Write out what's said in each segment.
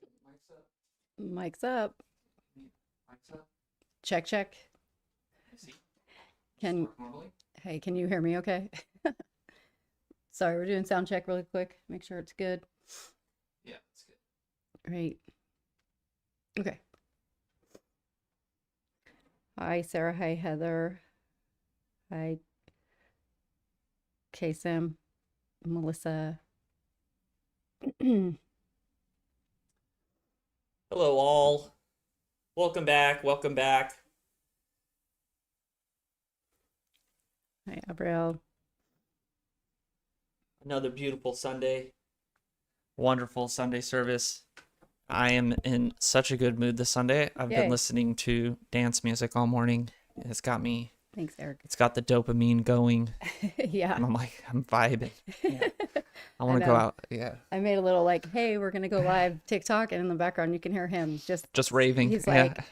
Mic's up. Mic's up. Mic's up. Check, check. See? Can Talk normally. Hey, can you hear me okay? Sorry, we're doing sound check really quick. Make sure it's good. Yeah, it's good. Great. Okay. Hi, Sarah. Hi, Heather. Hi, Kasem, Melissa. Hi, Hello, all. Welcome back. Welcome back. Abriel. Another beautiful Sunday. Wonderful Sunday service. I am in such a good mood this Sunday. I've been Yay. listening to dance music all morning. It's got me. Thanks, Eric. It's got the dopamine going. Yeah. I'm vibing. Yeah. I want to know. go out. Yeah. I made a little like, hey, we're gonna go live TikTok, and in the background you can hear him Just raving. He's Yeah. like,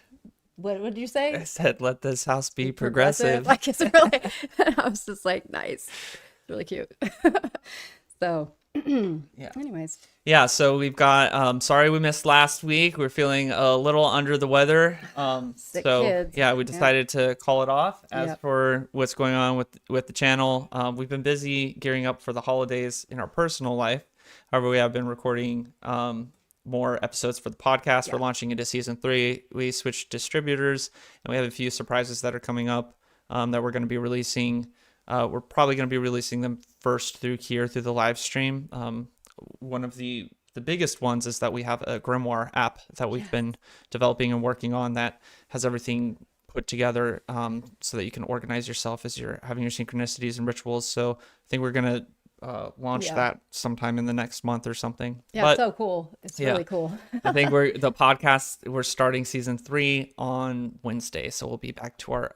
what did you say? I said, let this house be progressive. Like it's really. I was just like, nice, really cute. So, Yeah. anyways, Yeah, so we've got sorry we missed last week. We're feeling a little under the weather. Sick So kids. yeah, we decided to call it off. As Yep. for what's going on with the channel, we've been busy gearing up for the holidays in our personal life. However, we have been recording more episodes for the podcast. We're launching into season 3. We switched distributors, and we have a few surprises that are coming up that we're going to be releasing. We're probably going to be releasing them first through the live stream. One of the biggest ones is that we have a grimoire app that we've been developing and working on that has everything put together so that you can organize yourself as you're having your synchronicities and rituals. So I think we're going to launch that sometime in the next month or something. Yeah, But it's so cool. It's really cool. I think we're starting season 3 on Wednesday, so we'll be back to our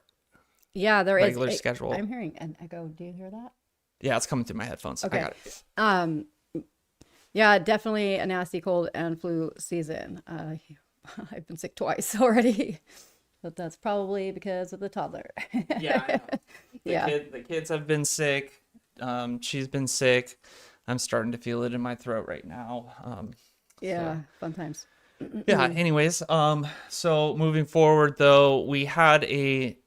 Yeah, there is regular schedule. I'm hearing an echo. Do you hear that? Yeah, it's coming through my headphones. Okay. I got it. Yeah, definitely a nasty cold and flu season. I've been sick twice already, but that's probably because of the toddler. Yeah, I know. Yeah. The kids have been sick. She's been sick. I'm starting to feel it in my throat right now. Yeah, fun times. Yeah. Anyways, so moving forward, though, we had a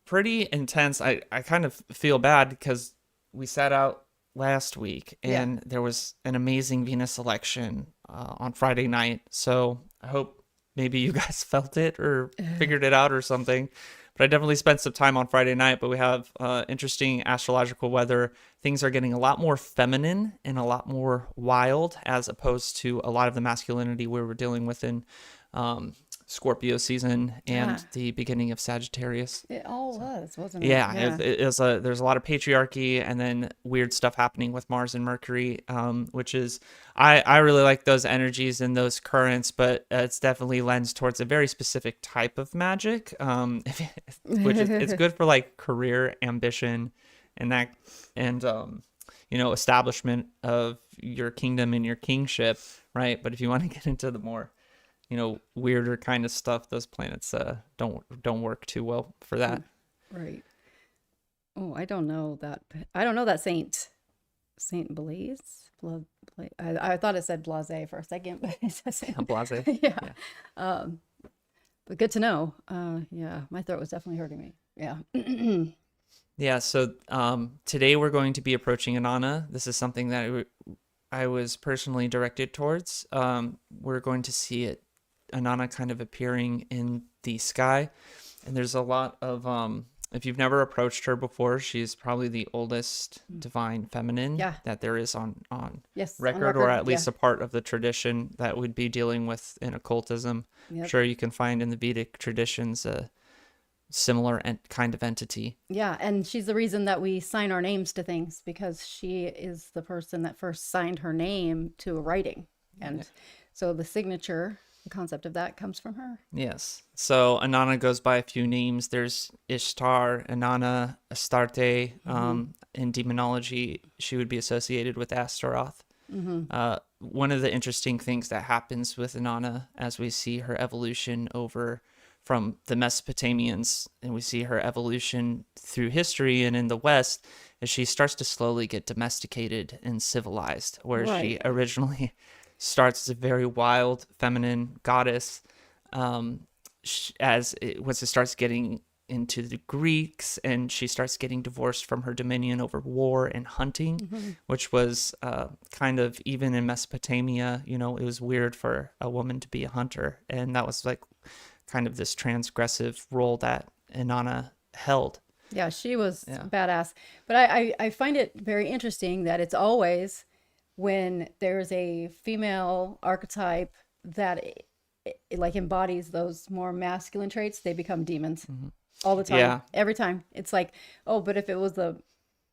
pretty intense. I kind of feel bad because we sat out last week and there was an amazing Venus election on Friday night. So I hope maybe you guys felt it or figured it out or something. But I definitely spent some time on Friday night. But we have interesting astrological weather. Things are getting a lot more feminine and a lot more wild as opposed to a lot of the masculinity we were dealing with in Scorpio season and the beginning of Sagittarius. It all was, wasn't it? Yeah, there's a lot of patriarchy and then weird stuff happening with Mars and Mercury, which is I really like those energies and those currents, but it's definitely lends towards a very specific type of magic, which is it's good for like career ambition and that and establishment of your kingdom and your kingship, right? But if you want to get into the more weirder kind of stuff, those planets don't work too well for that. Right. Oh, I don't know that. I don't know that Saint Blaise. I thought it said Blase for a second, but it says Blase. Yeah. But good to know. Yeah, my throat was definitely hurting me. Yeah. Yeah. So today we're going to be approaching Inanna. This is something that I was personally directed towards. We're going to see it. Inanna kind of appearing in the sky, and there's a lot of if you've never approached her before, she's probably the oldest divine feminine that there is on record, or at least a part of the tradition that would be dealing with in occultism. I'm sure you can find in the Vedic traditions a similar kind of entity. Yeah, and she's the reason that we sign our names to things, because she is the person that first signed her name to a writing, and so the signature, the concept of that, comes from her. Yes. So Inanna goes by a few names. There's Ishtar, Inanna, Astarte. In demonology, she would be associated with Astaroth. One of the interesting things that happens with Inanna as we see her evolution over from the Mesopotamians and we see her evolution through history and in the West, is she starts to slowly get domesticated and civilized, where she originally starts as a very wild, feminine goddess. Once it starts getting into the Greeks, and she starts getting divorced from her dominion over war and hunting, which was kind of, even in Mesopotamia, it was weird for a woman to be a hunter, and that was like kind of this transgressive role that Inanna held. Yeah, she was badass. But I find it very interesting that it's always when there's a female archetype that it like embodies those more masculine traits, they become demons all the time. Yeah. Every time. It's like, oh, but if it was the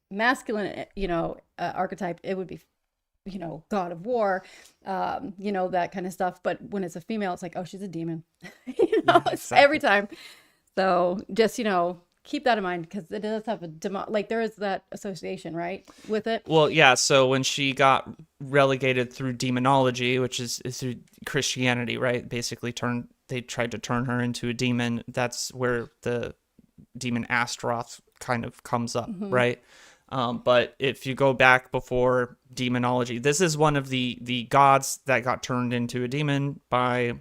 masculine, archetype, it would be, god of war, that kind of stuff. But when it's a female, it's like, oh, she's a demon. It's every time. So just, keep that in mind, because it does have there is that association, right, with it. Well, yeah. So when she got relegated through demonology, which is through Christianity, right? Basically, they tried to turn her into a demon. That's where the demon Astaroth kind of comes up, right? But if you go back before demonology, this is one of the gods that got turned into a demon by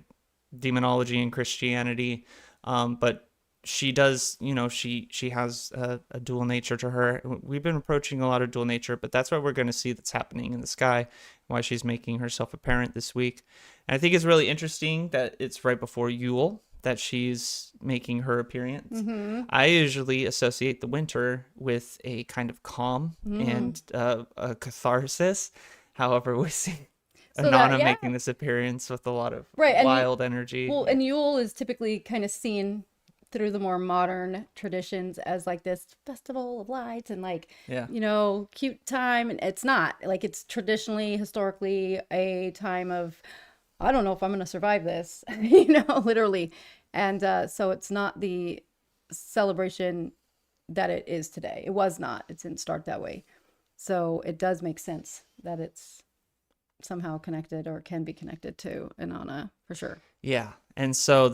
demonology and Christianity. But she does, she has a dual nature to her. We've been approaching a lot of dual nature, but that's what we're going to see that's happening in the sky, why she's making herself apparent this week. And I think it's really interesting that it's right before Yule that she's making her appearance. I usually associate the winter with a kind of calm and a catharsis. However, we see Inanna making this appearance with a lot of wild energy. Well, and Yule is typically kind of seen through the more modern traditions as like this festival of lights and like, cute time. And it's not. Like, it's traditionally, historically a time of, I don't know if I'm going to survive this, literally. And so it's not the celebration that it is today. It was not. It didn't start that way. So it does make sense that it's somehow connected, or can be connected to Inanna for sure. Yeah. And so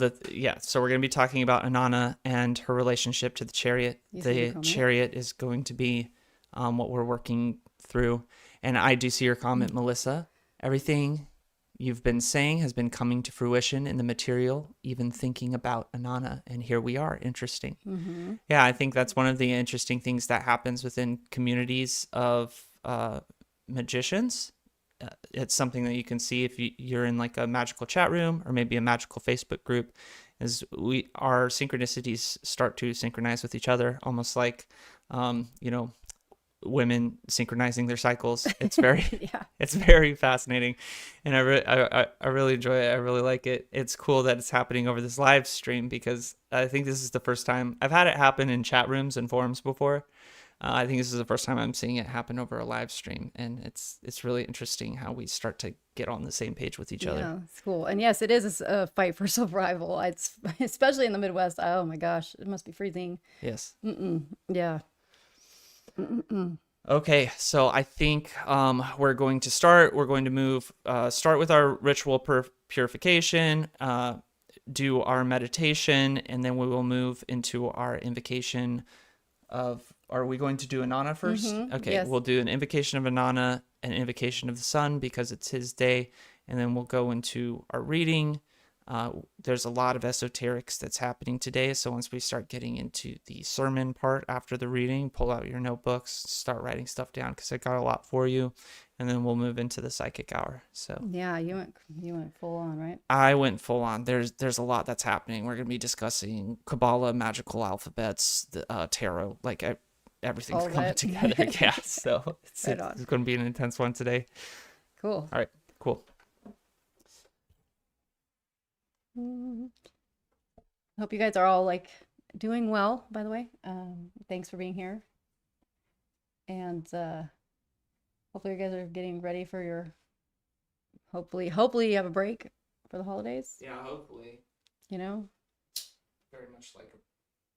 so we're going to be talking about Inanna and her relationship to the Chariot. The Chariot is going to be what we're working through. And I do see your comment, Melissa. Everything you've been saying has been coming to fruition in the material, even thinking about Inanna. And here we are. Interesting. Yeah, I think that's one of the interesting things that happens within communities of magicians. It's something that you can see if you're in like a magical chat room or maybe a magical Facebook group, is our synchronicities start to synchronize with each other, almost like, women synchronizing their cycles. It's very, it's very fascinating. And I really enjoy it. I really like it. It's cool that it's happening over this live stream, because I think this is the first time I've had it happen in chat rooms and forums before. I think this is the first time I'm seeing it happen over a live stream, and it's really interesting how we start to get on the same page with each other. Yeah, it's cool. And yes, it is a fight for survival. It's especially in the Midwest. Oh my gosh, it must be freezing. Yes. Yeah. Okay, so I think we're going to start. We're going to start with our ritual purification, do our meditation, and then we will move into our invocation of. Are we going to do Inanna first? Okay, yes. We'll do an invocation of Inanna, an invocation of the sun, because it's his day, and then we'll go into our reading. There's a lot of esoterics that's happening today, so once we start getting into the sermon part after the reading, pull out your notebooks, start writing stuff down, because I got a lot for you, and then we'll move into the psychic hour. So yeah, you went full on, right? I went full on. There's a lot that's happening. We're going to be discussing Kabbalah, magical alphabets, the tarot, like everything's coming together. Yeah, so it's going to be an intense one today. Cool. All right, cool. Hope you guys are all like doing well, by the way. Thanks for being here. And hopefully you guys are getting ready for your hopefully you have a break for the holidays. Yeah, hopefully. Very much like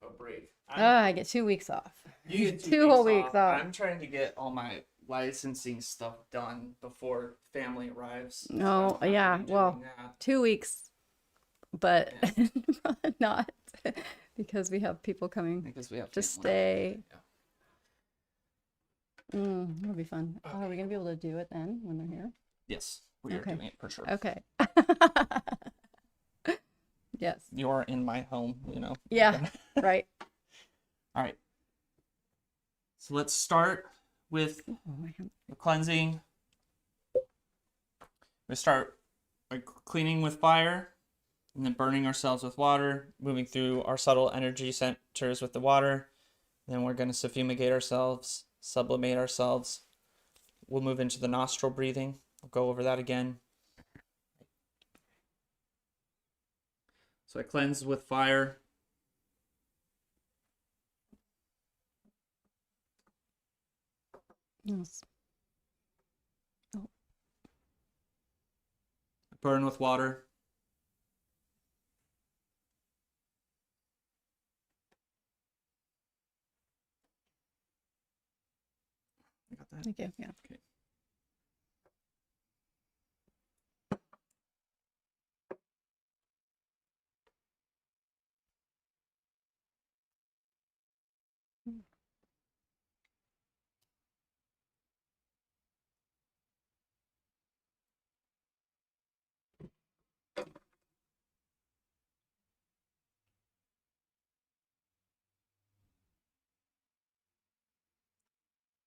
a break. I get 2 weeks off. You get two whole weeks off. I'm trying to get all my licensing stuff done before family arrives. Oh, yeah. Well, 2 weeks, but not because we have people coming to stay. Yeah. It'll be fun. Okay. Are we going to be able to do it then when they're here? Yes. We are Okay. doing it for sure. Okay. Yes. You're in my home, you know. Yeah. Right. All right. So let's start with the cleansing. We start by cleaning with fire, and then burning ourselves with water, moving through our subtle energy centers with the water. Then we're going to suffumigate ourselves, sublimate ourselves. We'll move into the nostril breathing. We'll go over that again. So I cleanse with fire. Yes. Oh. Burn with water. I got that? Thank you. Yeah. Okay.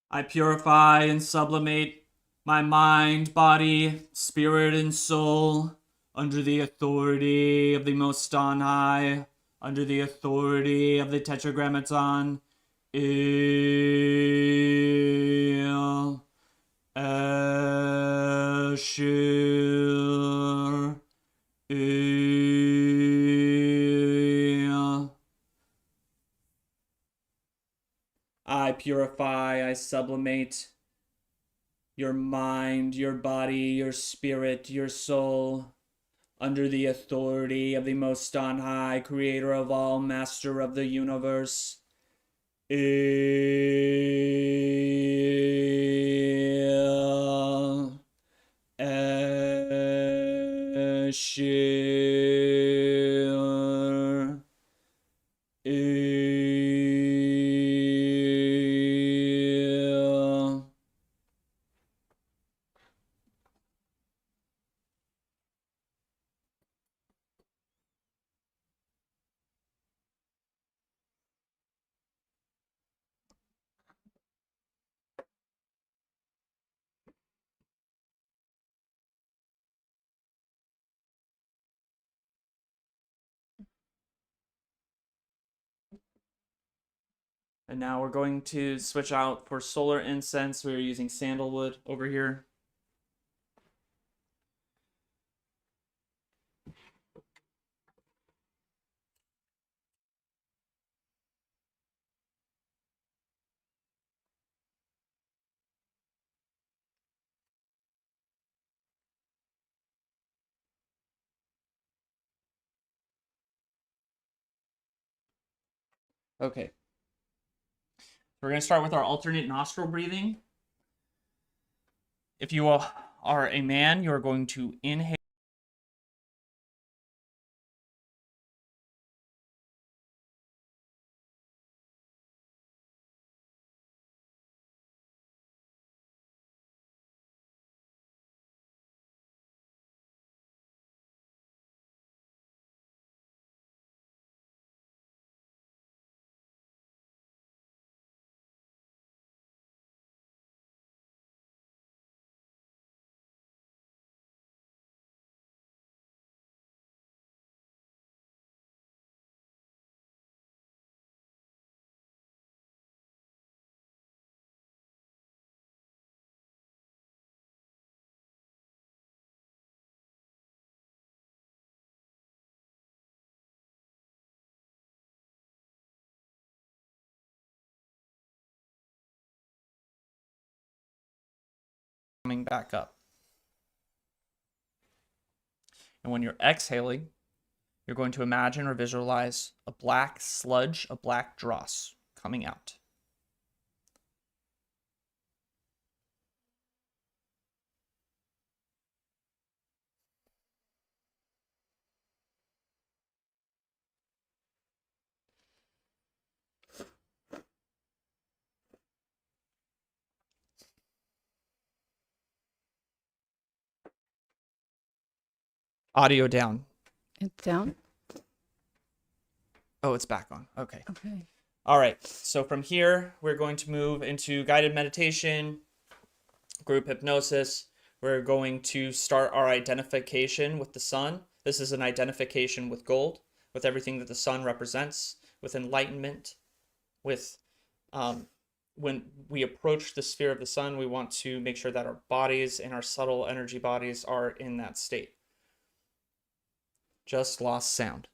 I purify and sublimate my mind, body, spirit, and soul under the authority of the Most On High, under the authority of the Tetragrammaton. Il Ashir Il. I purify, I sublimate your mind, your body, your spirit, your soul, under the authority of the Most On High, Creator of all, Master of the universe. Il Ashir Il. And now we're going to switch out for solar incense. We're using sandalwood over here. Okay. We're going to start with our alternate nostril breathing. If you are a man, you're going to inhale. Coming back up. And when you're exhaling, you're going to imagine or visualize a black sludge, a black dross coming out. audio down. It's down. Oh, it's back on. Okay. Okay. All right. So from here, we're going to move into guided meditation, group hypnosis. We're going to start our identification with the sun. This is an identification with gold, with everything that the sun represents, with enlightenment, with when we approach the sphere of the sun, we want to make sure that our bodies and our subtle energy bodies are in that state. Just lost sound.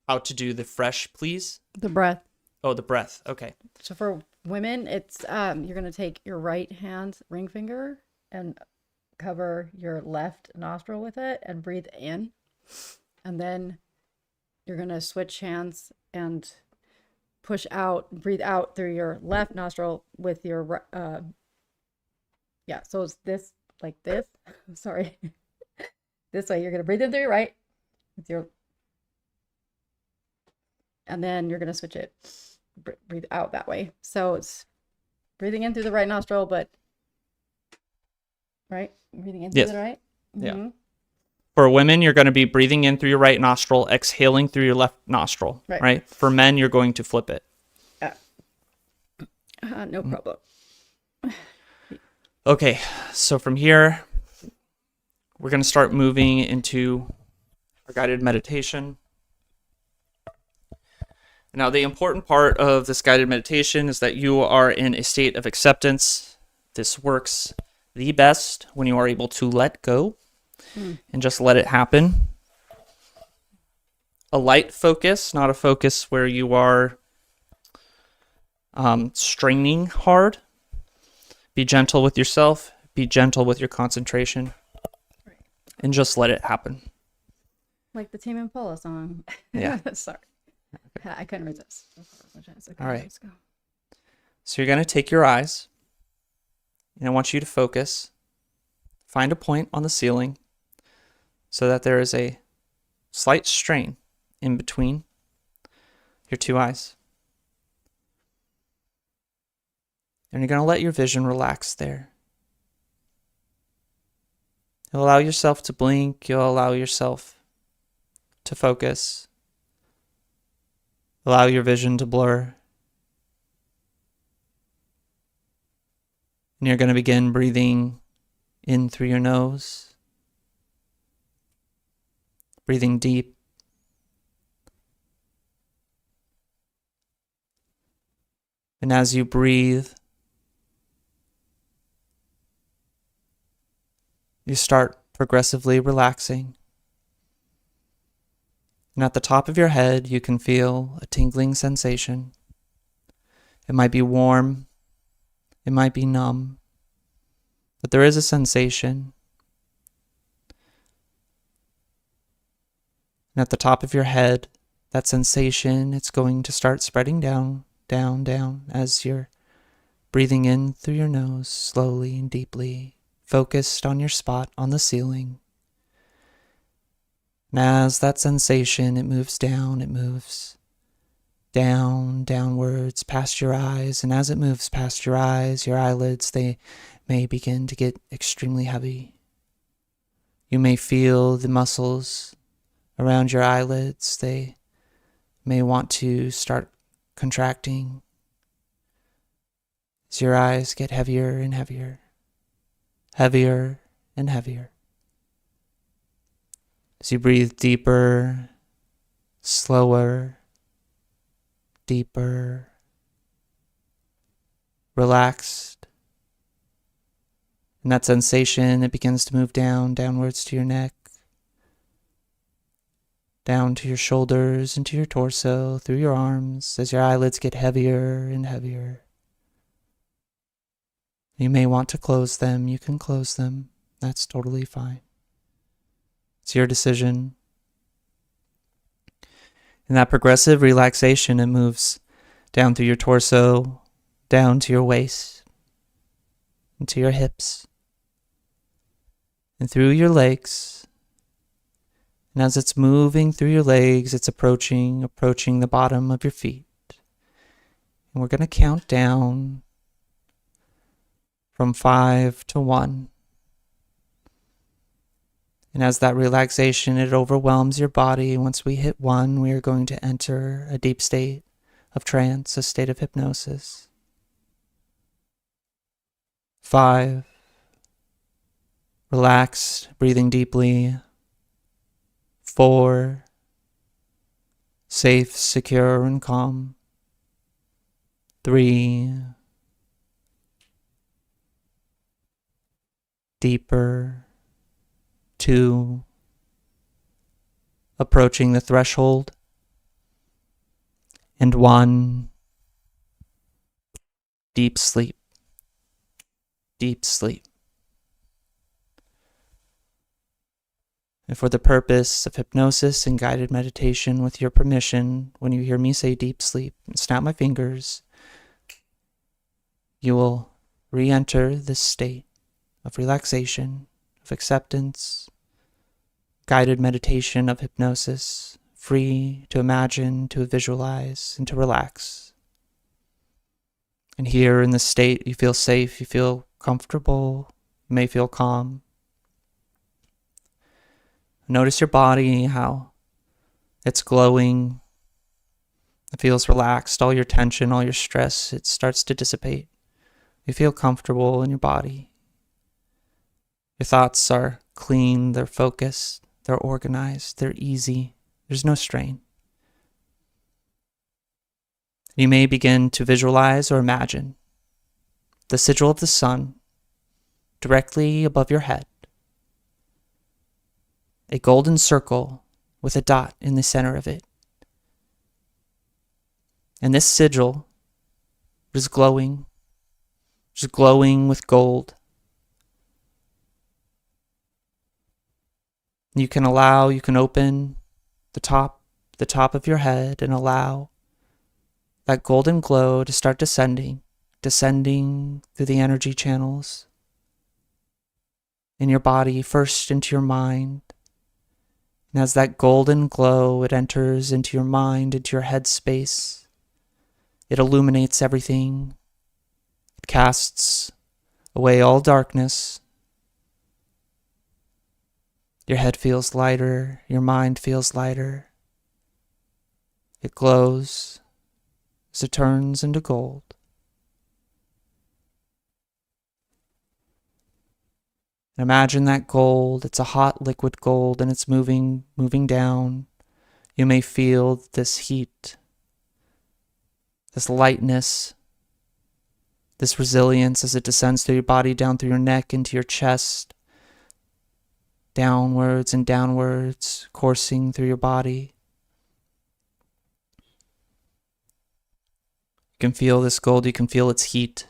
How to do the fresh, please? The breath. Oh, the breath. Okay. So for women, it's you're gonna take your right hand's ring finger and cover your left nostril with it and breathe in, and then you're gonna switch hands and push out, breathe out through your left nostril with your so it's this, like this. Sorry. This way, you're gonna breathe in through your right with your, and then you're gonna switch it, breathe out that way. So it's breathing in through the right nostril, but right, breathing in through the right. Yeah. For women, you're going to be breathing in through your right nostril, exhaling through your left nostril. Right. For men, you're going to flip it. No problem. Okay. So from here, we're going to start moving into our guided meditation. Now, the important part of this guided meditation is that you are in a state of acceptance. This works the best when you are able to let go and just let it happen. A light focus, not a focus where you are straining hard. Be gentle with yourself. Be gentle with your concentration. And just let it happen. Like the Tame Impala song. Yeah. Sorry. I couldn't resist. All right. Let's go. So you're going to take your eyes, and I want you to focus. Find a point on the ceiling so that there is a slight strain in between your two eyes. And you're going to let your vision relax there. You'll allow yourself to blink. You'll allow yourself to focus. Allow your vision to blur. And you're going to begin breathing in through your nose. Breathing deep. And as you breathe, you start progressively relaxing. And at the top of your head, you can feel a tingling sensation. It might be warm. It might be numb. But there is a sensation. And at the top of your head, that sensation, it's going to start spreading down, down, down as you're breathing in through your nose slowly and deeply, focused on your spot on the ceiling. And as that sensation, it moves down, it moves down, downwards, past your eyes. And as it moves past your eyes, your eyelids, they may begin to get extremely heavy. You may feel the muscles around your eyelids. They may want to start contracting as your eyes get heavier and heavier, heavier and heavier. As you breathe deeper, slower, deeper, relaxed. And that sensation, it begins to move down, downwards to your neck, down to your shoulders, into your torso, through your arms, as your eyelids get heavier and heavier. You may want to close them. You can close them. That's totally fine. It's your decision. And that progressive relaxation, it moves down through your torso, down to your waist, into your hips, and through your legs. And as it's moving through your legs, it's approaching the bottom of your feet. And we're going to count down from 5 to 1. And as that relaxation, it overwhelms your body. Once we hit 1, we are going to enter a deep state of trance, a state of hypnosis. 5, relaxed, breathing deeply. 4, safe, secure, and calm. 3, deeper. 2, approaching the threshold. And 1, deep sleep. Deep sleep. And for the purpose of hypnosis and guided meditation, with your permission, when you hear me say deep sleep and snap my fingers, you will re-enter this state of relaxation, of acceptance, guided meditation of hypnosis, free to imagine, to visualize, and to relax. And here in this state, you feel safe, you feel comfortable, you may feel calm. Notice your body, how it's glowing. It feels relaxed. All your tension, all your stress, it starts to dissipate. You feel comfortable in your body. Your thoughts are clean, they're focused, they're organized, they're easy. There's no strain. You may begin to visualize or imagine the sigil of the sun directly above your head. A golden circle with a dot in the center of it. And this sigil is glowing, just glowing with gold. You can open the top of your head and allow that golden glow to start descending through the energy channels in your body, first into your mind. And as that golden glow, it enters into your mind, into your head space, it illuminates everything. It casts away all darkness. Your head feels lighter, your mind feels lighter. It glows as it turns into gold. Imagine that gold, it's a hot liquid gold and it's moving down. You may feel this heat, this lightness, this resilience as it descends through your body, down through your neck, into your chest, downwards and downwards, coursing through your body. You can feel this gold, you can feel its heat.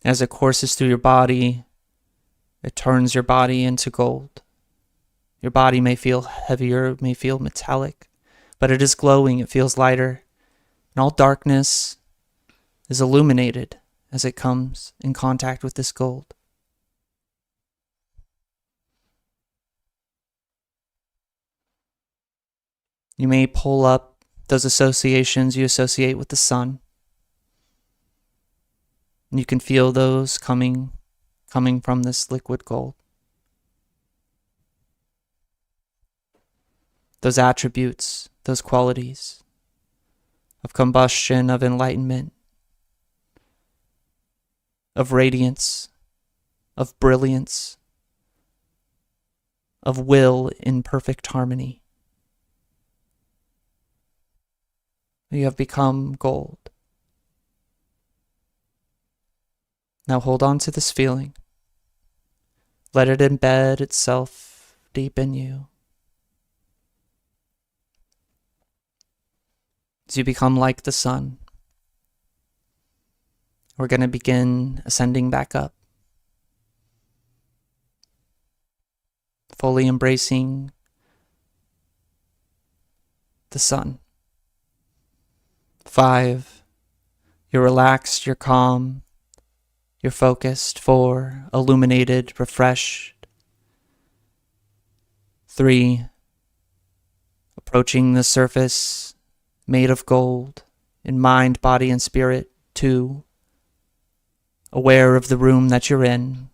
As it courses through your body, it turns your body into gold. Your body may feel heavier, it may feel metallic, but it is glowing, it feels lighter. And all darkness is illuminated as it comes in contact with this gold. You may pull up those associations you associate with the sun. And you can feel those coming from this liquid gold. Those attributes, those qualities of combustion, of enlightenment, of radiance, of brilliance, of will in perfect harmony. You have become gold. Now hold on to this feeling. Let it embed itself deep in you. As you become like the sun, we're going to begin ascending back up, fully embracing the sun. 5, you're relaxed, you're calm, you're focused. 4, illuminated, refreshed. 3, approaching the surface, made of gold, in mind, body, and spirit. 2, aware of the room that you're in,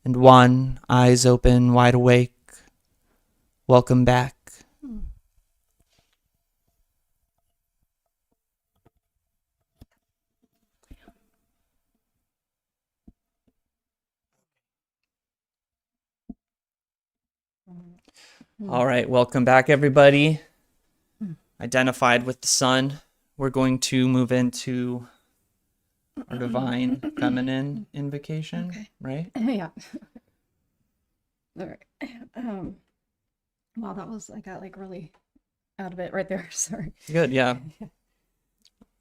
and 1, eyes open, wide awake. Welcome back. All right, welcome back, everybody. Identified with the sun. We're going to move into our divine feminine invocation, Okay. right? Yeah. All right. Wow, I got like really out of it right there. Sorry. Good, yeah.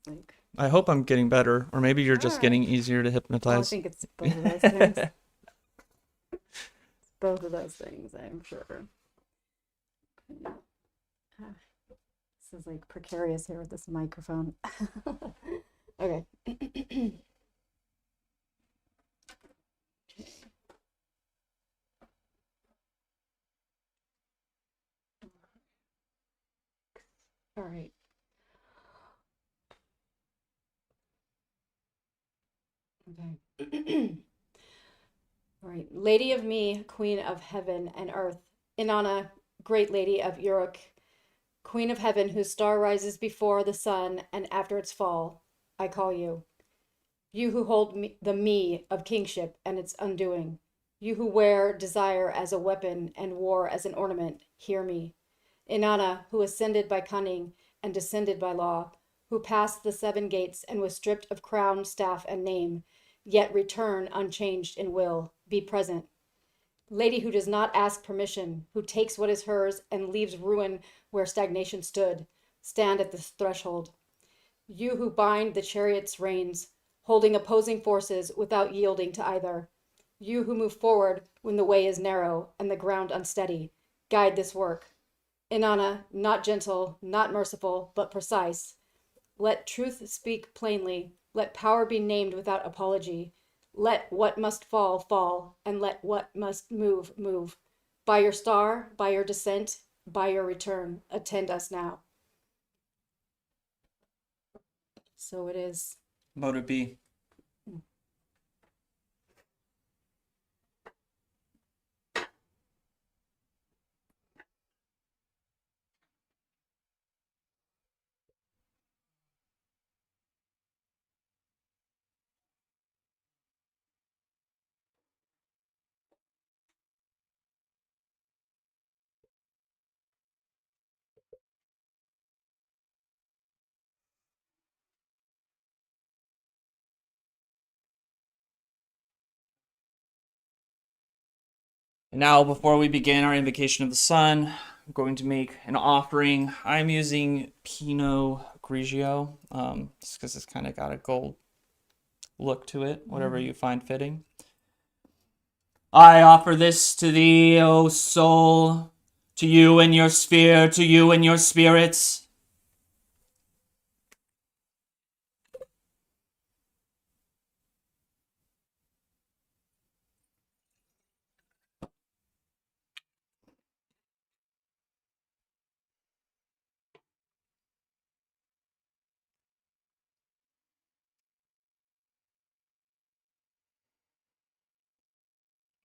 Like, I hope I'm getting better, or maybe you're just getting easier to well, I hypnotize. think it's both of those things. Both of those things, I'm sure. This is like precarious here with this microphone. Okay. All right. Okay. All right. Lady of me, queen of heaven and earth, Inanna, great lady of Uruk, queen of heaven whose star rises before the sun and after its fall, I call you. You who hold the me of kingship and its undoing. You who wear desire as a weapon and war as an ornament, hear me. Inanna, who ascended by cunning and descended by law, who passed the 7 gates and was stripped of crown, staff, and name, yet return unchanged in will, be present. Lady who does not ask permission, who takes what is hers and leaves ruin where stagnation stood, stand at this threshold. You who bind the chariot's reins, holding opposing forces without yielding to either. You who move forward when the way is narrow and the ground unsteady, guide this work. Inanna, not gentle, not merciful, but precise. Let truth speak plainly. Let power be named without apology. Let what must fall, fall, and let what must move, move. By your star, by your descent, by your return, attend us now. So it is. Mote it be. And now, before we begin our invocation of the sun, I'm going to make an offering. I'm using Pinot Grigio, just because it's kind of got a gold look to it, whatever you find fitting. I offer this to thee, O soul, to you and your sphere, to you and your spirits.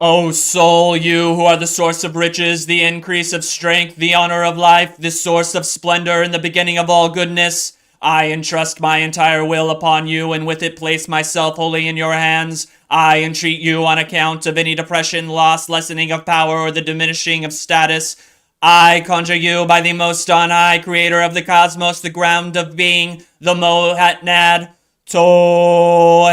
O soul, you who are the source of riches, the increase of strength, the honor of life, the source of splendor, and the beginning of all goodness, I entrust my entire will upon you, and with it place myself wholly in your hands. I entreat you on account of any depression, loss, lessening of power, or the diminishing of status. I conjure you by the most on high, creator of the cosmos, the ground of being, the Mohatnad, Tohen,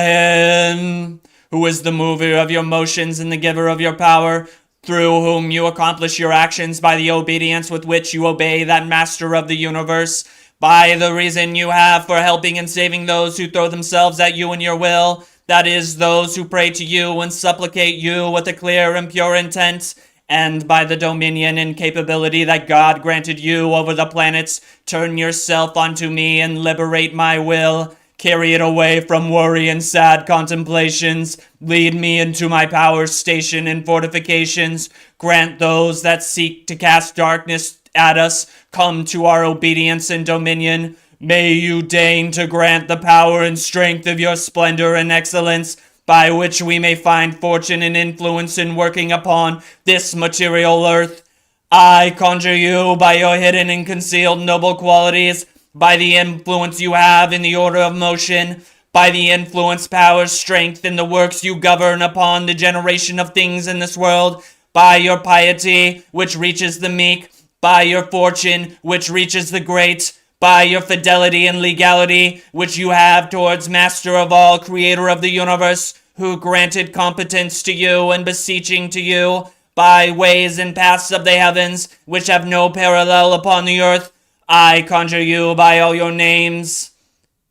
who is the mover of your motions and the giver of your power, through whom you accomplish your actions by the obedience with which you obey that master of the universe, by the reason you have for helping and saving those who throw themselves at you in your will, that is, those who pray to you and supplicate you with a clear and pure intent, and by the dominion and capability that God granted you over the planets, turn yourself unto me and liberate my will. Carry it away from worry and sad contemplations. Lead me into my power station and fortifications. Grant those that seek to cast darkness at us come to our obedience and dominion. May you deign to grant the power and strength of your splendor and excellence. by which we may find fortune and influence in working upon this material earth. I conjure you by your hidden and concealed noble qualities, by the influence you have in the order of motion, by the influence, power, strength, and the works you govern upon the generation of things in this world, by your piety, which reaches the meek, by your fortune, which reaches the great, by your fidelity and legality, which you have towards Master of all, Creator of the universe, who granted competence to you and beseeching to you, by ways and paths of the heavens, which have no parallel upon the earth, I conjure you by all your names.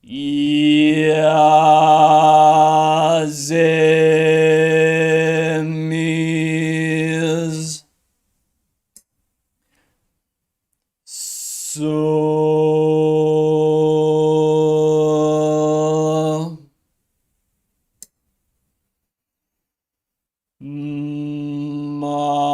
Yazemis. So Mahir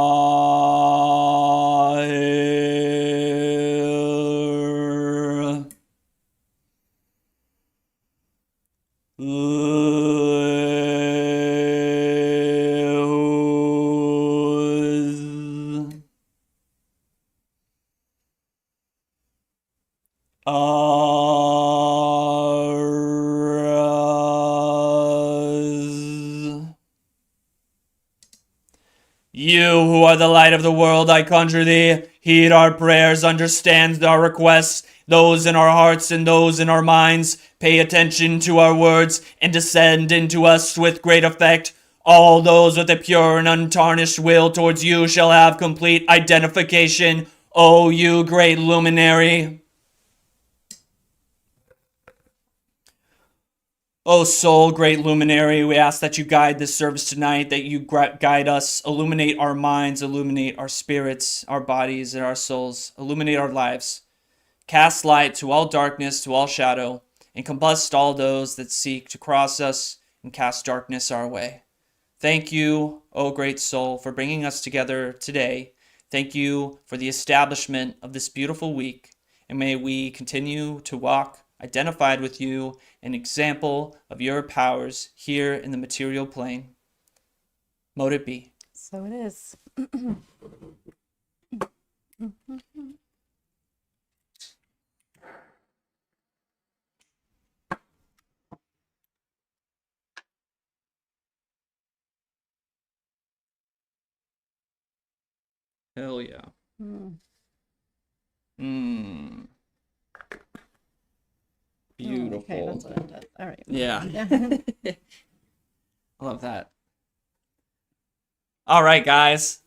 Leuz Araz. You who are the light of the world, I conjure thee, heed our prayers, understand our requests, those in our hearts and those in our minds. Pay attention to our words and descend into us with great effect. All those with a pure and untarnished will towards you shall have complete identification. O you great luminary. O soul, great luminary, we ask that you guide this service tonight, that you guide us, illuminate our minds, illuminate our spirits, our bodies, and our souls, illuminate our lives. Cast light to all darkness, to all shadow, and combust all those that seek to cross us and cast darkness our way. Thank you, O great soul, for bringing us together today. Thank you for the establishment of this beautiful week, and may we continue to walk identified with you, an example of your powers here in the material plane. Mote it be. So it is. Hell yeah. Beautiful. Okay, that's what I did. All right. Yeah. I love that. All right, guys.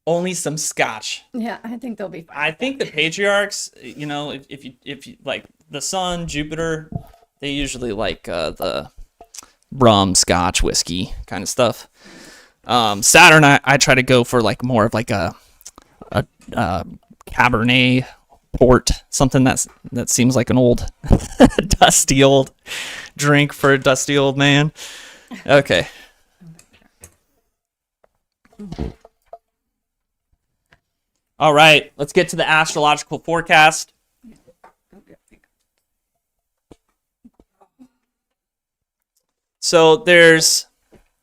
Only some scotch. Yeah, I think they'll be fine. I think the patriarchs, you know, if you like the sun, Jupiter, they usually like the rum, scotch, whiskey kind of stuff. Saturn, I try to go for like more of like a Cabernet port, something that seems like an old dusty old drink for a dusty old man. Okay. All right, let's get to the astrological forecast. So there's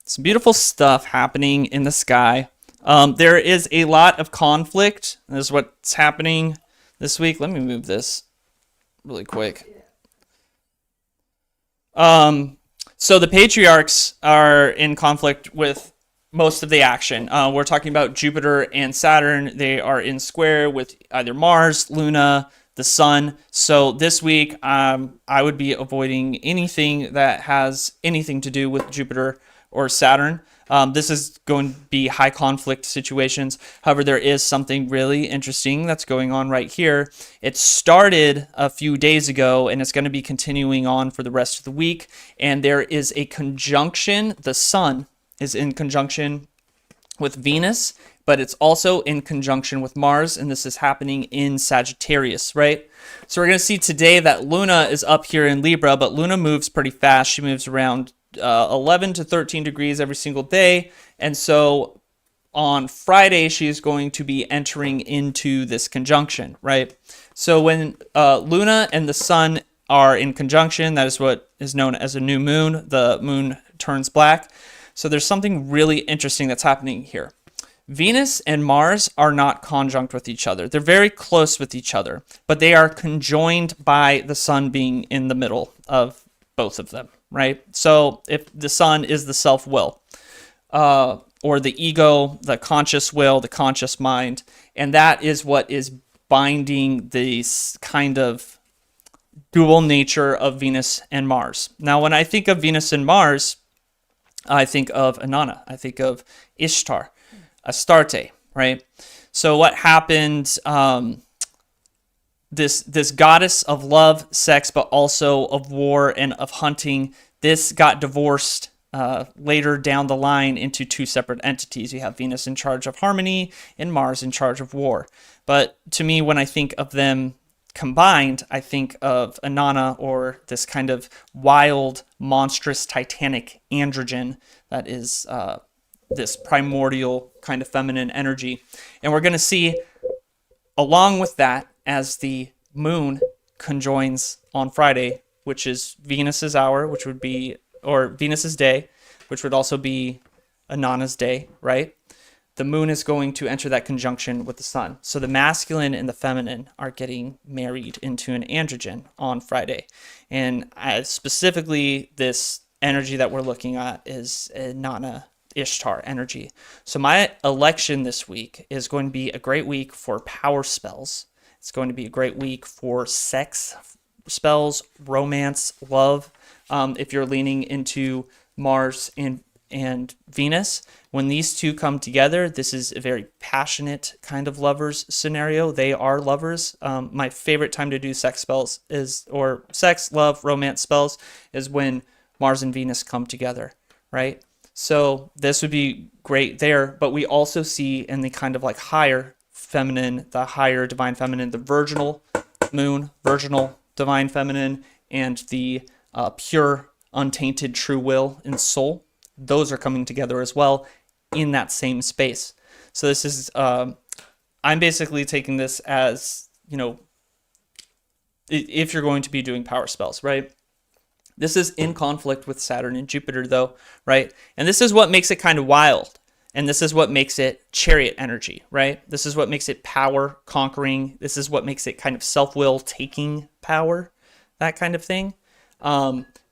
some beautiful stuff happening in the sky. There is a lot of conflict. This is what's happening this week. Let me move this really quick. So the patriarchs are in conflict with most of the action. We're talking about Jupiter and Saturn. They are in square with either Mars, Luna, the sun. So this week, I would be avoiding anything that has anything to do with Jupiter or Saturn. This is going to be high conflict situations. However, there is something really interesting that's going on right here. It started a few days ago, and it's going to be continuing on for the rest of the week. And there is a conjunction. The sun is in conjunction with Venus, but it's also in conjunction with Mars, and this is happening in Sagittarius, right? So we're going to see today that Luna is up here in Libra, but Luna moves pretty fast. She moves around 11 to 13 degrees every single day, and so on Friday, she's going to be entering into this conjunction, right? So when Luna and the sun are in conjunction. That is what is known as a new moon. The moon turns black. So there's something really interesting that's happening here. Venus and Mars are not conjunct with each other. They're very close with each other, but they are conjoined by the sun being in the middle of both of them, right? So if the sun is the self-will, or the ego, the conscious will, the conscious mind, and that is what is binding this kind of dual nature of Venus and Mars. Now, when I think of Venus and Mars, I think of Inanna. I think of Ishtar, Astarte, right? So what happened? This goddess of love, sex, but also of war and of hunting. This got divorced later down the line into two separate entities. You have Venus in charge of harmony and Mars in charge of war. But to me, when I think of them combined, I think of Inanna, or this kind of wild, monstrous, titanic androgen that is this primordial kind of feminine energy. And we're going to see, along with that, as the moon conjoins on Friday, which is Venus's hour, which would be, or Venus's day, which would also be Inanna's day, right? The moon is going to enter that conjunction with the sun. So the masculine and the feminine are getting married into an androgen on Friday. And specifically, this energy that we're looking at is Inanna Ishtar energy. So my election this week is going to be a great week for power spells. It's going to be a great week for sex spells, romance, love. If you're leaning into Mars and Venus, when these two come together, this is a very passionate kind of lovers scenario. They are lovers. My favorite time to do sex spells or sex, love, romance spells is when Mars and Venus come together, right? So this would be great there, but we also see in the kind of like higher feminine, the higher divine feminine, the virginal moon, virginal divine feminine, and the pure, untainted true will and soul. Those are coming together as well in that same space. So this is, I'm basically taking this as, if you're going to be doing power spells, right? This is in conflict with Saturn and Jupiter, though, right? And this is what makes it kind of wild. And this is what makes it chariot energy, right? This is what makes it power conquering. This is what makes it kind of self-will taking power, that kind of thing.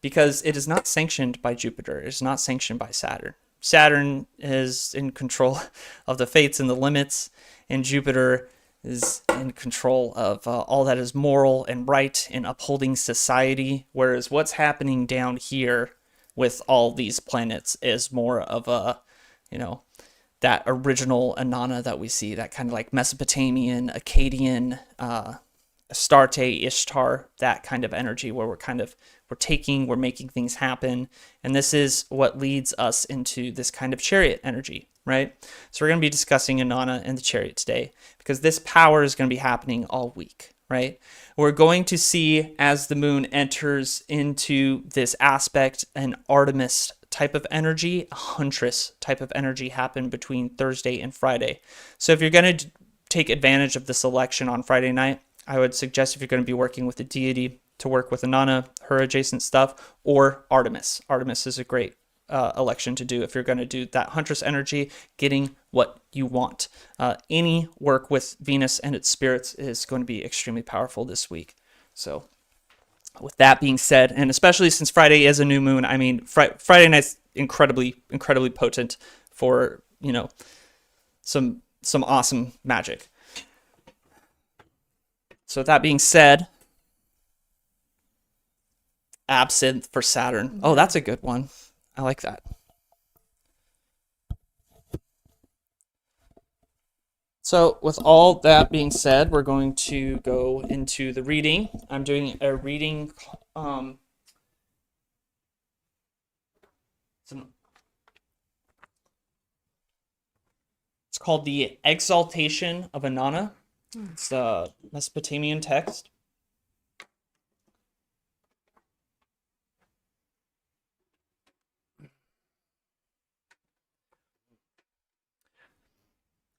Because it is not sanctioned by Jupiter. It is not sanctioned by Saturn. Saturn is in control of the fates and the limits, and Jupiter is in control of all that is moral and right and upholding society, whereas what's happening down here with all these planets is more of a, that original Inanna that we see, that kind of like Mesopotamian, Akkadian, Astarte, Ishtar, that kind of energy where we're making things happen. And this is what leads us into this kind of chariot energy, right? So we're going to be discussing Inanna and the chariot today because this power is going to be happening all week, right? We're going to see as the moon enters into this aspect, an Artemis type of energy, a huntress type of energy happen between Thursday and Friday. So if you're going to take advantage of this election on Friday night, I would suggest if you're going to be working with a deity to work with Inanna, her adjacent stuff, or Artemis. Artemis is a great election to do if you're going to do that huntress energy, getting what you want. Any work with Venus and its spirits is going to be extremely powerful this week. So with that being said, and especially since Friday is a new moon, I mean, Friday night's incredibly, incredibly potent for, some awesome magic. So with that being said, absinthe for Saturn. Oh, that's a good one. I like that. So with all that being said, we're going to go into the reading. I'm doing a reading. It's called the Exaltation of Inanna. It's a Mesopotamian text.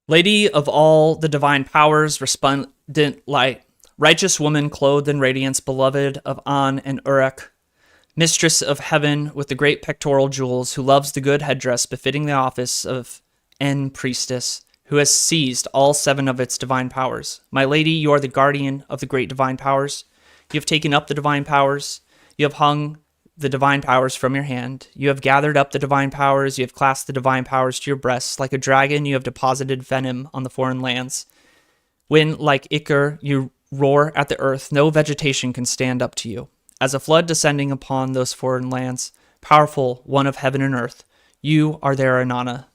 Lady of all the divine powers, resplendent light, Righteous woman clothed in radiance, beloved of An and Uruk, mistress of heaven with the great pectoral jewels, who loves the good headdress befitting the office of En priestess, who has seized all 7 of its divine powers. My lady, you are the guardian of the great divine powers. You have taken up the divine powers. You have hung the divine powers from your hand. You have gathered up the divine powers. You have clasped the divine powers to your breasts. Like a dragon, you have deposited venom on the foreign lands. When, like Iker, you roar at the earth, no vegetation can stand up to you. As a flood descending upon those foreign lands, powerful one of heaven and earth, you are there, Inanna.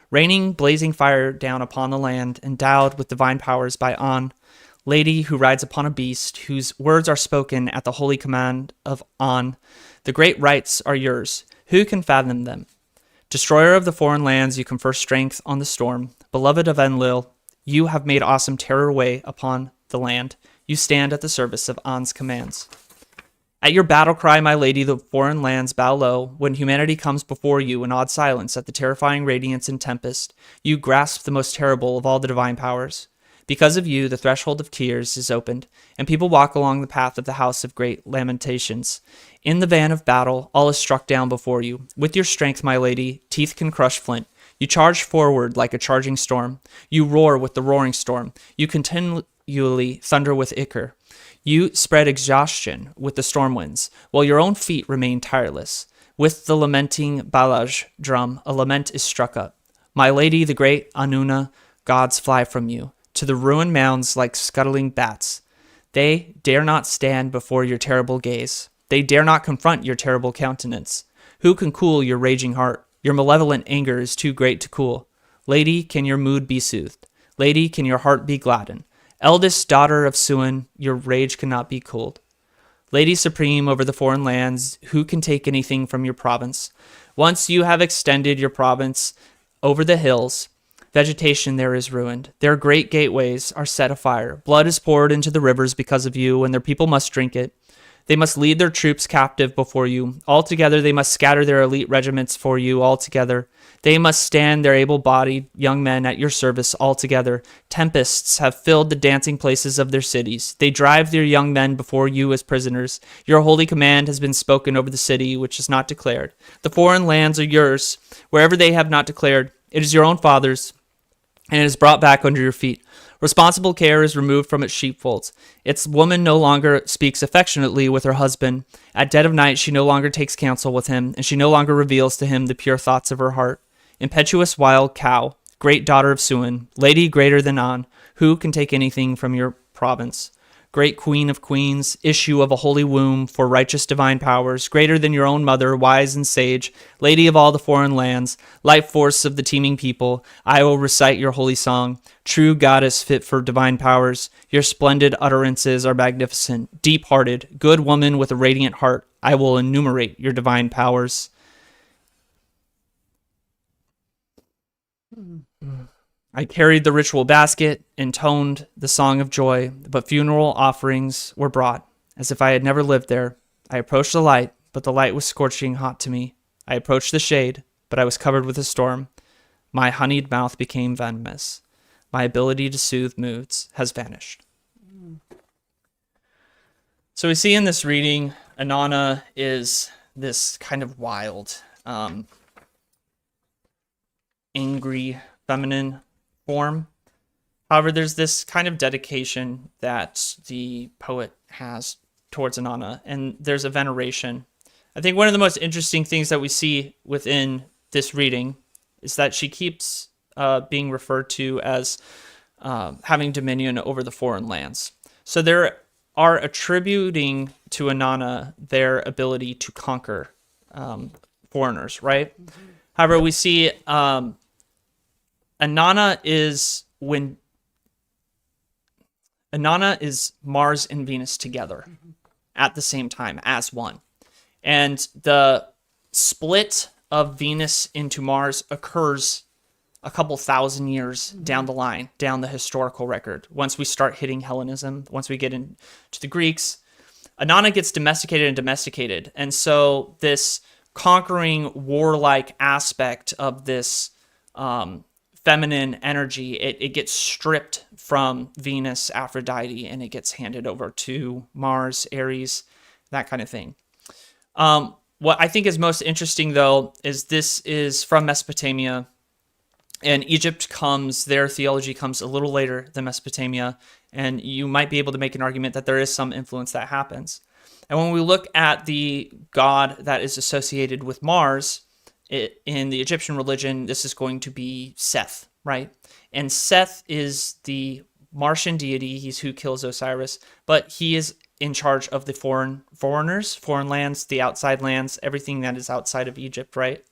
Raining blazing fire down upon the land, endowed with divine powers by An, lady who rides upon a beast, whose words are spoken at the holy command of An. The great rights are yours. Who can fathom them? Destroyer of the foreign lands, you confer strength on the storm. Beloved of Enlil, you have made awesome terror way upon the land. You stand at the service of An's commands. At your battle cry, my lady, the foreign lands bow low. When humanity comes before you in awed silence at the terrifying radiance and tempest, you grasp the most terrible of all the divine powers. Because of you, the threshold of tears is opened, and people walk along the path of the house of great lamentations. In the van of battle, all is struck down before you. With your strength, my lady, teeth can crush flint. You charge forward like a charging storm. You roar with the roaring storm. You continually thunder with Iker. You spread exhaustion with the storm winds, while your own feet remain tireless. With the lamenting balaj drum, a lament is struck up. My lady, the great Anuna, gods fly from you, to the ruined mounds like scuttling bats. They dare not stand before your terrible gaze. They dare not confront your terrible countenance. Who can cool your raging heart? Your malevolent anger is too great to cool. Lady, can your mood be soothed? Lady, can your heart be gladdened? Eldest daughter of Suan, your rage cannot be cooled. Lady supreme over the foreign lands, who can take anything from your province? Once you have extended your province over the hills, vegetation there is ruined. Their great gateways are set afire. Blood is poured into the rivers because of you, and their people must drink it. They must lead their troops captive before you. Altogether, they must scatter their elite regiments for you altogether. They must stand their able-bodied young men at your service altogether. Tempests have filled the dancing places of their cities. They drive their young men before you as prisoners. Your holy command has been spoken over the city, which is not declared. The foreign lands are yours. Wherever they have not declared, it is your own father's, and it is brought back under your feet. Responsible care is removed from its sheepfolds. Its woman no longer speaks affectionately with her husband. At dead of night, she no longer takes counsel with him, and she no longer reveals to him the pure thoughts of her heart. Impetuous wild cow, great daughter of Suan, lady greater than An, who can take anything from your province? Great queen of queens, issue of a holy womb for righteous divine powers, greater than your own mother, wise and sage, lady of all the foreign lands, life force of the teeming people, I will recite your holy song. True goddess fit for divine powers, your splendid utterances are magnificent. Deep-hearted, good woman with a radiant heart, I will enumerate your divine powers. I carried the ritual basket, intoned the song of joy, but funeral offerings were brought, as if I had never lived there. I approached the light, but the light was scorching hot to me. I approached the shade, but I was covered with a storm. My honeyed mouth became venomous. My ability to soothe moods has vanished. So we see in this reading, Inanna is this kind of wild, angry, feminine form. However, there's this kind of dedication that the poet has towards Inanna, and there's a veneration. I think one of the most interesting things that we see within this reading is that she keeps being referred to as having dominion over the foreign lands. So there are attributing to Inanna their ability to conquer foreigners, right? Mm-hmm. However, we see Inanna is Mars and Venus together at the same time as one. And the split of Venus into Mars occurs a couple thousand years down the line, down the historical record. Once we start hitting Hellenism, once we get into the Greeks, Inanna gets domesticated. And so this conquering warlike aspect of this feminine energy, it gets stripped from Venus, Aphrodite, and it gets handed over to Mars, Aries, that kind of thing. What I think is most interesting, though, is this is from Mesopotamia, and their theology comes a little later than Mesopotamia, and you might be able to make an argument that there is some influence that happens. And when we look at the god that is associated with Mars, in the Egyptian religion, this is going to be Seth, right? And Seth is the Martian deity. He's who kills Osiris, but he is in charge of the foreign lands, the outside lands, everything that is outside of Egypt, right?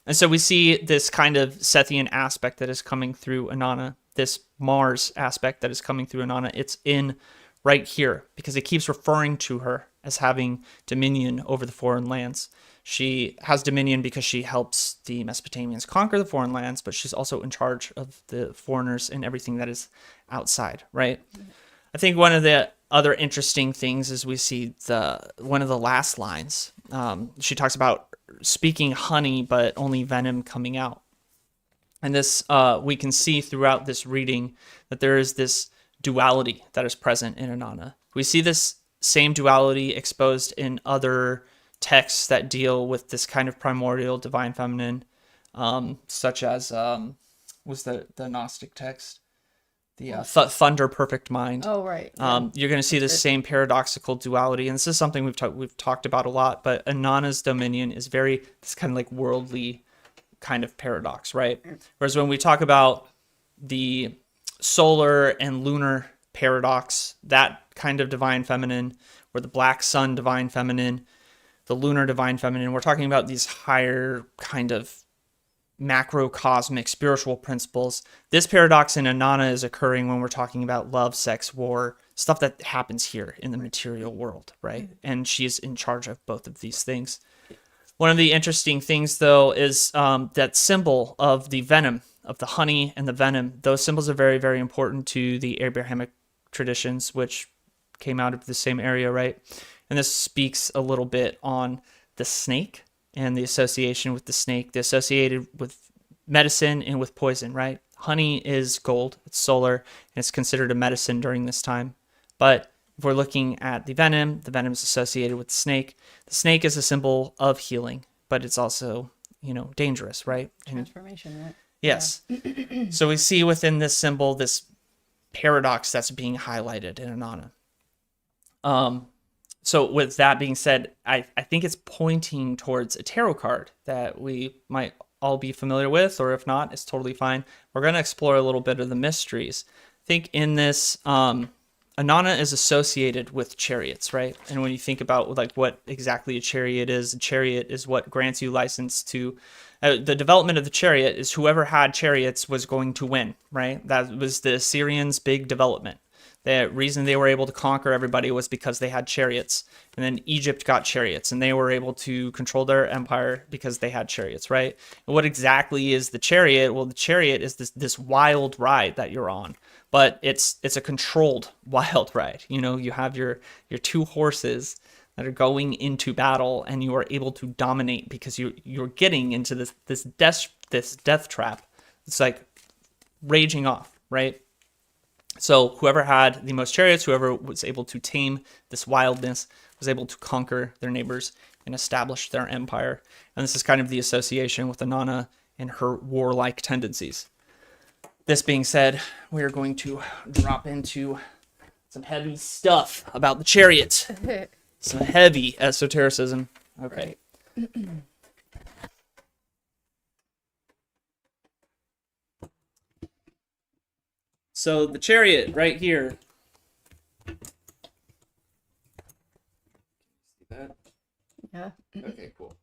And so we see this kind of Sethian aspect that is coming through Inanna, this Mars aspect that is coming through Inanna. It's in right here because it keeps referring to her as having dominion over the foreign lands. She has dominion because she helps the Mesopotamians conquer the foreign lands, but she's also in charge of the foreigners and everything that is outside, right? I think one of the other interesting things is we see one of the last lines. She talks about speaking honey, but only venom coming out. And this, we can see throughout this reading that there is this duality that is present in Inanna. We see this same duality exposed in other texts that deal with this kind of primordial divine feminine, such as was the Gnostic text, the Thunder Perfect Mind. Oh, right. You're going to see this same paradoxical duality, and this is something we've talked about a lot. But Inanna's dominion is this kind of like worldly kind of paradox, right? Whereas when we talk about the solar and lunar paradox, that kind of divine feminine, or the black sun divine feminine, the lunar divine feminine, we're talking about these higher kind of macrocosmic spiritual principles. This paradox in Inanna is occurring when we're talking about love, sex, war, stuff that happens here in the material world, right? And she's in charge of both of these things. One of the interesting things, though, is that symbol of the venom, of the honey and the venom. Those symbols are very, very important to the Abrahamic traditions, which came out of the same area, right? And this speaks a little bit on the snake and the association with the snake, the associated with medicine and with poison, right? Honey is gold, it's solar, and it's considered a medicine during this time. But if we're looking at the venom is associated with the snake. The snake is a symbol of healing, but it's also, dangerous, right? Transformation, right? Yes. Yeah. So we see within this symbol this paradox that's being highlighted in Inanna. So with that being said, I think it's pointing towards a tarot card that we might all be familiar with, or if not, it's totally fine. We're going to explore a little bit of the mysteries. I think in this, Inanna is associated with chariots, right? And when you think about like what exactly a chariot is what grants you license to, the development of the chariot is whoever had chariots was going to win, right? That was the Assyrians' big development. The reason they were able to conquer everybody was because they had chariots. And then Egypt got chariots, and they were able to control their empire because they had chariots, right? And what exactly is the chariot? Well, the chariot is this wild ride that you're on, but it's a controlled wild ride. You have your two horses that are going into battle, and you are able to dominate because you're getting into this death trap. It's like raging off, right? So whoever had the most chariots, whoever was able to tame this wildness, was able to conquer their neighbors and establish their empire. And this is kind of the association with Inanna and her warlike tendencies. This being said, we are going to drop into some heavy stuff about the chariot. Some heavy esotericism. Okay. Right. So the chariot right here. See that? Yeah. Okay, cool.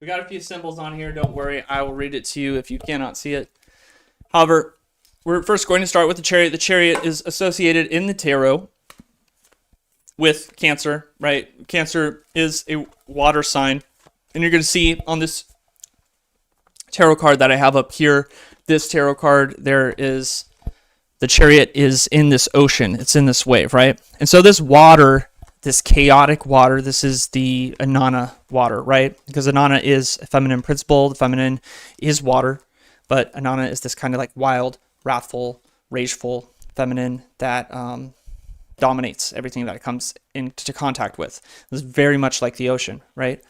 We got a few symbols on here. Don't worry. I will read it to you if you cannot see it. However, we're first going to start with the chariot. The chariot is associated in the tarot with Cancer, right? Cancer is a water sign. And you're going to see on this tarot card that I have up here, this tarot card, the chariot is in this ocean. It's in this wave, right? And so this water, this chaotic water, this is the Inanna water, right? Because Inanna is a feminine principle. The feminine is water. But Inanna is this kind of like wild, wrathful, rageful, feminine that dominates everything that it comes into contact with. It's very much like the ocean, right?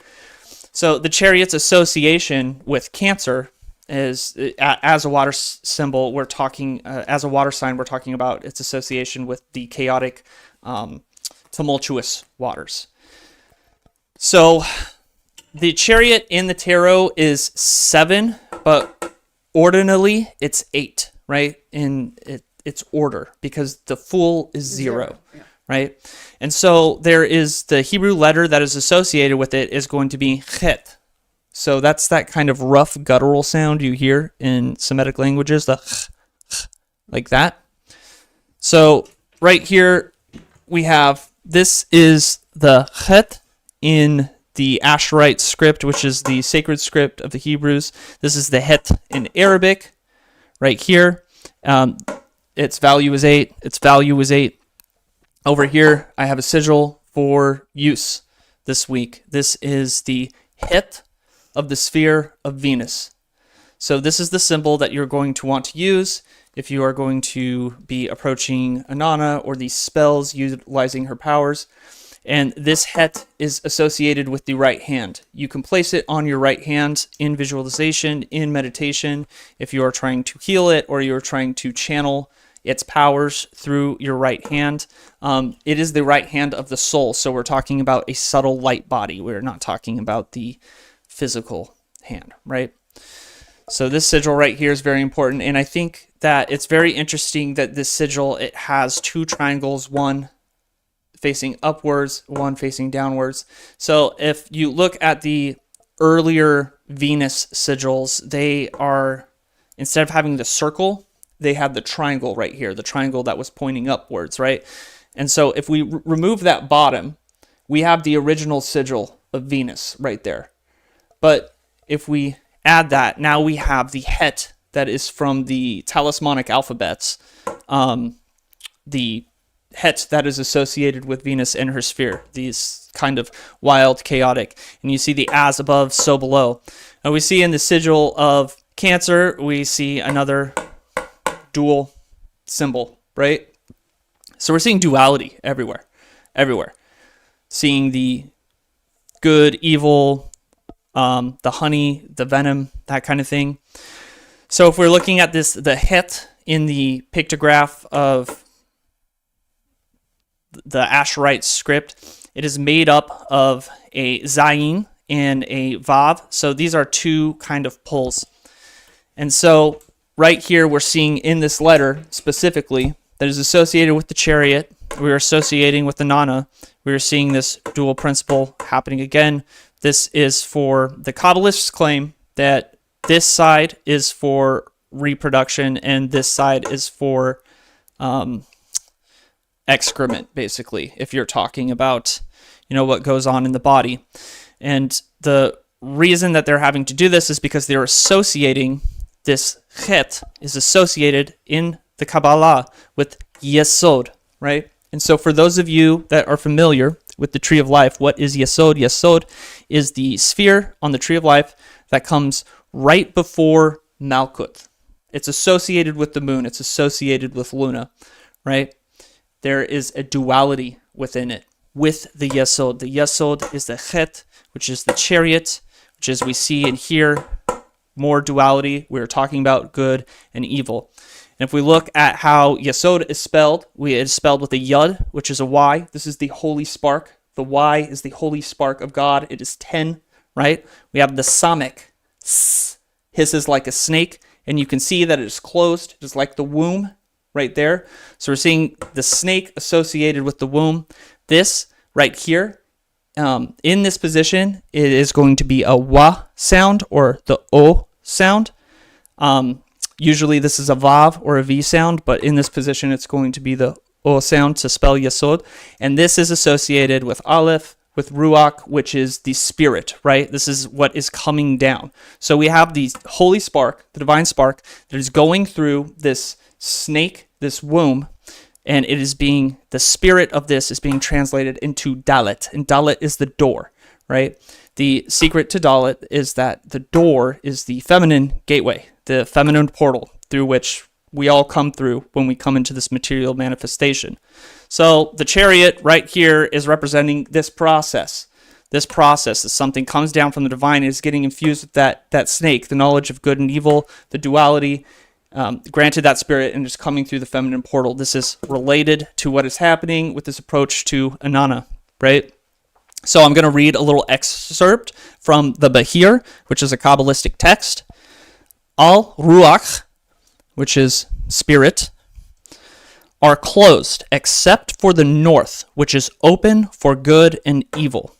So the Chariot's association with Cancer is, as a water symbol, we're talking, as a water sign, we're talking about its association with the chaotic, tumultuous waters. So the Chariot in the tarot is 7, but ordinally it's 8, right? In its order, because the Fool is 0. Yeah. Right? And so there is the Hebrew letter that is associated with it is going to be chet. So that's that kind of rough guttural sound you hear in Semitic languages, the like that. So right here we have, this is the chet in the Asherite script, which is the sacred script of the Hebrews. This is the het in Arabic right here. Its value is 8. Its value is 8. Over here, I have a sigil for use this week. This is the het of the sphere of Venus. So this is the symbol that you're going to want to use if you are going to be approaching Inanna or these spells utilizing her powers. And this het is associated with the right hand. You can place it on your right hand in visualization, in meditation, if you are trying to heal it or you're trying to channel its powers through your right hand. It is the right hand of the soul, so we're talking about a subtle light body. We're not talking about the physical hand, right? So this sigil right here is very important, and I think that it's very interesting that this sigil, it has 2 triangles, one facing upwards, one facing downwards. So if you look at the earlier Venus sigils, they are, instead of having the circle, they had the triangle right here, the triangle that was pointing upwards, right? And so if we remove that bottom, we have the original sigil of Venus right there. But if we add that, now we have the het that is from the talismanic alphabets, the het that is associated with Venus and her sphere, these kind of wild, chaotic. And you see the as above, so below. And we see in the sigil of Cancer, we see another dual symbol, right? So we're seeing duality everywhere. Seeing the good, evil, the honey, the venom, that kind of thing. So if we're looking at this, the het in the pictograph of the Asherite script, it is made up of a zayin and a vav. So these are 2 kind of pulls. And so right here, we're seeing in this letter specifically that is associated with the Chariot, we're associating with the Inanna, we're seeing this dual principle happening again. This is for the Kabbalists' claim that this side is for reproduction and this side is for excrement, basically, if you're talking about, what goes on in the body. And the reason that they're having to do this is because they're associating, this chet is associated in the Kabbalah with Yesod, right? And so for those of you that are familiar with the Tree of Life, what is Yesod? Yesod is the sphere on the Tree of Life that comes right before Malkuth. It's associated with the moon. It's associated with Luna, right? There is a duality within it with the Yesod. The Yesod is the chet, which is the Chariot, which, as we see and hear, more duality. We're talking about good and evil. And if we look at how Yesod is spelled, it is spelled with a Yud, which is a Y. This is the holy spark. The Y is the holy spark of God. It is 10, right? We have the Samek, hisses like a snake, and you can see that it is closed, just like the womb right there. So we're seeing the snake associated with the womb. This right here, in this position, it is going to be a wa sound or the o sound. Usually this is a vav or a v sound, but in this position it's going to be the o sound to spell Yesod. And this is associated with Aleph, with Ruach, which is the spirit, right? This is what is coming down. So we have the holy spark, the divine spark, that is going through this snake, this womb, and it is the spirit of this is being translated into Dalet, and Dalet is the door, right? The secret to Dalit is that the door is the feminine gateway, the feminine portal through which we all come through when we come into this material manifestation. So the chariot right here is representing this process. This process is something comes down from the divine and is getting infused with that snake, the knowledge of good and evil, the duality, granted that spirit, and just coming through the feminine portal. This is related to what is happening with this approach to Inanna, right? So I'm going to read a little excerpt from the Bahir, which is a Kabbalistic text. Al Ruach, which is spirit, are closed except for the north, which is open for good and evil.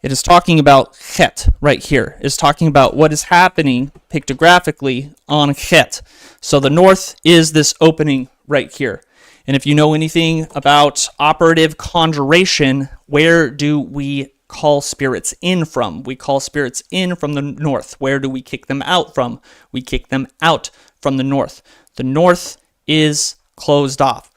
It is talking about Chet right here. It's talking about what is happening pictographically on Chet. So the north is this opening right here. And if you know anything about operative conjuration, where do we call spirits in from? We call spirits in from the north. Where do we kick them out from? We kick them out from the north. The north is closed off,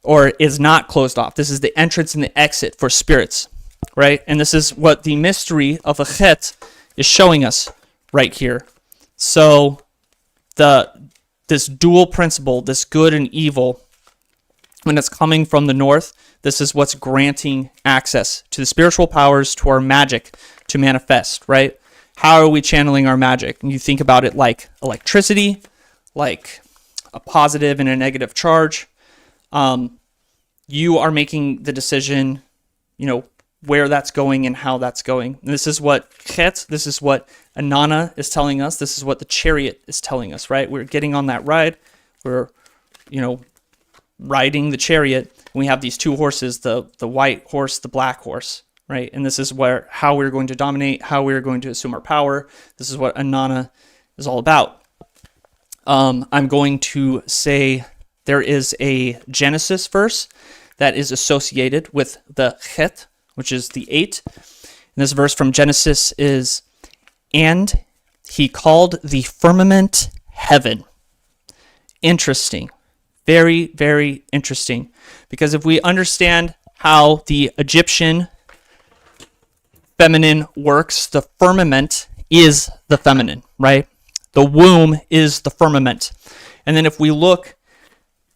or is not closed off. This is the entrance and the exit for spirits, right? And this is what the mystery of a Chet is showing us right here. So this dual principle, this good and evil, when it's coming from the north, this is what's granting access to the spiritual powers, to our magic to manifest, right? How are we channeling our magic? And you think about it like electricity, like a positive and a negative charge. You are making the decision, where that's going and how that's going. And this is what Chet, this is what Inanna is telling us. This is what the chariot is telling us, right? We're getting on that ride. We're, riding the chariot. And we have these two horses, the white horse, the black horse, right? And this is how we're going to dominate, how we're going to assume our power. This is what Inanna is all about. I'm going to say there is a Genesis verse that is associated with the Chet, which is the 8. And this verse from Genesis is, "And he called the firmament heaven." Interesting. Very, very interesting. Because if we understand how the Egyptian feminine works, the firmament is the feminine, right? The womb is the firmament. And then if we look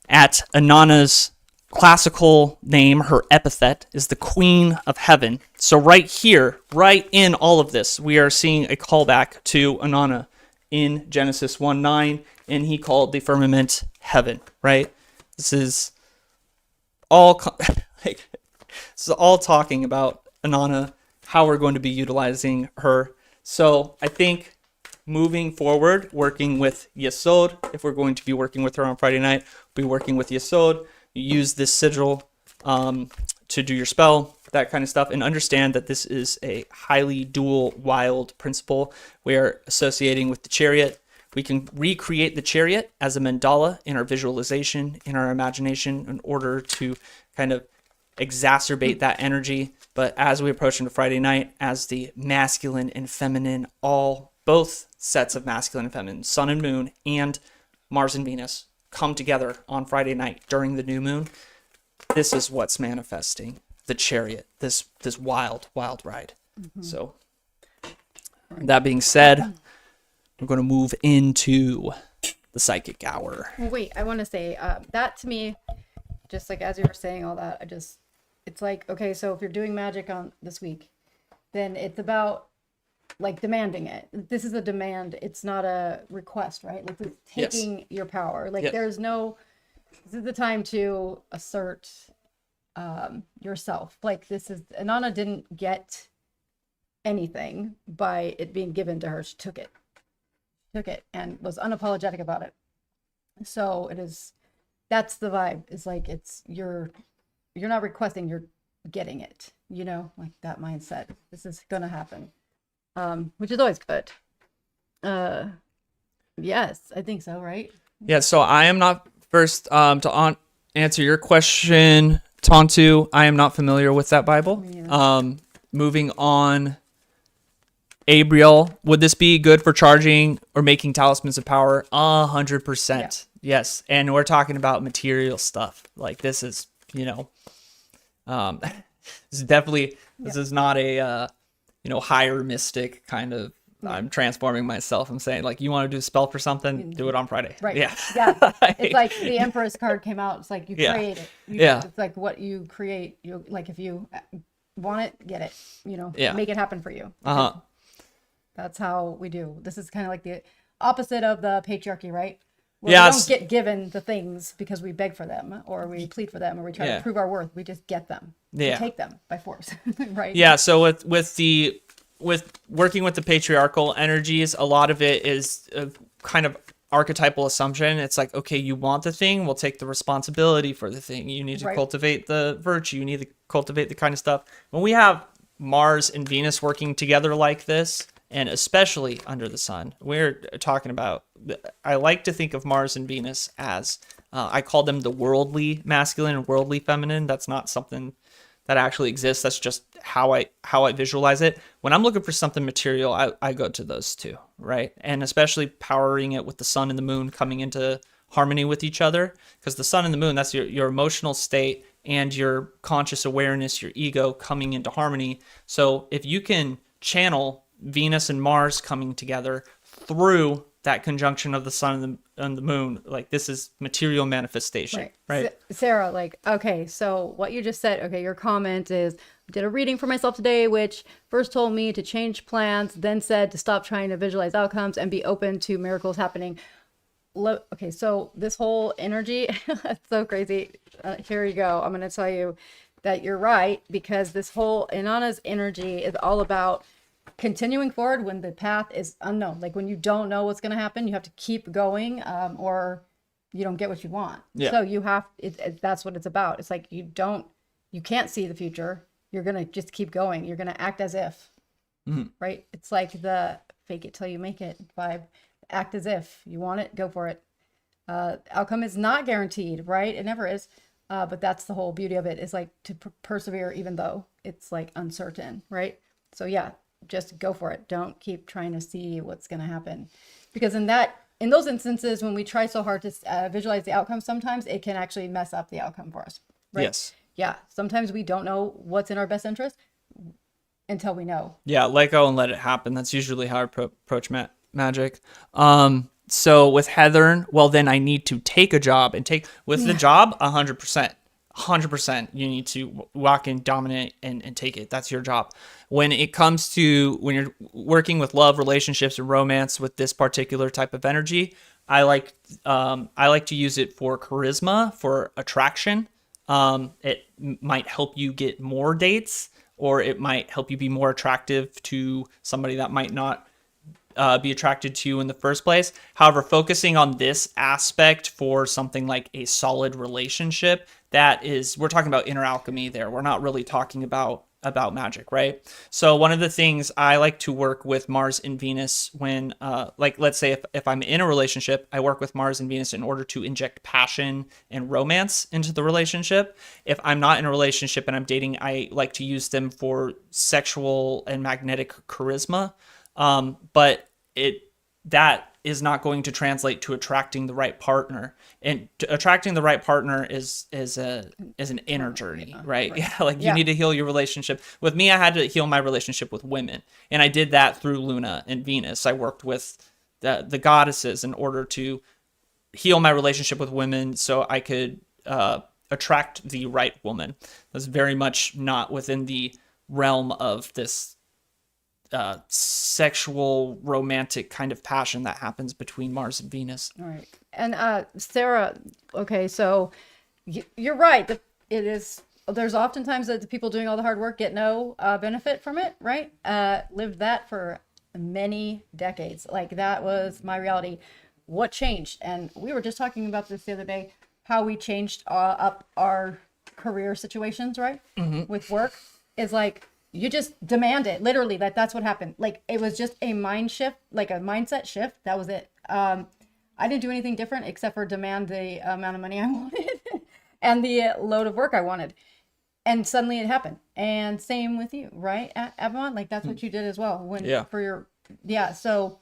at Inanna's classical name, her epithet is the Queen of Heaven. So right here, right in all of this, we are seeing a callback to Inanna in Genesis 1:9, and he called the firmament heaven, right? This is all this is all talking about Inanna, how we're going to be utilizing her. So I think moving forward, working with Yesod, if we're going to be working with her on Friday night, we'll be working with Yesod. You use this sigil to do your spell, that kind of stuff, and understand that this is a highly dual, wild principle. We are associating with the chariot. We can recreate the chariot as a mandala in our visualization, in our imagination, in order to kind of exacerbate that energy. But as we approach into Friday night, as the masculine and feminine, both sets of masculine and feminine, sun and moon, and Mars and Venus, come together on Friday night during the new moon, this is what's manifesting the chariot, this wild ride. Mm-hmm. So that being said, we're going to move into the psychic hour. Well, wait, I want to say that to me, just like as you were saying all that, it's like, okay, so if you're doing magic on this week, then it's about like demanding it. This is a demand. It's not a request, right? Like it's taking your power. Like this is the time to assert yourself. Like Inanna didn't get anything by it being given to her. She took it and was unapologetic about it. So that's the vibe. It's like you're not requesting, you're getting it, like that mindset. This is gonna happen. Which is always good. Yes, I think so, right? Yeah, so I am not, first, to answer your question, Tontu, I am not familiar with that Bible. Yeah. Moving on, Abriel, would this be good for charging or making talismans of power? 100%. Yeah. Yes, and we're talking about material stuff. Like this is, this is definitely, this is not a... higher mystic kind of. I'm transforming myself. I'm saying, like, you want to do a spell for something, do it on Friday. Right. Yeah. Yeah. It's like the Empress card came out. It's like you create it. It's like what you create. You like if you want it, get it. Make it happen for you. That's how we do. This is kind of like the opposite of the patriarchy, right? Where we don't get given the things because we beg for them or we plead for them or we try to prove our worth. We just get them. We take them by force, right? Yeah. So with working with the patriarchal energies, a lot of it is a kind of archetypal assumption. It's like, okay, you want the thing, we'll take the responsibility for the thing. You need to cultivate the virtue. You need to cultivate the kind of stuff. When we have Mars and Venus working together like this, and especially under the sun, we're talking about, I like to think of Mars and Venus as, I call them the worldly masculine and worldly feminine. That's not something that actually exists. That's just how I visualize it. When I'm looking for something material, I go to those two, right? And especially powering it with the sun and the moon coming into harmony with each other, because the sun and the moon, that's your emotional state and your conscious awareness, your ego coming into harmony. So if you can channel Venus and Mars coming together through that conjunction of the sun and the moon, like, this is material manifestation, right? Sarah, like, okay, so what you just said, okay, your comment is, did a reading for myself today, which first told me to change plans, then said to stop trying to visualize outcomes and be open to miracles happening. Okay, so this whole energy, it's so crazy. Here you go. I'm going to tell you that you're right, because this whole Inanna's energy is all about continuing forward when the path is unknown. Like when you don't know what's going to happen, you have to keep going, or you don't get what you want. So you have, that's what it's about. It's like you can't see the future. You're going to just keep going. You're going to act as if, right? It's like the fake it till you make it vibe. Act as if you want it, go for it. Outcome is not guaranteed, right? It never is. But that's the whole beauty of it, is like to persevere even though it's like uncertain, right? So yeah, just go for it. Don't keep trying to see what's going to happen, because in those instances, when we try so hard to visualize the outcome, sometimes it can actually mess up the outcome for us, right? Yes. Yeah. Sometimes we don't know what's in our best interest until we know. Yeah. Let go and let it happen. That's usually how I approach magic. So with Heather, well, then I need to take a job and with the job, 100%, you need to walk in, dominate, and take it. That's your job. When it comes to when you're working with love, relationships, and romance with this particular type of energy, I like to use it for charisma, for attraction. It might help you get more dates, or it might help you be more attractive to somebody that might not be attracted to you in the first place. However, focusing on this aspect for something like a solid relationship, we're talking about inner alchemy there. We're not really talking about magic, right? So one of the things I like to work with Mars and Venus when, like, let's say if I'm in a relationship, I work with Mars and Venus in order to inject passion and romance into the relationship. If I'm not in a relationship and I'm dating, I like to use them for sexual and magnetic charisma. But that is not going to translate to attracting the right partner. And attracting the right partner is an inner journey, right? Yeah, like you need to heal your relationship. With me, I had to heal my relationship with women, and I did that through Luna and Venus. I worked with the goddesses in order to heal my relationship with women, so I could attract the right woman. That's very much not within the realm of this sexual romantic kind of passion that happens between Mars and Venus. All right. And Sarah, okay, so you're right. There's oftentimes that the people doing all the hard work get no benefit from it, right? Lived that for many decades. Like that was my reality. What changed? And we were just talking about this the other day, how we changed up our career situations, right? With work is like, you just demand it, literally. That's what happened. Like it was just a mind shift, like a mindset shift. That was it. I didn't do anything different except for demand the amount of money I wanted and the load of work I wanted. And suddenly it happened. And same with you, right, Abammon? Like that's what you did as well. So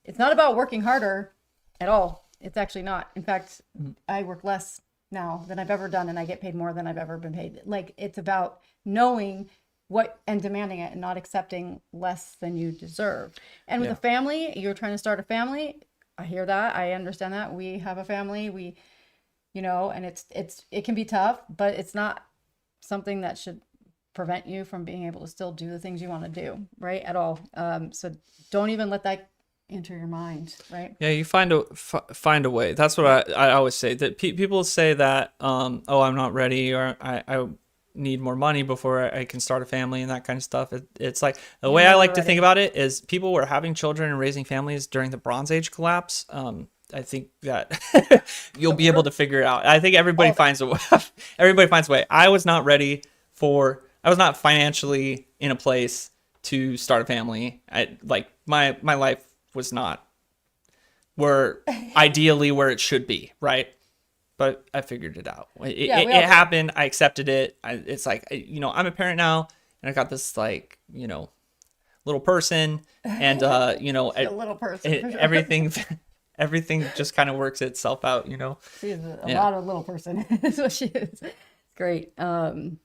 it's not about working harder at all. It's actually not. In fact, I work less now than I've ever done, and I get paid more than I've ever been paid. Like it's about knowing what and demanding it and not accepting less than you deserve. And with a family, you're trying to start a family. I hear that. I understand that. We have a family. We, and it can be tough, but it's not something that should prevent you from being able to still do the things you want to do, right? At all. So don't even let that enter your mind, right? Yeah, you find a way. That's what I always say. That people say that, oh, I'm not ready, or I need more money before I can start a family and that kind of stuff. It's like the way I like to think about it is people were having children and raising families during the Bronze Age collapse. I think that you'll be able to figure it out. I think everybody finds a way. Everybody finds a way. I was not financially in a place to start a family. My life was not ideally where it should be, right? But I figured it out. It happened. I accepted it. It's like, I'm a parent now, and I got this little person, and a little person. everything just kind of works itself out. She's a lot of little person. Is what she is. Great. And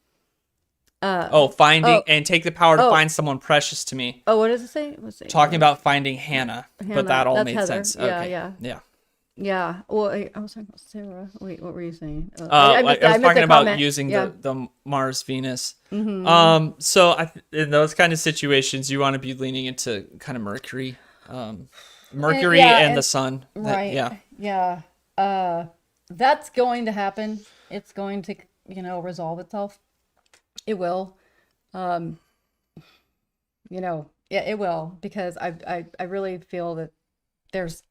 take the power to find someone precious to me. Oh, what does it say? Talking about finding Hannah, but that all made Heather. sense. Yeah, okay. Yeah. Well, I was talking about Sarah. Wait, what were you saying? I was talking about using the Mars Venus. Mm-hmm. So in those kind of situations, you want to be leaning into kind of Mercury, and the sun. Right. Yeah. That's going to happen. It's going to, resolve itself. It will. It will, because I really feel that there's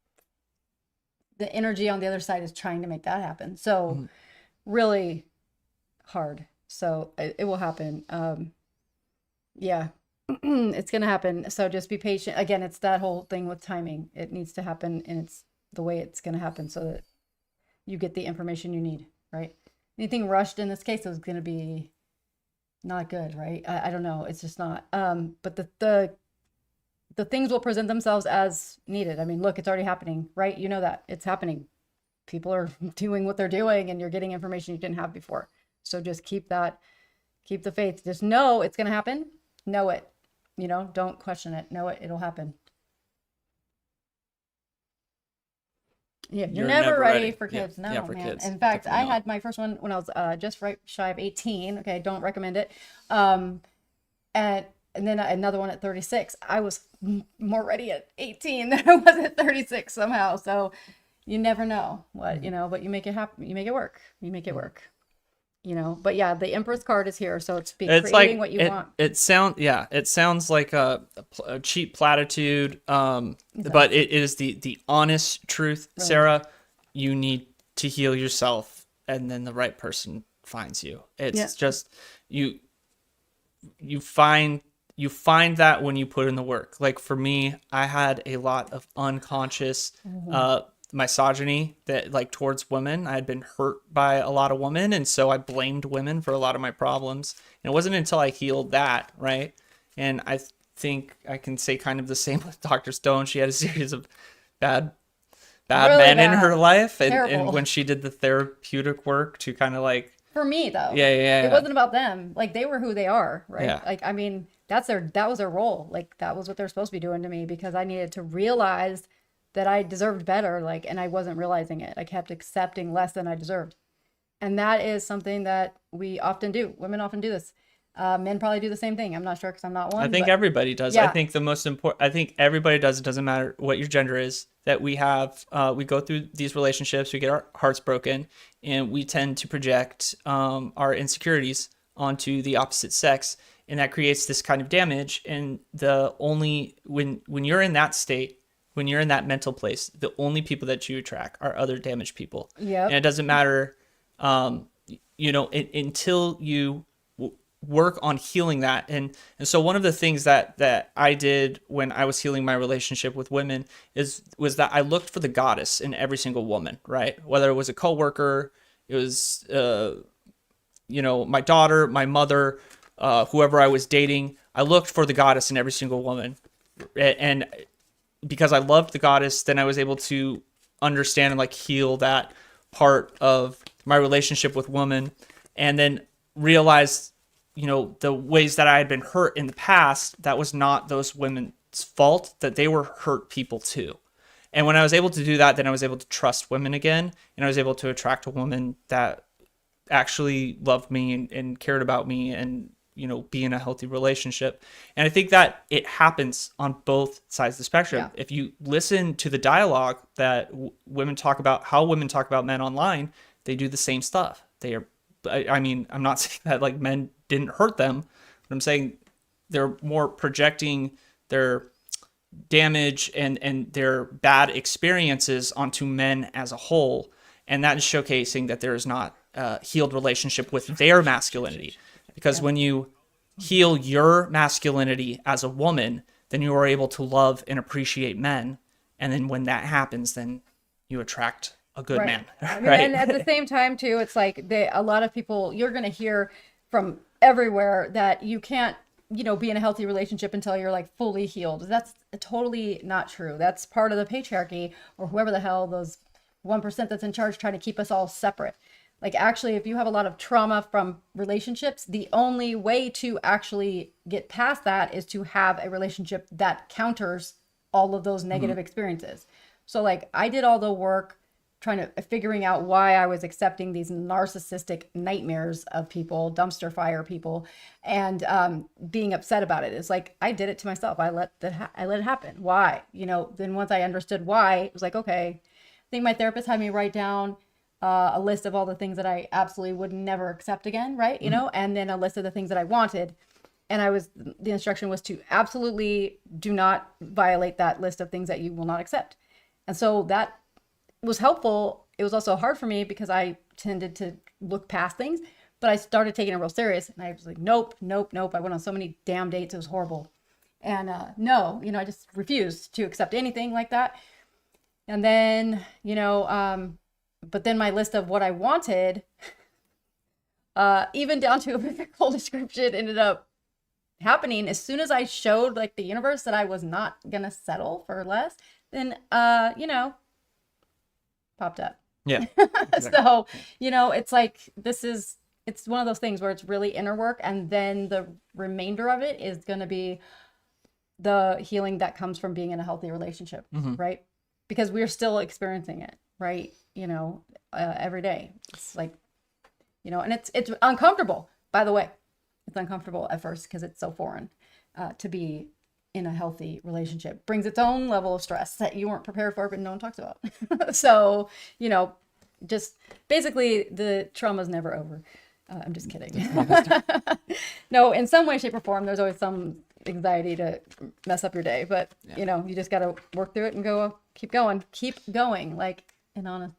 the energy on the other side is trying to make that happen. So really hard. So it will happen. It's going to happen. So just be patient. Again, it's that whole thing with timing. It needs to happen, and it's the way it's going to happen so that you get the information you need, right? Anything rushed in this case is going to be not good, right? I don't know. It's just not. But the things will present themselves as needed. I mean, look, it's already happening, right? You know that it's happening. People are doing what they're doing, and you're getting information you didn't have before. So just keep the faith. Just know it's going to happen. Know it. Don't question it. Know it. It'll happen. Yeah, you're never ready for kids. No, for man. Kids. In fact, I had my first one when I was just right shy of 18. Okay, don't recommend it. And then another one at 36. I was more ready at 18 than I was at 36 somehow. So you never know what, but you make it happen. You make it work. But yeah, the Empress card is here. So it's creating like, what you want. It sounds like a cheap platitude. Exactly. But it is the honest truth. Really? Sarah, you need to heal yourself, and then the right person finds you. It's just, you find that when you put in the work. Like for me, I had a lot of unconscious misogyny that towards women. I had been hurt by a lot of women, and so I blamed women for a lot of my problems. And it wasn't until I healed that, right? And I think I can say kind of the same with Dr. Stone. She had a series of bad men in her life, and when she did the therapeutic work to kind of for me though, it wasn't about them. They were who they are, right? Yeah. I mean, that was their role. That was what they're supposed to be doing to me, because I needed to realize that I deserved better, and I wasn't realizing it. I kept accepting less than I deserved. And that is something that we often do. Women often do this. Men probably do the same thing. I'm not sure, because I'm not one. I think everybody does. Yeah. I think I think everybody does. It doesn't matter what your gender is, that we go through these relationships, we get our hearts broken, and we tend to project our insecurities onto the opposite sex. And that creates this kind of damage. And when you're in that state, when you're in that mental place, the only people that you attract are other damaged people. Yeah. And it doesn't matter, until you work on healing that. And so one of the things that I did when I was healing my relationship with women was that I looked for the goddess in every single woman, right? Whether it was a coworker, it was, my daughter, my mother, whoever I was dating, I looked for the goddess in every single woman. And because I loved the goddess, then I was able to understand and heal that part of my relationship with women, and then realize the ways that I had been hurt in the past, that was not those women's fault, that they were hurt people too. And when I was able to do that, then I was able to trust women again, and I was able to attract a woman that actually loved me and cared about me, and be in a healthy relationship. And I think that it happens on both sides of the spectrum. If you listen to the dialogue that women talk about, how women talk about men online, they do the same stuff. They are, I mean, I'm not saying that like men didn't hurt them, but I'm saying they're more projecting their damage and their bad experiences onto men as a whole. And that is showcasing that there is not a healed relationship with their masculinity. Because when you heal your masculinity as a woman, then you are able to love and appreciate men. And then when that happens, then you attract a good man. I mean, and at the same time, too, it's like a lot of people, you're going to hear from everywhere that you can't, be in a healthy relationship until you're like fully healed. That's totally not true. That's part of the patriarchy, or whoever the hell those 1% that's in charge trying to keep us all separate. Like, actually, if you have a lot of trauma from relationships, the only way to actually get past that is to have a relationship that counters all of those negative experiences. So like, I did all the work figuring out why I was accepting these narcissistic nightmares of people, dumpster fire people, and being upset about it. It's like, I did it to myself. I let it happen. Why? Then once I understood why, it was like, okay. I think my therapist had me write down a list of all the things that I absolutely would never accept again, right? And then a list of the things that I wanted. And the instruction was to absolutely do not violate that list of things that you will not accept. And so that was helpful. It was also hard for me because I tended to look past things, but I started taking it real serious. And I was like, nope. I went on so many damn dates. It was horrible. And no, I just refused to accept anything like that. And then, but then my list of what I wanted, even down to a physical description, ended up happening as soon as I showed like the universe that I was not gonna settle for less. Then popped up. Yeah. Exactly. So it's like it's one of those things where it's really inner work, and then the remainder of it is gonna be the healing that comes from being in a healthy relationship, right? Because we're still experiencing it, right? Every day. It's like, and it's uncomfortable, by the way. It's uncomfortable at first because it's so foreign to be in a healthy relationship. Brings its own level of stress that you weren't prepared for, but no one talks about. So, just basically the trauma's never over. I'm just kidding. No, in some way, shape, or form, there's always some anxiety to mess up your day, but you just got to work through it and keep going, like Inanna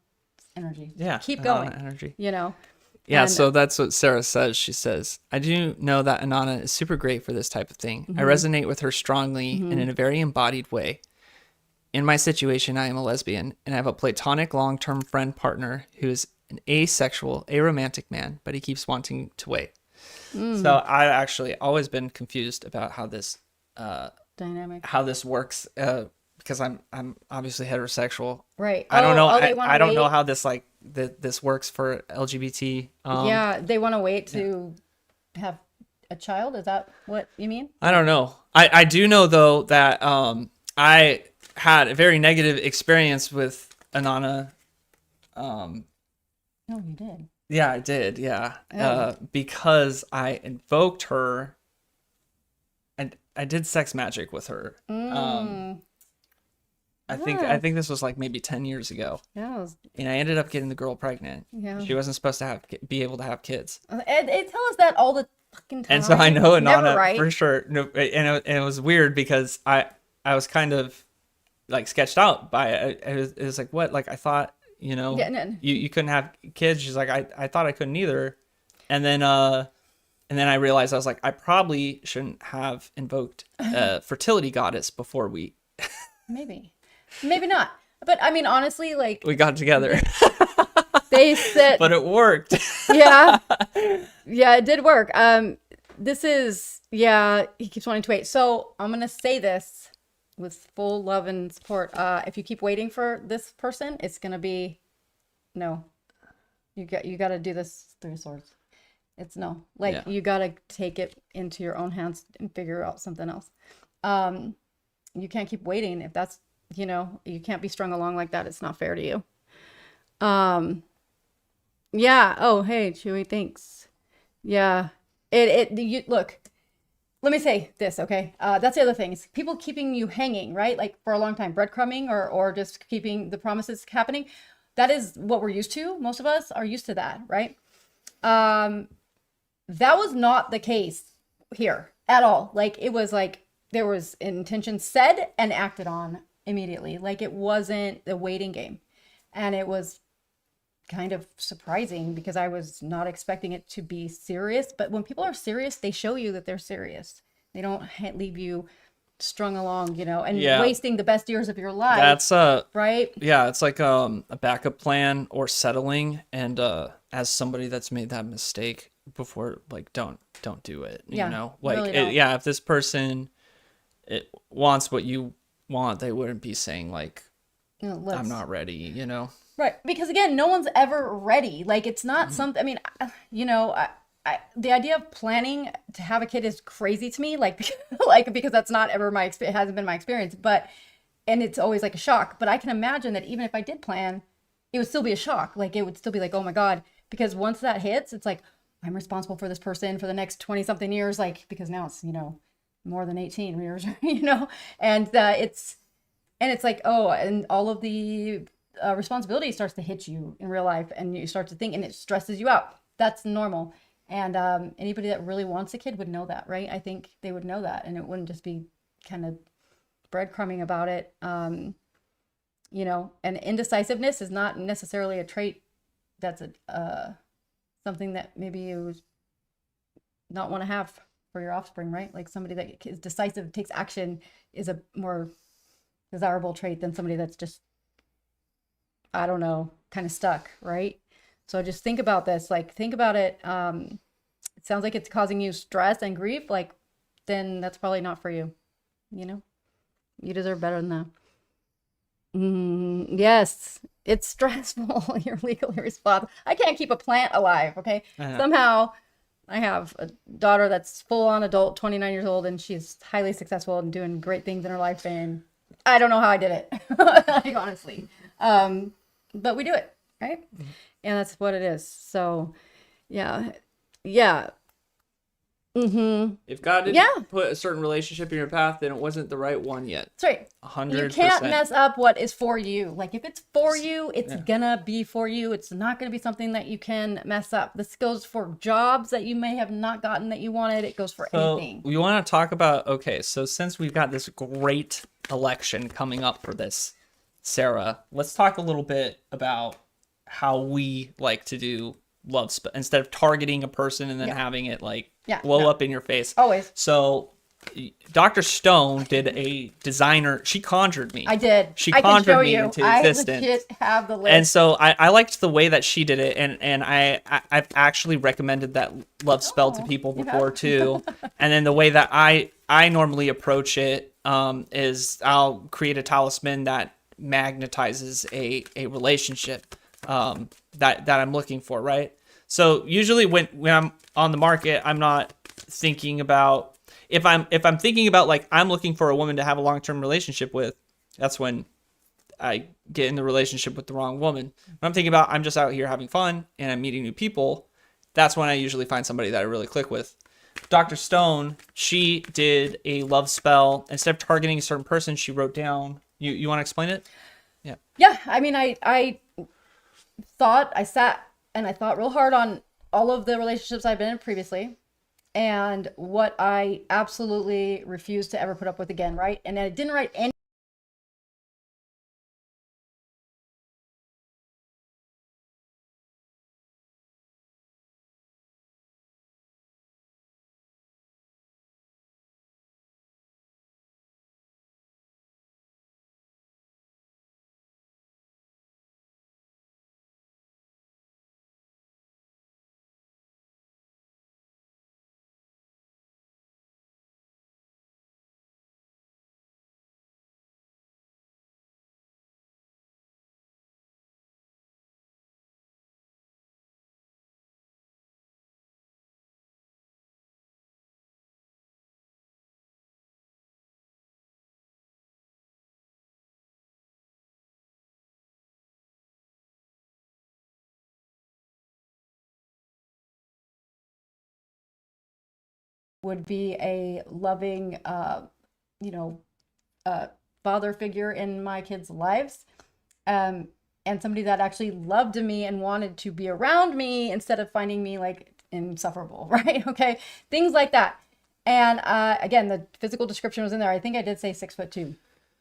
energy. Yeah. Keep going. Energy. Yeah, so that's what Sarah says. She says, I do know that Inanna is super great for this type of thing. I resonate with her strongly and in a very embodied way. In my situation, I am a lesbian, and I have a platonic long-term friend partner who is an asexual, aromantic man, but he keeps wanting to wait. So I've actually always been confused about how this dynamic, how this works, because I'm obviously heterosexual. Right. I don't know. I don't know how this this works for LGBT. Yeah, they want to wait to have a child. Is that what you mean? I don't know. I do know though that I had a very negative experience with Inanna. No, you did. Yeah, I did. Yeah, Oh. because I invoked her, and I did sex magic with her. I think this was like maybe 10 years ago. Yeah. And I ended up getting the girl pregnant. Yeah. She wasn't supposed to be able to have kids. They tell us that all the fucking time. And so I know Inanna right. for sure. No, and it was weird because I was kind of like sketched out by it. It was like, what? Like, I thought, you couldn't have kids. She's like, I thought I couldn't either. And then I realized I was like, I probably shouldn't have invoked a fertility goddess before we. Maybe not. But I mean, honestly, like, we got together. They said, but it worked. Yeah, it did work. He keeps wanting to wait. So I'm gonna say this with full love and support. If you keep waiting for this person, it's gonna be no. You got to do this 3 of Swords. It's no. Like Yeah. you gotta take it into your own hands and figure out something else. Um, you can't keep waiting if that's, you can't be strung along like that. It's not fair to you. Um, yeah. Oh, hey, Chewy, thanks. Yeah. You look, let me say this, okay? That's the other thing. Is people keeping you hanging, right? Like for a long time, breadcrumbing or just keeping the promises happening. That is what we're used to. Most of us are used to that, right? Um, that was not the case here at all. Like it was like there was intention said and acted on immediately. Like it wasn't the waiting game. And it was kind of surprising because I was not expecting it to be serious. But when people are serious, they show you that they're serious. They don't leave you strung along, and Yeah. wasting the best years of your life, That's right? yeah, it's like a backup plan or settling, and as somebody that's made that mistake before, like don't do it, Yeah, like really don't. yeah, if this person wants what you want, they wouldn't be saying like I'm Let's not ready. Right. Because again, no one's ever ready. Like it's not something, I mean, the idea of planning to have a kid is crazy to me. Like, because that's not ever my experience, hasn't been my experience, and it's always like a shock. But I can imagine that even if I did plan, it would still be a shock. Like it would still be like, oh my God. Because once that hits, it's like, I'm responsible for this person for the next 20 something years. Like, because now it's, more than 18 years, and it's like, oh, and all of the responsibility starts to hit you in real life, and you start to think, and it stresses you out. That's normal. And anybody that really wants a kid would know that, right? I think they would know that, and it wouldn't just be kind of breadcrumbing about it. And indecisiveness is not necessarily a trait that's something that maybe you not want to have for your offspring, right? Like somebody that is decisive, takes action, is a more desirable trait than somebody that's just, I don't know, kind of stuck, right? So just think about this. Like, think about it. It sounds like it's causing you stress and grief. Like, then that's probably not for you. You know, you deserve better than that. Yes, it's stressful. You're legally responsible. I can't keep a plant alive. Okay. Uh-huh. Somehow I have a daughter that's full on adult, 29 years old, and she's highly successful and doing great things in her life. And I don't know how I did it, like, honestly. But we do it, right? And that's what it is. So, yeah. Yeah. If God didn't Yeah. put a certain relationship in your path, then it wasn't the right one yet. That's right. A You hundred can't percent. mess up what is for you. Like if it's for you, it's Yeah. gonna be for you. It's not gonna be something that you can mess up. This goes for jobs that you may have not gotten that you wanted. It goes for So anything. we want to talk about, okay, so since we've got this great election coming up for this, Sarah, let's talk a little bit about how we like to do love instead of targeting a person and then Yeah. having it like Yeah. blow No. up in your face. Always. So Dr. Stone did a designer, she conjured me. I did. She I can show conjured me you. into I existence. legit have the And list. so I liked the way that she did it, and I've actually recommended that love spell to Oh, people you before have? too. And then the way that I normally approach it is I'll create a talisman that magnetizes a relationship that I'm looking for, right? So usually when I'm on the market, I'm not thinking about if I'm thinking about like I'm looking for a woman to have a long-term relationship with, that's when I get in the relationship with the wrong woman. When I'm thinking about I'm just out here having fun and I'm meeting new people, that's when I usually find somebody that I really click with. Dr. Stone, she did a love spell. Instead of targeting a certain person, she wrote down. You want to explain it? Yeah. Yeah. I mean, I sat and I thought real hard on all of the relationships I've been in previously and what I absolutely refused to ever put up with again, right? And I didn't write any would be a loving, you know, father figure in my kids' lives. And somebody that actually loved me and wanted to be around me instead of finding me like insufferable, right? Okay. Things like that. And again, the physical description was in there. I think I did say 6'2".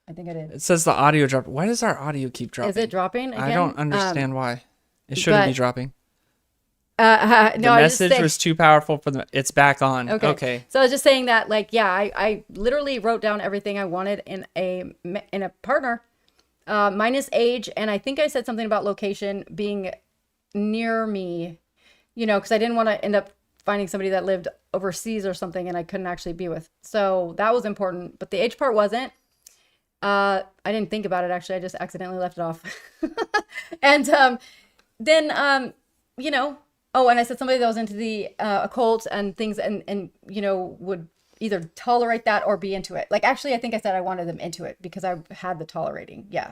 I think I did. It says the audio dropped. Why does our audio keep dropping? Is it dropping again? I don't understand why. It shouldn't be dropping. No, the message was too powerful for the. It's back on. Okay. So I was just saying that, like, yeah, I literally wrote down everything I wanted in a partner, minus age, and I think I said something about location being near me, you know, because I didn't want to end up finding somebody that lived overseas or something and I couldn't actually be with. So that was important, but the age part wasn't. I didn't think about it, actually. I just accidentally left it off. And then, you know, oh, and I said somebody that was into the occult and things and, you know, would either tolerate that or be into it. Like, actually, I think I said I wanted them into it because I had the tolerating. Yeah.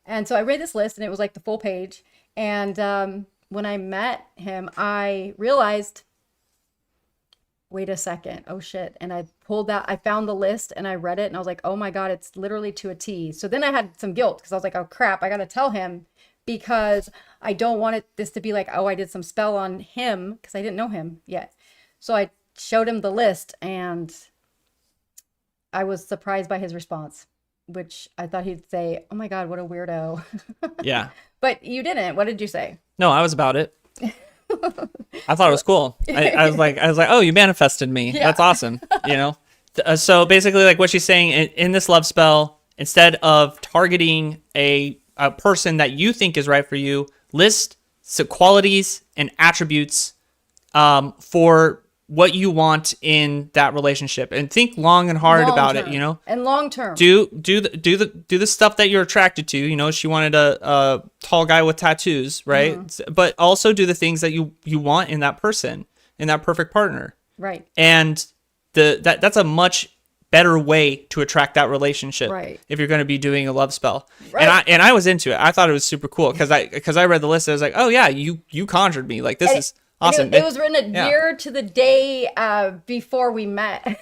And so I read this list and it was like the full page. And when I met him, I realized, wait a second, oh shit. And I pulled that, I found the list and I read it and I was like, oh my God, it's literally to a T. So then I had some guilt because I was like, oh crap, I got to tell him because I don't want this to be like, oh, I did some spell on him because I didn't know him yet. So I showed him the list and I was surprised by his response, which I thought he'd say, oh my God, what a weirdo. Yeah. But you didn't. What did you say? No, I was about it. I thought it was cool. I was like, oh, you manifested me. Yeah. That's awesome. You know? So basically, like what she's saying in this love spell, instead of targeting a person that you think is right for you, list qualities and attributes for what you want in that relationship, and think long and hard about it. You know, and long term. Do the stuff that you're attracted to. You know, she wanted a tall guy with tattoos, right? Mm-hmm. But also do the things that you want in that person, in that perfect partner, right? And that's a much better way to attract that relationship, right? If you're going to be doing a love spell, right. And I was into it. I thought it was super cool because I read the list. I was like, oh yeah, you conjured me. Like, this is awesome. It was written a year to the day before we met.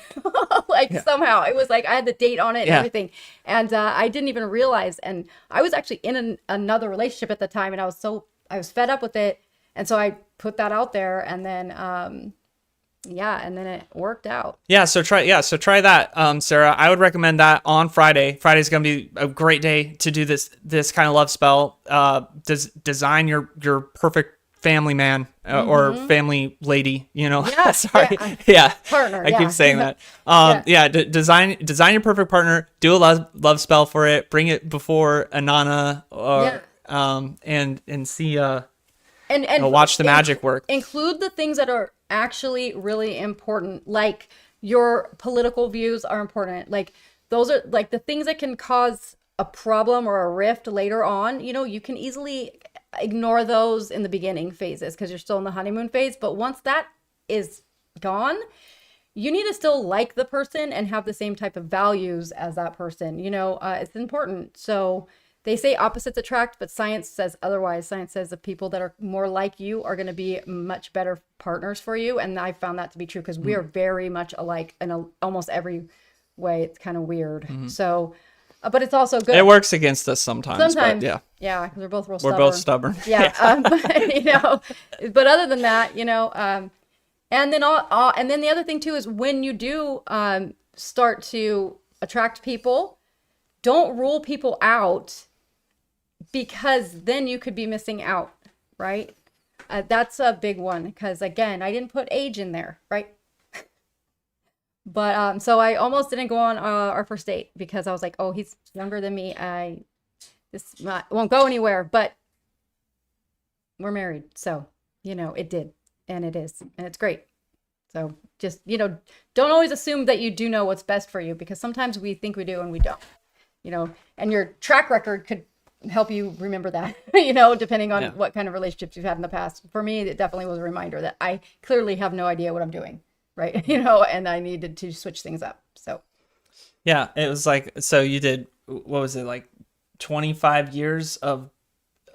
Somehow it was like I had the date on it and everything, and I didn't even realize. And I was actually in another relationship at the time, and I was fed up with it, and so I put that out there, and then and then it worked out. So try that, Sarah. I would recommend that on Friday. Friday's gonna be a great day to do this kind of love spell. Design your perfect family man or family lady, you know. Sorry. Partner. I keep saying that. Design your perfect partner. Do a love spell for it. Bring it before Inanna or and see and watch the magic work. Include the things that are actually really important, like your political views are important. Like, those are like the things that can cause a problem or a rift later on. You know, you can easily ignore those in the beginning phases because you're still in the honeymoon phase. But once that is gone, you need to still like the person and have the same type of values as that person. You know, it's important. So they say opposites attract, but science says otherwise. Science says the people that are more like you are going to be much better partners for you. And I found that to be true because we are very much alike in almost every way. It's kind of weird. So, but it's also good. It works against us sometimes. But yeah, because we're both We're both stubborn. But, you know, but other than that, you know, and then and then the other thing too is when you do start to attract people, don't rule people out, because then you could be missing out, right? That's a big one because, again, I didn't put age in there, right? But so I almost didn't go on our first date because I was like, oh, he's younger than me. This won't go anywhere. But we're married, so you know it did, and it is, and it's great. So just, you know, don't always assume that you do know what's best for you, because sometimes we think we do and we don't. You know, and your track record could help you remember that, you know, depending on what kind of relationships you've had in the past. For me, it definitely was a reminder that I clearly have no idea what I'm doing, right? You know, and I needed to switch things up. So it was like, so you did, what was it, like 25 years of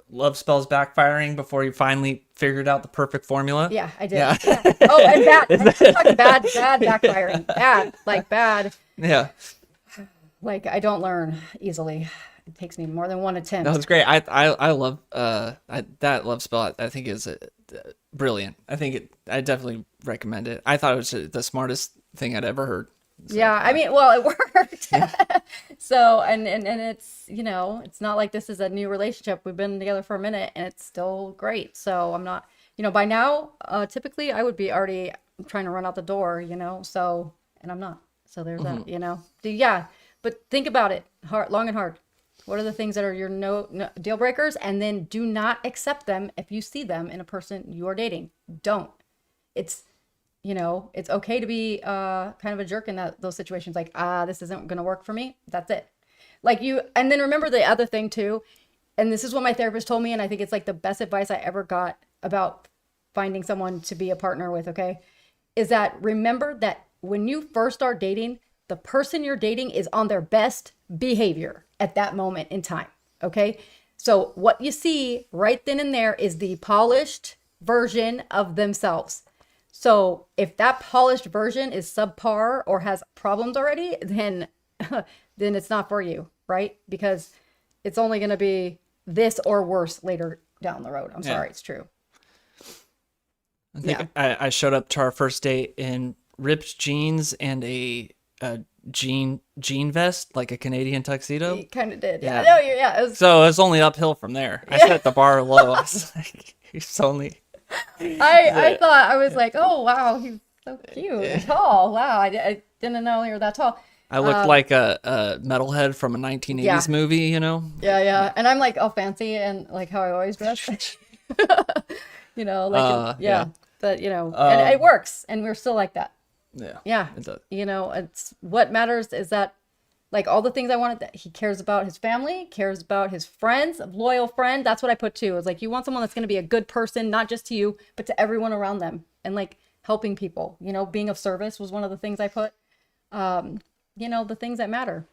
love spells backfiring before you finally figured out the perfect formula? Yeah, I did. Yeah. Yeah. Oh, and bad. I'm talking bad backfiring. Bad. Yeah. Like, I don't learn easily. It takes me more than one attempt. That was great. I love that love spell. I think is brilliant. I definitely recommend it. I thought it was the smartest thing I'd ever heard. So, yeah, I mean, well, it worked. Yeah. So, and it's, it's not like this is a new relationship. We've been together for a minute and it's still great. So I'm not, by now, typically I would be already trying to run out the door, so, and I'm not. So there's that, Yeah, but think about it long and hard. What are the things that are your no deal breakers? And then do not accept them if you see them in a person you are dating. Don't. It's okay to be kind of a jerk in those situations. Like, this isn't going to work for me. That's it. And then remember the other thing too. And this is what my therapist told me. And I think it's like the best advice I ever got about finding someone to be a partner with. Okay. Is that remember that when you first start dating, the person you're dating is on their best behavior at that moment in time. Okay. So what you see right then and there is the polished version of themselves. So if that polished version is subpar or has problems already, then it's not for you, right? Because it's only going to be this or worse later down the road. I'm sorry, it's true. I think I showed up to our first date in ripped jeans and a jean vest, like a Canadian tuxedo. You kind of did. Yeah. No, So it was only uphill from there. I set the bar low. I was like, he's only... I thought, I was like, oh, wow, he's so cute. Tall. Wow, I didn't know you were that tall. I looked like a metalhead from a 1980s movie, Yeah. And I'm like all fancy and like how I always dress. But, and it works. And we're still like that. Yeah. Yeah. It's what matters is that like all the things I wanted, that he cares about his family, cares about his friends, a loyal friend. That's what I put too. It's like, you want someone that's going to be a good person, not just to you, but to everyone around them, and like helping people, being of service was one of the things I put, the things that matter,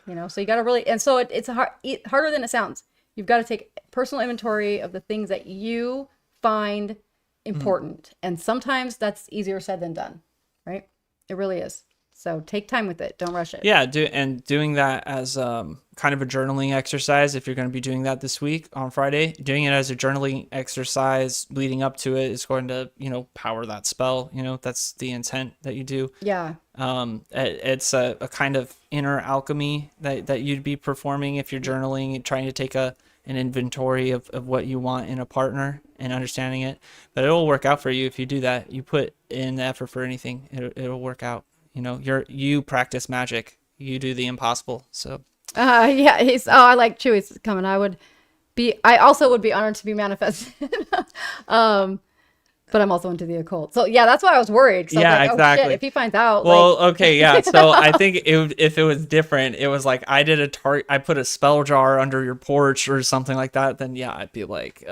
so you got to really, and so it's harder than it sounds. You've got to take personal inventory of the things that you find important. And sometimes that's easier said than done, right? It really is. So take time with it. Don't rush it. Yeah, doing that as kind of a journaling exercise. If you're going to be doing that this week on Friday, doing it as a journaling exercise leading up to it is going to, power that spell. That's the intent that you do. Yeah. It's a kind of inner alchemy that you'd be performing if you're journaling, trying to take an inventory of what you want in a partner and understanding it. But it'll work out for you if you do that. You put in the effort for anything, it'll work out. You practice magic. You do the impossible. So. Yeah. I like Chewy's coming. I also would be honored to be manifested. But I'm also into the occult. So yeah, that's why I was worried. Yeah, like, exactly. Oh, shit, if he finds out. Well, okay, yeah. So I think if it was different, it was like I put a spell jar under your porch or something like that. Then yeah, I'd be like,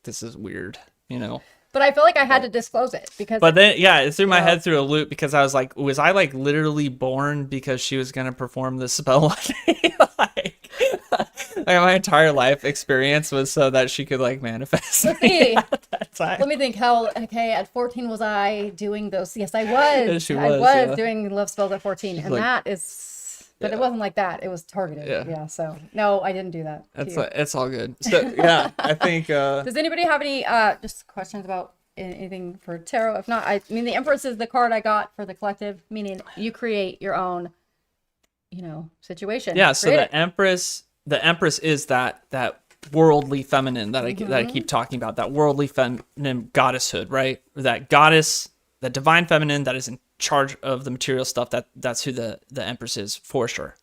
this is weird, But I feel like I had to disclose it because. But then, yeah, it threw my head through a loop because I was like, was I like literally born because she was gonna perform this spell on me? like my entire life experience was so that she could like manifest. Let me think. At 14 was I doing those? Yes, I was. I was doing love spells at 14, and that is. But it wasn't like that. It was targeted. Yeah. So no, I didn't do that. It's all good. So yeah, I think. Does anybody have any just questions about anything for tarot? If not, the Empress is the card I got for the collective, meaning you create your own, situation. Yeah. So the Empress is that worldly feminine that I keep talking about. That worldly feminine goddesshood, right? That goddess, the divine feminine that is in charge of the material stuff. That's who the Empress is for sure.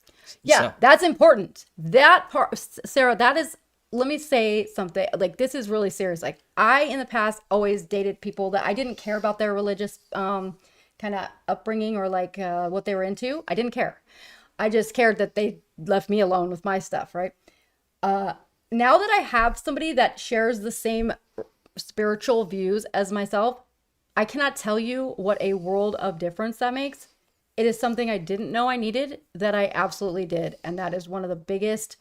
Yeah, so. That's important. That part, Sarah, that is, let me say something, like this is really serious. Like I, in the past, always dated people that I didn't care about their religious kind of upbringing or like what they were into. I didn't care. I just cared that they left me alone with my stuff, right? Now that I have somebody that shares the same spiritual views as myself, I cannot tell you what a world of difference that makes. It is something I didn't know I needed that I absolutely did. And that is one of the biggest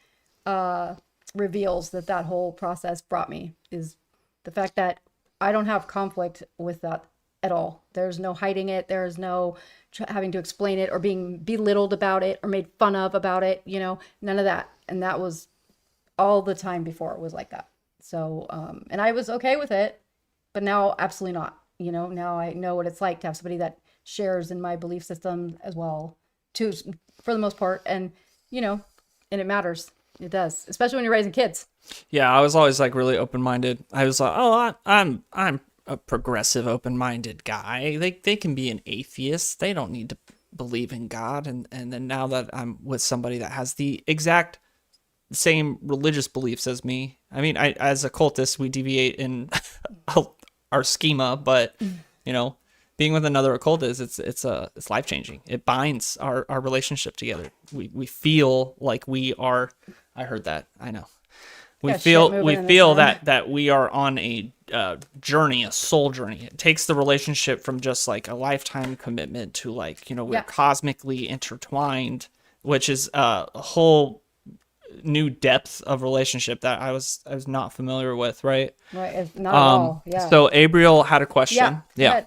reveals that whole process brought me is the fact that I don't have conflict with that at all. There's no hiding it. There's no having to explain it or being belittled about it or made fun of about it, none of that. And that was all the time before it was like that. So, and I was okay with it, but now absolutely not. Now I know what it's like to have somebody that shares in my belief system as well, too, for the most part. And, and it matters. It does, especially when you're raising kids. Yeah, I was always like really open-minded. I was like, oh, I'm a progressive, open-minded guy. They can be an atheist. They don't need to believe in God. And then now that I'm with somebody that has the exact same religious beliefs as me, I mean, as occultists, we deviate in our schema, but being with another occultist, it's life-changing. It binds our relationship together. We feel like we are. I heard that. I know. We feel that we are on a journey, a soul journey. It takes the relationship from just like a lifetime commitment to like, we're cosmically intertwined, which is a whole new depth of relationship that I was not familiar with, right? Right, it's not at all. Yeah. So Abriel had a question. Yeah.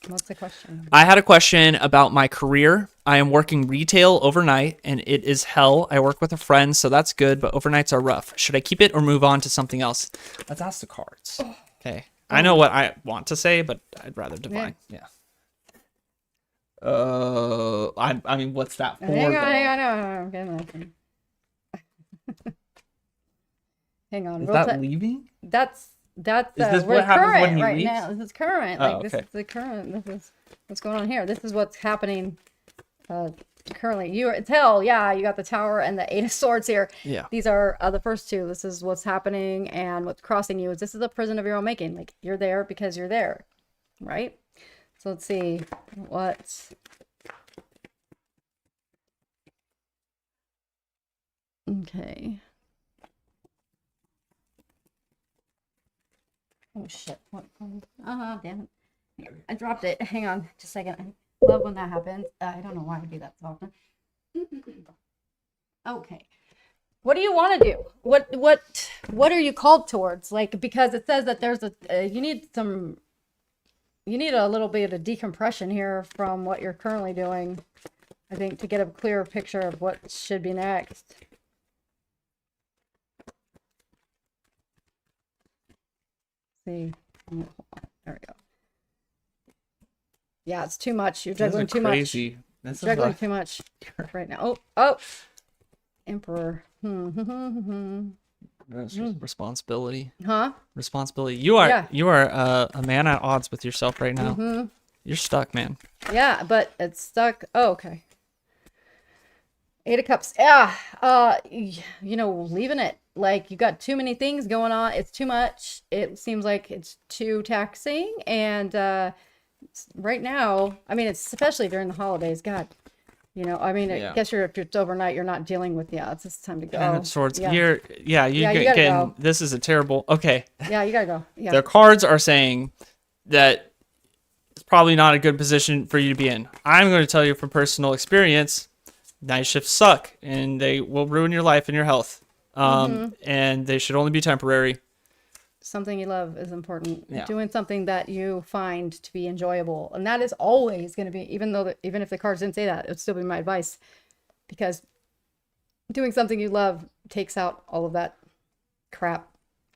What's the question? I had a question about my career. I am working retail overnight, and it is hell. I work with a friend, so that's good, but overnights are rough. Should I keep it or move on to something else? Let's ask the cards. Okay. I know what I want to say, but I'd rather divine. Yeah. I mean, what's that for? Hang on. I'm getting nothing. Hang on. Is that leaving? That's is this what happens when he right leaves? now. This is current. This is the current. This is what's going on here. This is what's happening currently. It's hell. Yeah, you got the Tower and the Eight of Swords here. Yeah. These are the first two. This is what's happening, and what's crossing you is this is a prison of your own making. Like you're there because you're there, right? So let's see what. Okay. Oh shit! What? Damn it! I dropped it. Hang on, just a second. I love when that happens. I don't know why I do that so often. Okay. What do you want to do? What are you called towards? Like, because it says that there's you need a little bit of decompression here from what you're currently doing, I think, to get a clearer picture of what should be next. See, there we go. Yeah, it's too much. You're juggling too much. You're juggling too much right now. Oh, Emperor. That's just responsibility. Huh? Responsibility. You are a man at odds with yourself right now. You're stuck, man. Yeah, but it's stuck. Oh, okay. Eight of Cups. Yeah. Leaving it. Like, you got too many things going on. It's too much. It seems like it's too taxing. And right now, I mean, it's especially during the holidays. God, I guess if it's overnight, you're not dealing with, it's just time to go. Ten of Swords. Yeah. You gotta go. This is a terrible. Okay. Yeah, you gotta go. Yeah. The cards are saying that it's probably not a good position for you to be in. I'm going to tell you from personal experience, night shifts suck and they will ruin your life and your health. And they should only be temporary. Something you love is important. Yeah. Doing something that you find to be enjoyable, and that is always going to be, even if the cards didn't say that, it would still be my advice, because doing something you love takes out all of that crap.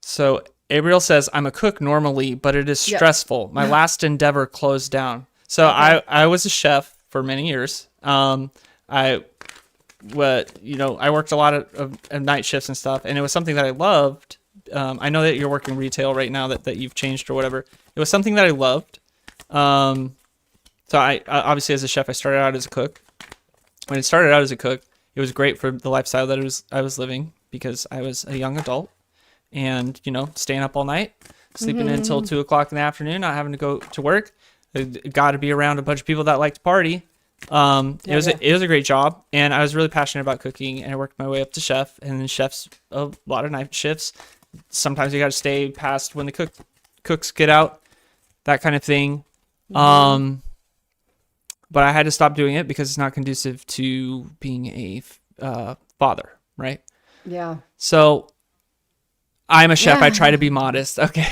So Abriel says, I'm a cook normally, but it is stressful. My last endeavor closed down. So okay. I was a chef for many years. I worked a lot of night shifts and stuff, and it was something that I loved. I know that you're working retail right now, that you've changed or whatever. It was something that I loved. So I obviously, as a chef, I started out as a cook. When it started out as a cook, it was great for the lifestyle that I was living, because I was a young adult and, staying up all night, sleeping until 2:00 in the afternoon, not having to go to work. I got to be around a bunch of people that liked to party. It was a great job, and I was really passionate about cooking, and I worked my way up to chef, and then chefs, a lot of night shifts. Sometimes you got to stay past when the cooks get out, that kind of thing. But I had to stop doing it because it's not conducive to being a father, right? Yeah. So I'm a chef. Yeah. I try to be modest. Okay.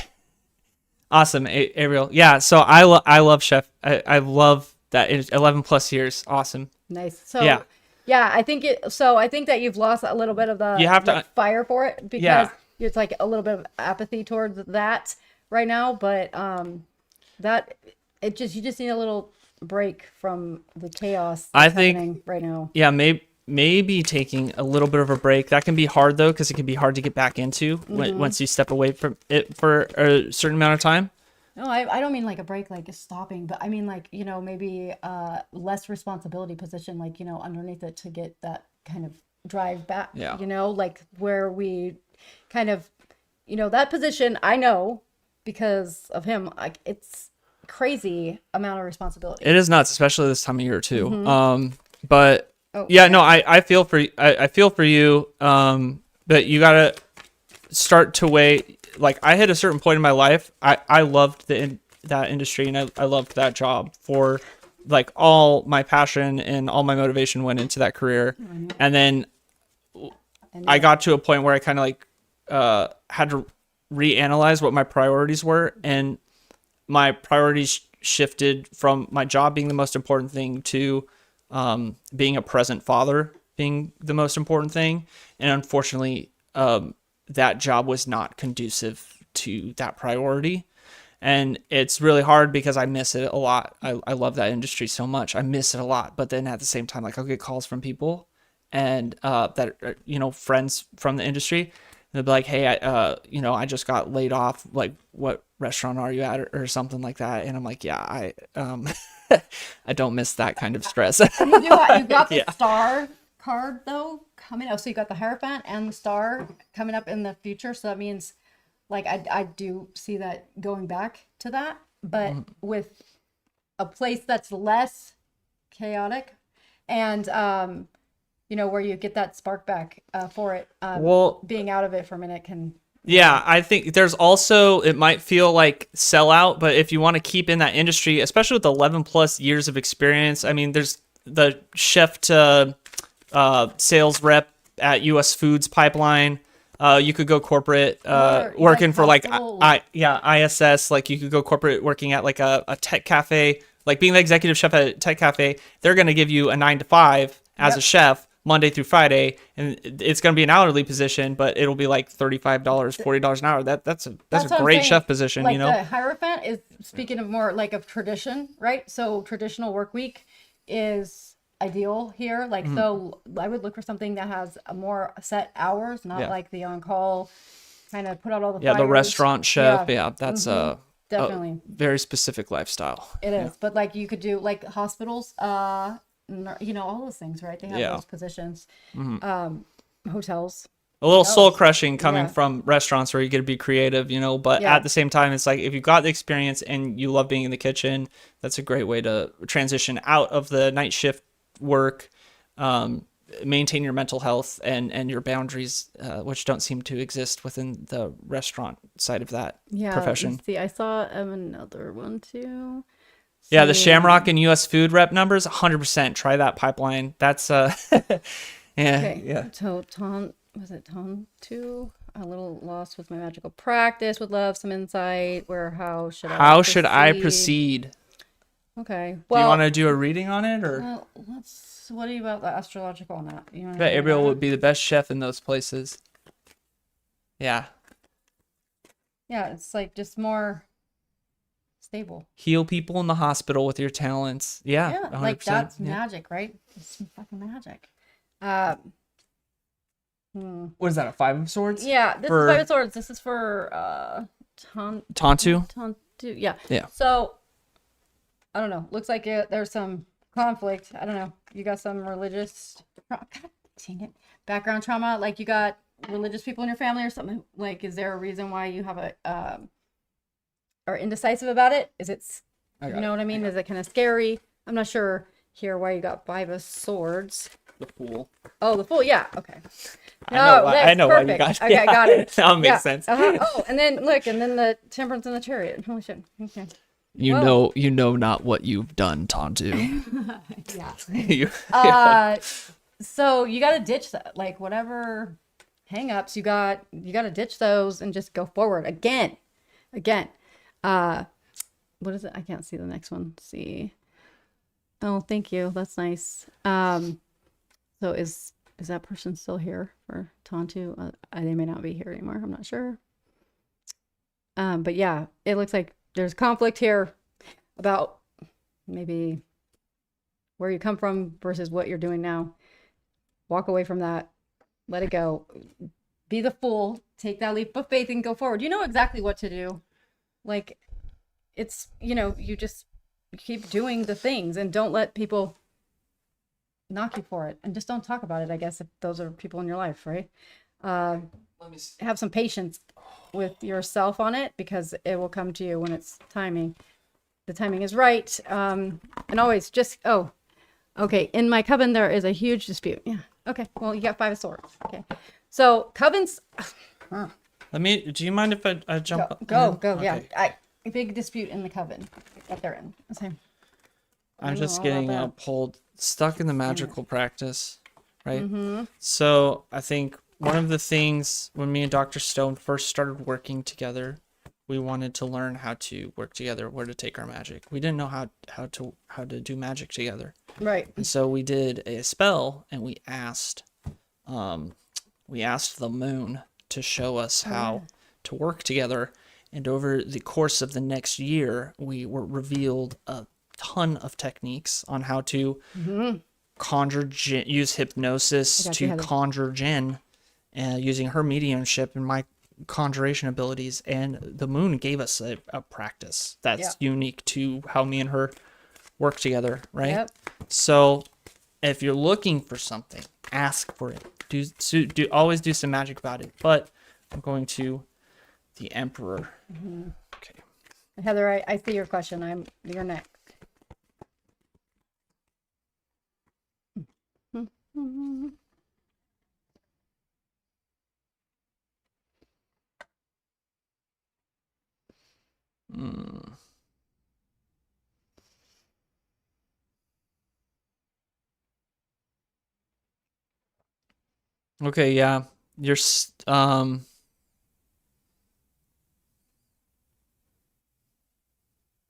Awesome, Ariel. Yeah. So I love chef. I love that. 11 plus years. Awesome. Nice. So Yeah. yeah, I think it. So I think that you've lost a little bit of the You have to. like, fire for it because Yeah. it's like a little bit of apathy towards that right now. But that it just you just need a little break from the chaos I that's think happening right now. Yeah, maybe taking a little bit of a break. That can be hard though, because it can be hard to get back into once you step away from it for a certain amount of time. No, I don't mean like a break, like stopping, but I mean like, maybe less responsibility position, like, underneath it to get that kind of drive back, Yeah. like where we kind of, that position, I know because of him, like it's crazy amount of responsibility. It is nuts, especially this time of year too. But Oh, yeah, no, I feel for I feel for you. But you gotta start to weigh. Like I hit a certain point in my life. I loved that industry and I loved that job for like all my passion and all my motivation went into that career. And then I got to a point where I kind of like had to reanalyze what my priorities were, and my priorities shifted from my job being the most important thing to being a present father being the most important thing. And unfortunately, that job was not conducive to that priority. And it's really hard because I miss it a lot. I love that industry so much. I miss it a lot. But then at the same time, like I'll get calls from people and that are, friends from the industry. They'll be like, hey, I just got laid off. Like, what restaurant are you at, or something like that? And I'm like, yeah, I don't miss that kind of stress. You got the Yeah. star card though coming up. So you got the Hierophant and the star coming up in the future. So that means like I do see that going back to that, but with a place that's less chaotic and where you get that spark back for it. Well, being out of it for a minute can. yeah, I think there's also, it might feel like sellout, but if you want to keep in that industry, especially with 11 plus years of experience, I mean, there's the chef to sales rep at US Foods Pipeline. You could go corporate working for like ISS. Like you could go corporate working at like a tech cafe, like being the executive chef at a tech cafe. They're going to give you a 9 to 5 as a chef Monday through Friday, and it's going to be an hourly position, but it'll be like $35, $40 an hour. That's a great chef position, like the Hierophant is speaking of more like of tradition, right? So traditional work week is ideal here. Like, so I would look for something that has a more set hours, not like the on-call kind of put out all the fires. The restaurant chef. Yeah, that's definitely a very specific lifestyle. It is, but like you could do like hospitals, all those things, right? They have those positions, hotels. A little soul crushing coming from restaurants where you get to be creative, but at the same time, it's like if you've got the experience and you love being in the kitchen, that's a great way to transition out of the night shift work, maintain your mental health and your boundaries, which don't seem to exist within the restaurant side of that profession. See, I saw another one too. Yeah, the Shamrock and US Food rep numbers, 100%. Try that pipeline. That's yeah. So was it Tom 2? A little lost with my magical practice. Would love some insight. How should I proceed? Okay. Well, do you want to do a reading on it, or? What do you about the astrological on that? I bet Ariel would be the best chef in those places. Yeah. Yeah, it's like just more stable. Heal people in the hospital with your talents. Yeah. Yeah, like that's magic, right? It's fucking magic. What is that, a 5 of Swords? Yeah, this is 5 of Swords. This is for Tontu? Tontu, yeah. Yeah. So, I don't know. Looks like there's some conflict. I don't know. You got some religious, God dang it, background trauma. Like you got religious people in your family or something. Like, is there a reason why you have are indecisive about it? Is it, what I mean? Is it kind of scary? I'm not sure here why you got 5 of Swords. The Fool. Oh, the Fool. Yeah. Okay. I know why you got it. Okay, I got it. That makes sense. Oh, and then look, and then the Temperance and the Chariot. Holy shit. Okay. You know not what you've done, Tontu. Yeah. So you got to ditch that, like whatever hang-ups. You got to ditch those and just go forward again. What is it? I can't see the next one. Let's see. Oh, thank you. That's nice. So is that person still here for Tantu? They may not be here anymore. I'm not sure. But yeah, it looks like there's conflict here about maybe where you come from versus what you're doing now. Walk away from that. Let it go. Be the fool. Take that leap of faith and go forward. You know exactly what to do. Like, it's, you just keep doing the things and don't let people knock you for it. And just don't talk about it, I guess, if those are people in your life, right? Have some patience with yourself on it, because it will come to you when it's timing. The timing is right. And always just, okay. In my coven, there is a huge dispute. Yeah. Okay. Well, you got 5 of swords. Okay. So covens. Do you mind if I jump? Go. Okay. Yeah. Big dispute in the coven that they're in. Same. I'm just getting pulled, stuck in the magical practice, right? Mm-hmm. So I think one of the things when me and Dr. Stone first started working together, we wanted to learn how to work together, where to take our magic. We didn't know how to do magic together. Right. And so we did a spell, and we asked the moon to show us how to work together. And over the course of the next year, we were revealed a ton of techniques on how to conjure jinn, use hypnosis to conjure jinn, using her mediumship and my conjuration abilities. And the moon gave us a practice that's unique to how me and her work together, right? Yep. So if you're looking for something, ask for it. Do always do some magic about it. But I'm going to the Emperor. Mm-hmm. Okay. Heather, I see your question. You're next. Okay, yeah.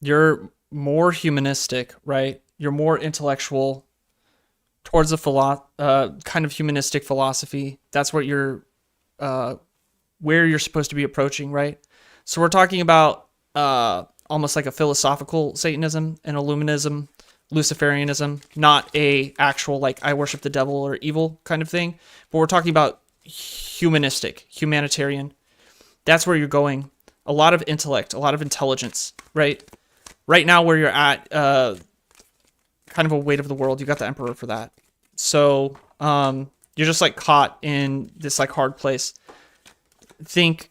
You're more humanistic, right? You're more intellectual towards a kind of humanistic philosophy. That's what where you're supposed to be approaching, right? So we're talking about almost like a philosophical Satanism and Illuminism, Luciferianism, not a actual like I worship the devil or evil kind of thing, but we're talking about humanitarian. That's where you're going. A lot of intellect, a lot of intelligence, right? Right now where you're at, kind of a weight of the world, you got the Emperor for that. So you're just like caught in this like hard place. Think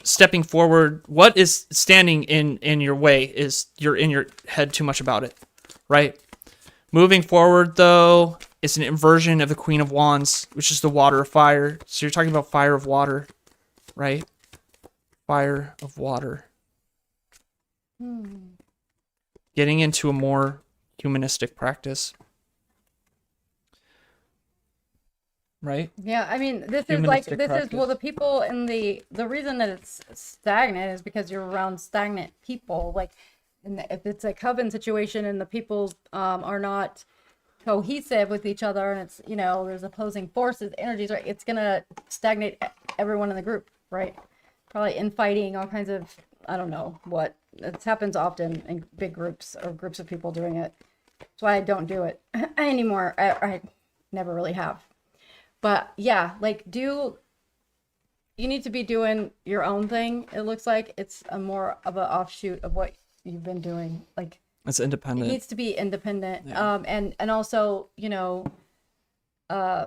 stepping forward, what is standing in your way is you're in your head too much about it, right? Moving forward, though, is an inversion of the Queen of Wands, which is the water of fire. So you're talking about fire of water, right? Fire of water. Getting into a more humanistic practice. Right? Yeah, I mean, the people in the reason that it's stagnant is because you're around stagnant people. Like, if it's a coven situation and the people are not cohesive with each other, and it's, there's opposing forces, energies, right? It's gonna stagnate everyone in the group, right? Probably infighting, all kinds of, I don't know what. It happens often in big groups or groups of people doing it. That's why I don't do it anymore. I never really have. But yeah, like you need to be doing your own thing. It looks like it's a more of an offshoot of what you've been doing. Like it's independent. It needs to be independent. Yeah. And also, what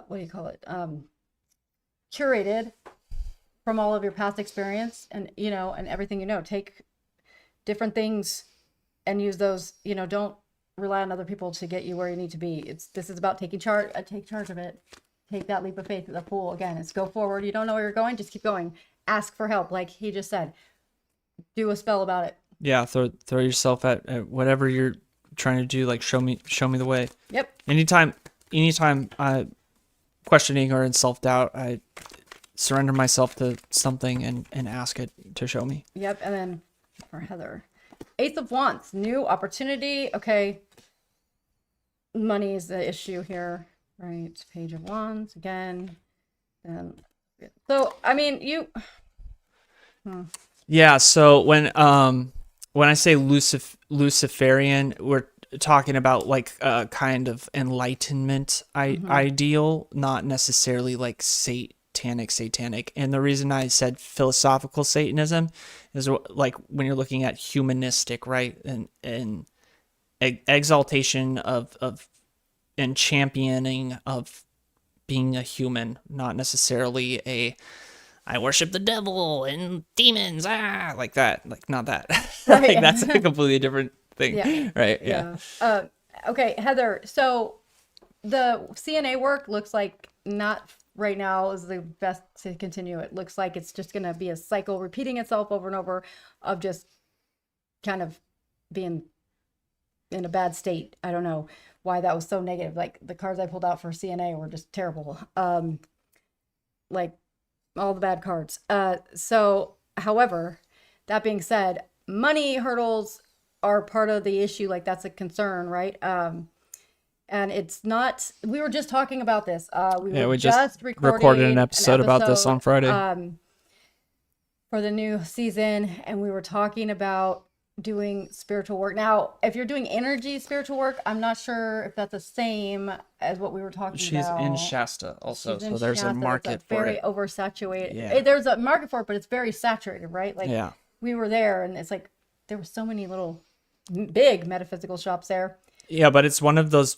do you call it? Curated from all of your past experience and, and everything, take different things and use those, don't rely on other people to get you where you need to be. This is about take charge of it. Take that leap of faith at the pool. Again, it's go forward. You don't know where you're going, just keep going. Ask for help, like he just said. Do a spell about it. Yeah, throw yourself at whatever you're trying to do. Like show me the way. Yep. Anytime I questioning or in self-doubt, surrender myself to something and ask it to show me. Yep. And then for Heather, Eighth of Wands, new opportunity. Okay. Money is the issue here, right? Page of Wands again. So, I mean, Yeah. So when I say Luciferian, we're talking about like a kind of enlightenment ideal, not necessarily like satanic. And the reason I said philosophical Satanism is like when you're looking at humanistic, right? And exaltation of and championing of being a human, not necessarily I worship the devil and demons, like that, like not that. Right. Like that's a completely different thing. Yeah. Right. Yeah. Okay, Heather. So the CNA work looks like not right now is the best to continue. It looks like it's just going to be a cycle repeating itself over and over of just kind of being in a bad state. I don't know why that was so negative. Like the cards I pulled out for CNA were just terrible. Like all the bad cards. So, however, that being said, money hurdles are part of the issue. Like that's a concern, right? And it's not, we were just talking about this. We just recorded an episode about this on Friday. For the new season. And we were talking about doing spiritual work. Now, if you're doing energy spiritual work, I'm not sure if that's the same as what we were talking about. She's in Shasta also, so there's a market for very it. Oversaturated. Yeah. There's a market for it, but it's very saturated, right? Like yeah. We were there, and it's like there were so many little big metaphysical shops there. Yeah, but it's one of the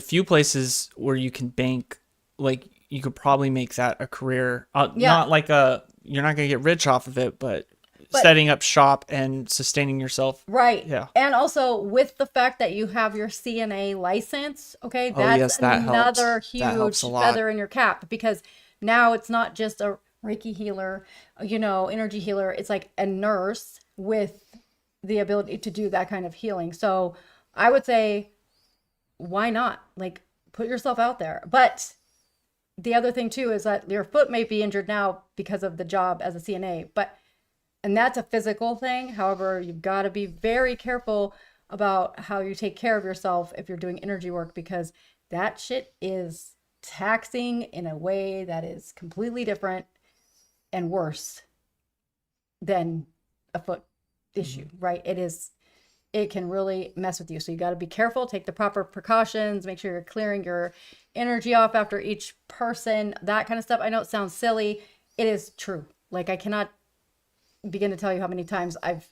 few places where you can bank. Like you could probably make that a career. Not like you're not gonna get rich off of it, but setting up shop and sustaining yourself. Right. Yeah. And also with the fact that you have your CNA license, okay, that's another huge feather in your cap, because now it's not just a Reiki healer, energy healer. It's like a nurse with the ability to do that kind of healing. So I would say, why not? Like put yourself out there. But the other thing too is that your foot may be injured now because of the job as a CNA, and that's a physical thing. However, you've got to be very careful about how you take care of yourself if you're doing energy work, because that shit is taxing in a way that is completely different and worse than a foot issue, right? It can really mess with you. So you got to be careful, take the proper precautions, make sure you're clearing your energy off after each person, that kind of stuff. I know it sounds silly. It is true. Like I cannot begin to tell you how many times I've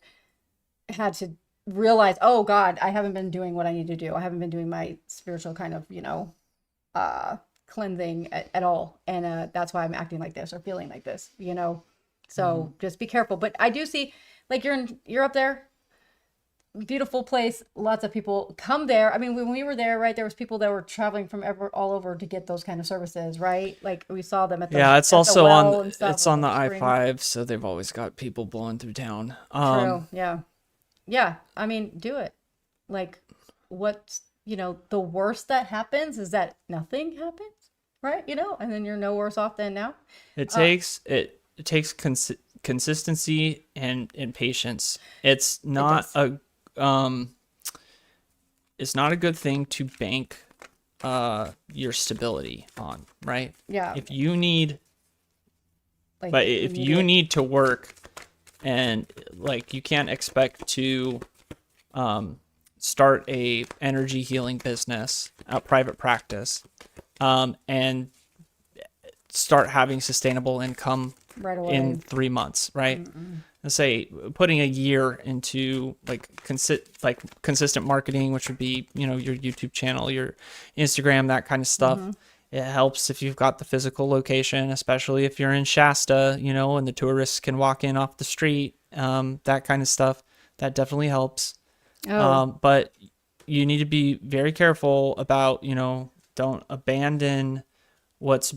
had to realize, oh God, I haven't been doing what I need to do. I haven't been doing my spiritual kind of, cleansing at all. And that's why I'm acting like this or feeling like this, so just be careful. But I do see, like you're up there, beautiful place. Lots of people come there. I mean, when we were there, right, there was people that were traveling from all over to get those kind of services, right? Like we saw them at the it's also on the I-5, I-5, so they've always got people blowing through town. True. Yeah. I mean, do it. Like, what's the worst that happens is that nothing happens, right? And then you're no worse off than now. It takes consistency and patience. It's not it's not a good thing to bank your stability on, right? Yeah. If you need need to work, and like you can't expect to start a energy healing business, a private practice, and start having sustainable income right away in 3 months, right? Let's say putting a year into consistent marketing, which would be, your YouTube channel, your Instagram, that kind of stuff. It helps if you've got the physical location, especially if you're in Shasta, and the tourists can walk in off the street, that kind of stuff. That definitely helps. But you need to be very careful about, don't abandon what's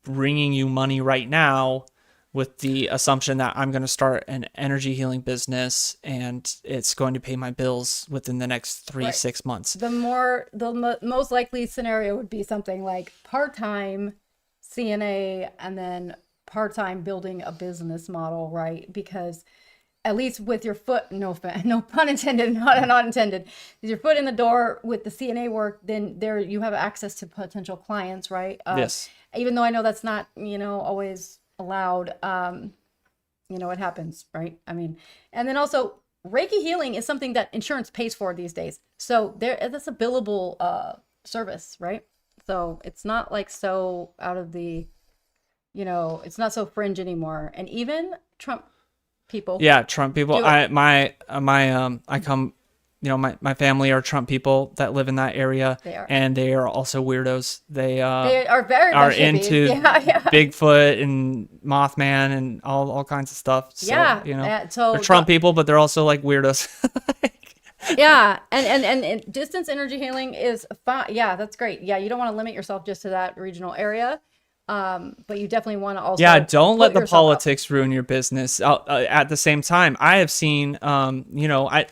bringing you money right now with the assumption that I'm going to start an energy healing business and it's going to pay my bills within the next 6 months. The most likely scenario would be something like part-time CNA and then part-time building a business model, right? Because at least with your foot, no pun intended, not intended, with your foot in the door with the CNA work, then there you have access to potential clients, right? Yes. Even though I know that's not, always allowed, it happens, right? I mean, and then also Reiki healing is something that insurance pays for these days. So that's a billable service, right? So it's not like so out of the, it's not so fringe anymore. And even Trump people. Yeah, Trump people. I come, my family are Trump people that live in that area, and they are also weirdos. They are very are into yeah. Bigfoot and Mothman and all kinds of stuff. So, so they're Trump people, but they're also like weirdos. Yeah, and distance energy healing is fine. Yeah, that's great. Yeah, you don't want to limit yourself just to that regional area. But you definitely want to also don't let the politics ruin your business. At the same time, I have seen I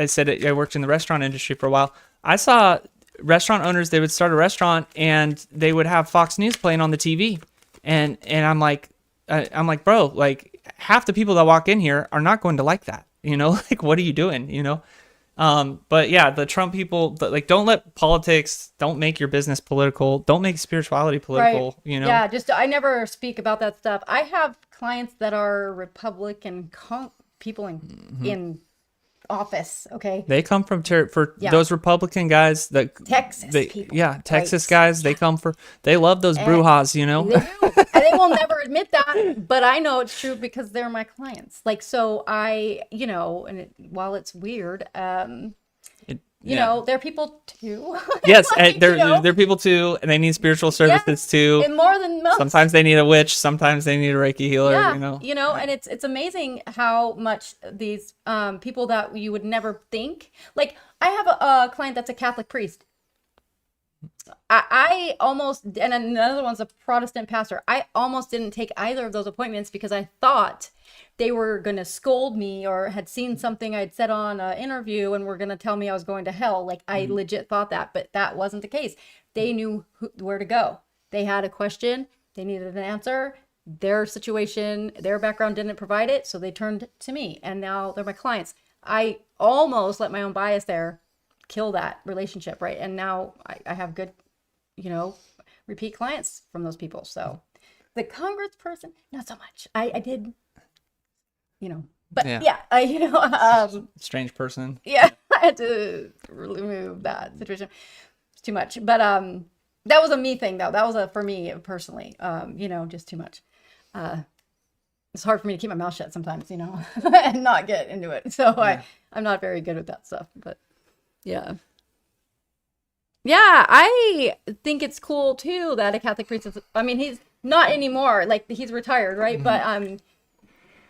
said I worked in the restaurant industry for a while. I saw restaurant owners, they would start a restaurant and they would have Fox News playing on the TV, and I'm like bro, like half the people that walk in here are not going to like that, like what are you doing, but yeah, the Trump people, don't let politics, don't make your business political, don't make spirituality political, right. Yeah, I never speak about that stuff. I have clients that are Republican people in office, okay? They come from those Republican guys that Texas people. Yeah, Texas guys, they love those brujas, They do. And they will never admit that, but I know it's true because they're my clients. So while it's weird, they're people too. Yes, they're people too, and they need spiritual services too. And more than most. Sometimes they need a witch, sometimes they need a Reiki healer. And it's amazing how much these people that you would never think. Like I have a client that's a Catholic priest. I almost, and another one's a Protestant pastor. I almost didn't take either of those appointments because I thought they were going to scold me or had seen something I'd said on an interview and were going to tell me I was going to hell. Like I legit thought that, but that wasn't the case. They knew where to go. They had a question. They needed an answer. Their situation, their background didn't provide it. So they turned to me and now they're my clients. I almost let my own bias there kill that relationship, right? And now I have good, repeat clients from those people. So the congressperson, not so much. I did, but strange person. Yeah, I had to remove that situation. It's too much. But that was a me thing though. That was for me personally. Just too much. It's hard for me to keep my mouth shut sometimes, and not get into it. So I'm not very good with that stuff, but yeah, I think it's cool too that a Catholic priest is, he's not anymore, like he's retired, right? But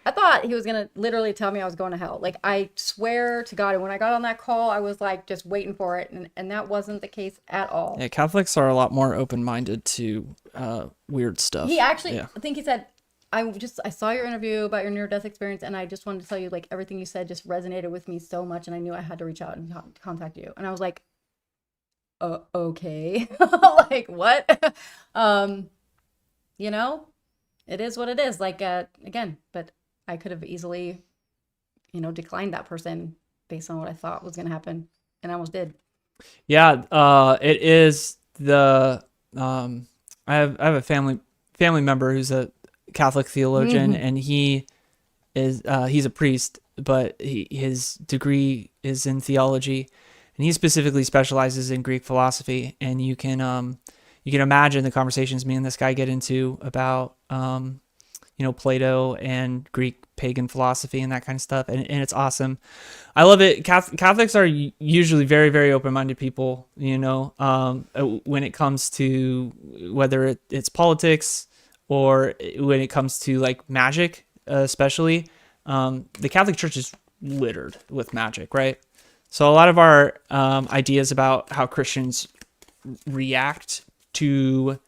I thought he was gonna literally tell me I was going to hell. Like I swear to God, and when I got on that call, I was like just waiting for it, and that wasn't the case at all. Yeah, Catholics are a lot more open-minded to weird stuff. He actually, I think he said, I saw your interview about your near-death experience, and I just wanted to tell you, like, everything you said just resonated with me so much, and I knew I had to reach out and contact you. And I was like, okay. Like, what? It is what it is. Like, again, but I could have easily, declined that person based on what I thought was going to happen, and I almost did. Yeah, it is the, I have a family member who's a Catholic theologian, and he is he's a priest, but his degree is in theology, and he specifically specializes in Greek philosophy. And you can imagine the conversations me and this guy get into about Plato and Greek pagan philosophy and that kind of stuff, and it's awesome. I love it. Catholics are usually very, very open-minded people, when it comes to whether it's politics or when it comes to like magic, especially. The Catholic Church is littered with magic, right? So a lot of our ideas about how Christians react to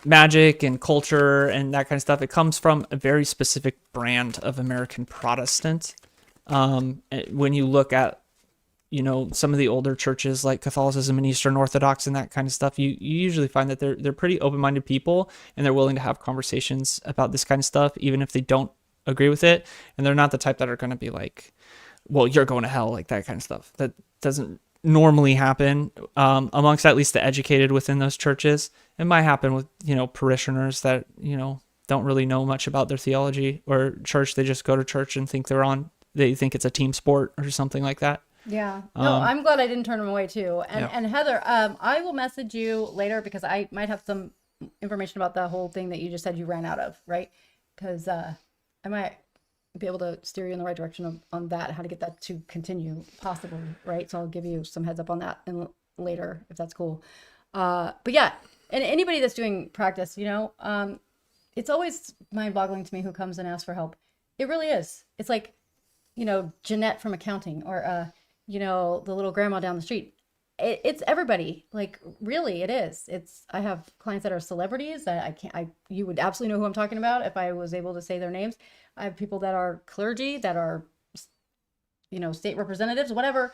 magic and culture and that kind of stuff, it comes from a very specific brand of American Protestant. When you look at some of the older churches like Catholicism and Eastern Orthodox and that kind of stuff, you usually find that they're pretty open-minded people, and they're willing to have conversations about this kind of stuff, even if they don't agree with it. And they're not the type that are going to be like, well, you're going to hell, like that kind of stuff. That doesn't normally happen amongst at least the educated within those churches. It might happen with, parishioners that, don't really know much about their theology or church. They just go to church and they think it's a team sport or something like that. Yeah. No, I'm glad I didn't turn them away too. And Heather, I will message you later because I might have some information about the whole thing that you just said you ran out of, right? Because I might be able to steer you in the right direction on that, how to get that to continue possibly, right? So I'll give you some heads up on that later if that's cool. But yeah, and anybody that's doing practice, it's always mind-boggling to me who comes and asks for help. It really is. It's like, Jeanette from accounting, or the little grandma down the street. It's everybody. Like, really, it is. I have clients that are celebrities that you would absolutely know who I'm talking about if I was able to say their names. I have people that are clergy, that are, state representatives, whatever.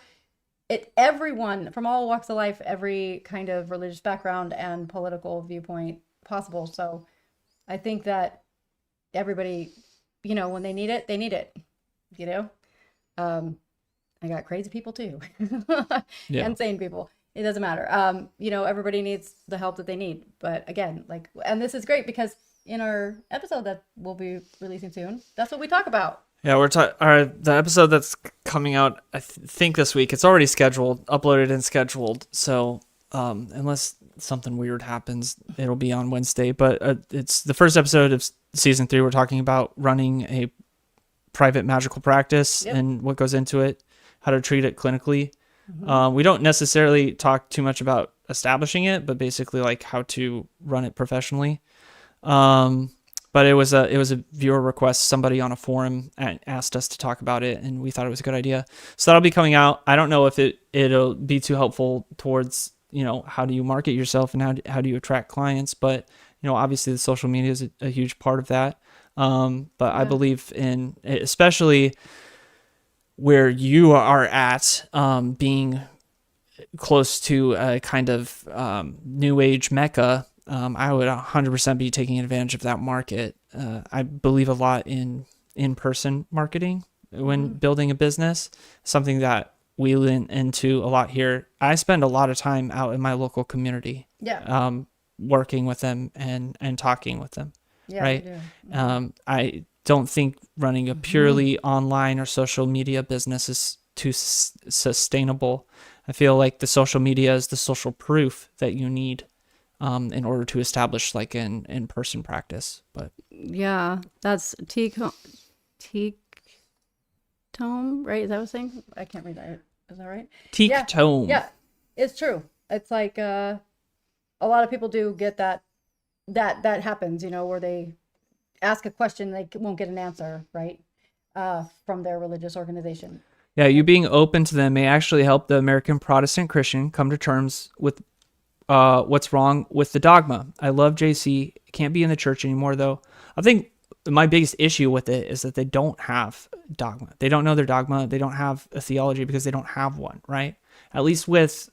Everyone from all walks of life, every kind of religious background and political viewpoint possible. So I think that everybody, when they need it, they need it, I got crazy people too, insane people. It doesn't matter. Everybody needs the help that they need. But again, and this is great because in our episode that we'll be releasing soon, that's what we talk about. Yeah, the episode that's coming out, I think this week. It's already scheduled, uploaded and scheduled. So unless something weird happens, it'll be on Wednesday. But it's the first episode of season 3. We're talking about running a private magical practice and what goes into it, how to treat it clinically. Mm-hmm. We don't necessarily talk too much about establishing it, but basically like how to run it professionally. But it was a viewer request. Somebody on a forum asked us to talk about it, and we thought it was a good idea. So that'll be coming out. I don't know if it'll be too helpful towards, how do you market yourself and how do you attract clients? But, obviously the social media is a huge part of that. But I believe in, especially where you are at, being close to a kind of new age mecca, I would 100% be taking advantage of that market. I believe a lot in in-person marketing when building a business, something that we lean into a lot here. I spend a lot of time out in my local community, working with them and talking with them. Yeah, right. I don't think running a purely online or social media business is too sustainable. I feel like the social media is the social proof that you need in order to establish like an in-person practice. But yeah, that's tome, right? Is that what I'm saying? I can't read that. Is that right? Tome. Yeah, it's true. It's like a lot of people do get that happens, where they ask a question, they won't get an answer, right? From their religious organization. Yeah, you being open to them may actually help the American Protestant Christian come to terms with what's wrong with the dogma. I love JC. Can't be in the church anymore, though. I think my biggest issue with it is that they don't have dogma. They don't know their dogma. They don't have a theology because they don't have one, right? At least with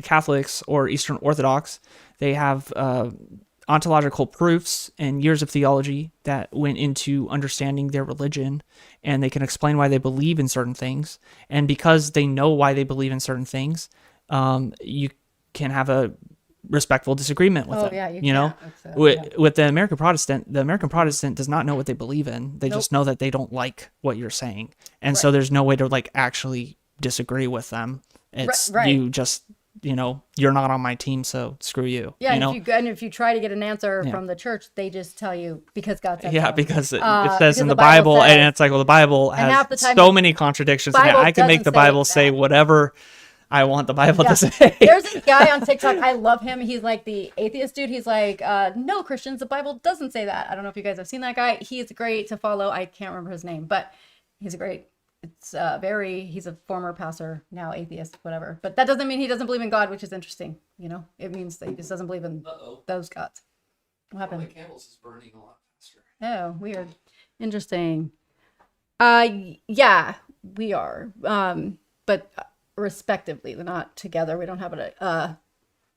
Catholics or Eastern Orthodox, they have ontological proofs and years of theology that went into understanding their religion, and they can explain why they believe in certain things. And because they know why they believe in certain things, you can have a respectful disagreement with them. Yeah, with the American Protestant does not know what they believe in. They just know that they don't like what you're saying. And so there's no way to like actually disagree with them. It's you just, you're not on my team, so screw you. Yeah, if you try to get an answer from the church, they just tell you because God said so. Because it says in the Bible, and it's like, well, the Bible has so many contradictions. I can make the Bible say whatever I want the Bible to say. There's a guy on TikTok. I love him. He's like the atheist dude. He's like, no, Christians, the Bible doesn't say that. I don't know if you guys have seen that guy. He is great to follow. I can't remember his name, but he's great. It's he's a former pastor, now atheist, whatever. But that doesn't mean he doesn't believe in God, which is interesting. It means that he just doesn't believe in those gods. What happened? The candles is burning a lot faster. Oh, weird. Interesting. Yeah, we are. But respectively. They're not together. We don't have an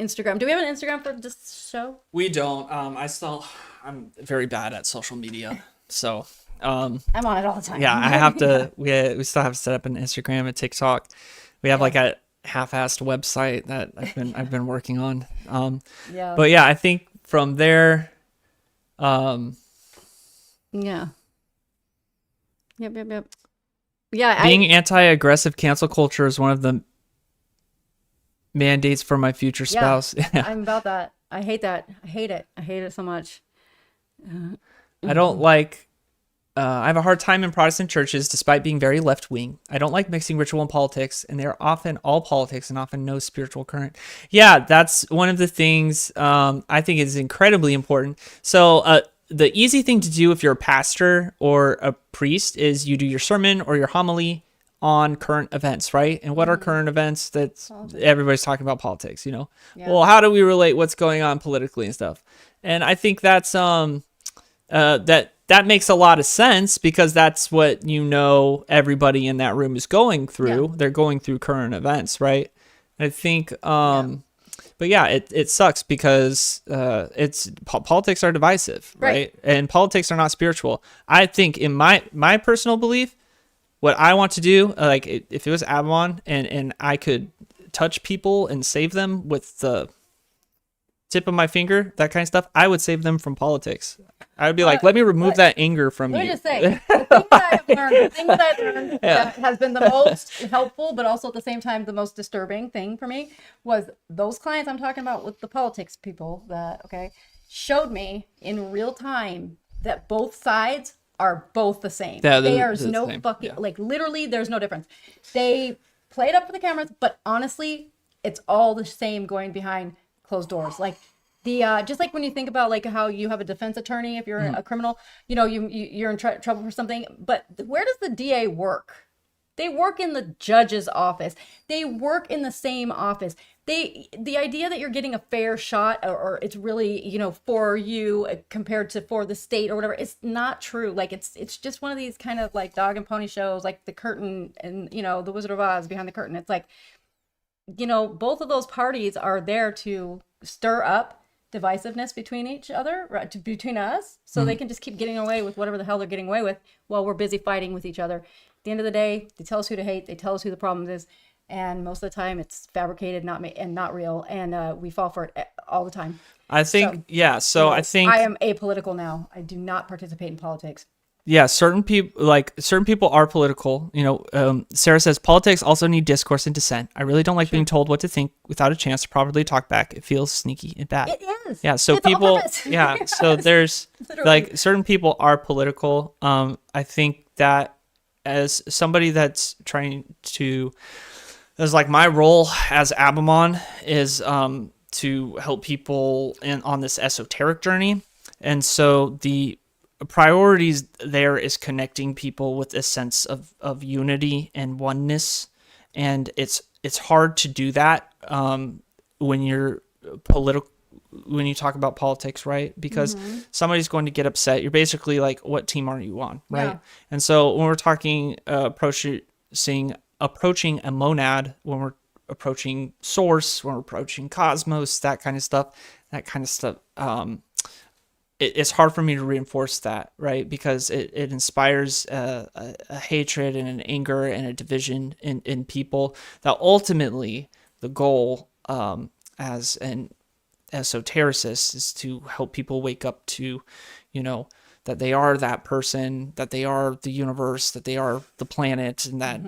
Instagram. Do we have an Instagram for this show? We don't. I'm very bad at social media, so I'm on it all the time. yeah, I have to. We still have to set up an Instagram and TikTok. We have like a half-assed website that I've been working on. But yeah, I think from there. Yeah. Yep. Yeah. Being anti-aggressive cancel culture is one of the mandates for my future spouse. Yeah. I'm about that. I hate that. I hate it. I hate it so much. I don't like. I have a hard time in Protestant churches, despite being very left-wing. I don't like mixing ritual and politics, and they're often all politics and often no spiritual current. Yeah, that's one of the things I think is incredibly important. So the easy thing to do if you're a pastor or a priest is you do your sermon or your homily on current events, right? And what are current events? Everybody's talking about politics, you know? Yeah. Well, how do we relate what's going on politically and stuff? And I think that's that makes a lot of sense because that's what everybody in that room is going through. Yeah. They're going through current events, right? I think but yeah, it sucks because politics are divisive, right? And politics are not spiritual. I think in my personal belief, what I want to do, like if it was Abammon and I could touch people and save them with the tip of my finger, that kind of stuff, I would save them from politics. I would be like, let me remove that anger from you. Let me just say, the thing that I've learned that has been the most helpful, but also at the same time the most disturbing thing for me was those clients I'm talking about with the politics people that, showed me in real time that both sides are both the same. Yeah, there's no fucking, like literally there's no difference. They play it up for the cameras, but honestly, it's all the same going behind closed doors. Like the just like when you think about like how you have a defense attorney if you're a criminal, you're in trouble for something, but where does the DA work? They work in the judge's office. They work in the same office. The idea that you're getting a fair shot or it's really, for you compared to for the state or whatever, it's not true. Like it's just one of these kind of like dog and pony shows, like The Curtain and, the Wizard of Oz behind the curtain. It's like, both of those parties are there to stir up divisiveness between each other, right, between us, so they can just keep getting away with whatever the hell they're getting away with while we're busy fighting with each other. At the end of the day, they tell us who to hate, they tell us who the problem is, and most of the time it's fabricated, not real, and we fall for it all the time. I think, I think I am apolitical now. I do not participate in politics. Yeah, certain people are political. Sarah says politics also need discourse and dissent. I really don't like being told what to think without a chance to properly talk back. It feels sneaky and bad. It is. Yeah, so so there's like certain people are political. I think that as somebody that's trying to, as like my role as Abammon is to help people on this esoteric journey, and so the priorities there is connecting people with a sense of unity and oneness, and it's hard to do that when you're political, when you talk about politics, right? Because somebody's going to get upset. You're basically like, what team are you on, right? Yeah. And so when we're talking approaching a monad, when we're approaching source, when we're approaching cosmos, that kind of stuff, it's hard for me to reinforce that, right? Because it inspires a hatred and an anger and a division in people that ultimately the goal as an esotericist is to help people wake up to, that they are that person, that they are the universe, that they are the planet, and that,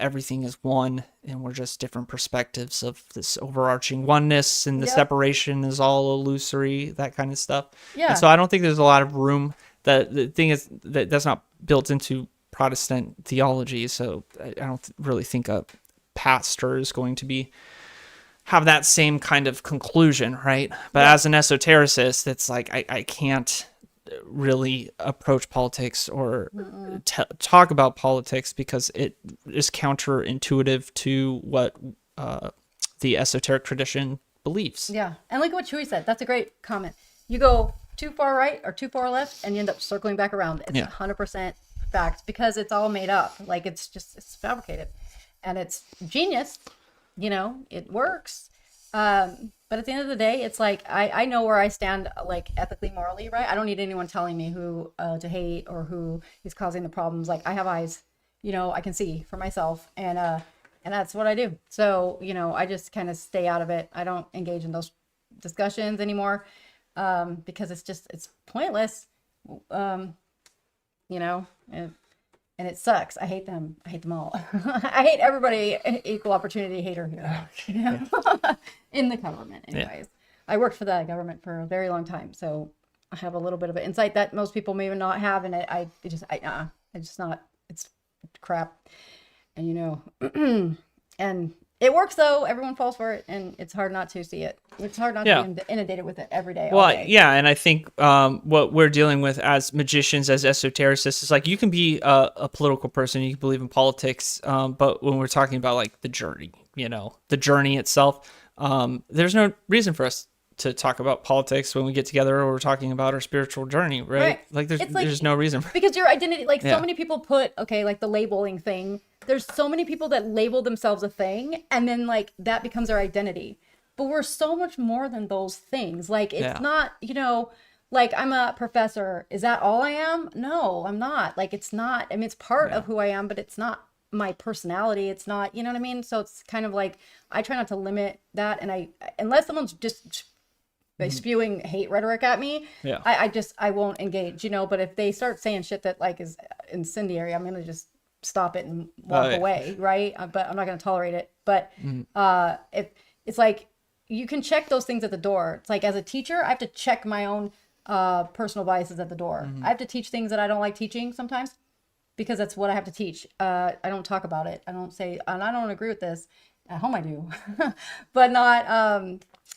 everything is one, and we're just different perspectives of this overarching oneness, and the separation is all illusory, that kind of stuff. Yeah. And so I don't think there's a lot of room. The thing is that's not built into Protestant theology, so I don't really think a pastor is going to have that same kind of conclusion, right? But as an esotericist, it's like I can't really approach politics or talk about politics because it is counterintuitive to what the esoteric tradition believes. Yeah, and look at what Chewy said. That's a great comment. You go too far right or too far left, and you end up circling back around. It's 100% fact because it's all made up. Like it's fabricated, and it's genius you know, it works. But at the end of the day, it's like I know where I stand, like ethically, morally, right? I don't need anyone telling me who to hate or who is causing the problems. Like I have eyes, you know, I can see for myself, and that's what I do. So, you know, I just kind of stay out of it. I don't engage in those discussions anymore, because it's pointless, you know, and it sucks. I hate them. I hate them all. I hate everybody. Equal opportunity hater here. You know? In the government, anyways. Yeah. I worked for the government for a very long time, so I have a little bit of an insight that most people may not have, and it's not. It's crap, and you know, and it works though. Everyone falls for it, and it's hard not to see it. It's hard not to be inundated with it every day. Well, day. yeah, and I think what we're dealing with as magicians, as esotericists, is like you can be a political person, you can believe in politics, but when we're talking about like the journey, you know, the journey itself, there's no reason for us to talk about politics when we get together or we're talking about our spiritual journey, right? Like there's no reason because your identity, like so many people put, okay, like the labeling thing, there's so many people that label themselves a thing and then like that becomes their identity, but we're so much more than those things. Like it's not, you know, like I'm a professor, is that all I am? No, I'm not. Like it's not, I mean, it's part of who I am, but it's not my personality. It's not, you know what I mean? So it's kind of like I try not to limit that, and unless someone's just spewing hate rhetoric at me, I won't engage, you know. But if they start saying shit that like is incendiary, I'm gonna just stop it and walk away, right? But I'm not gonna tolerate it. But if it's like you can check those things at the door. It's like as a teacher, I have to check my own personal biases at the door. I have to teach things that I don't like teaching sometimes because that's what I have to teach. I don't talk about it. I don't say, and I don't agree with this. At home I do, but not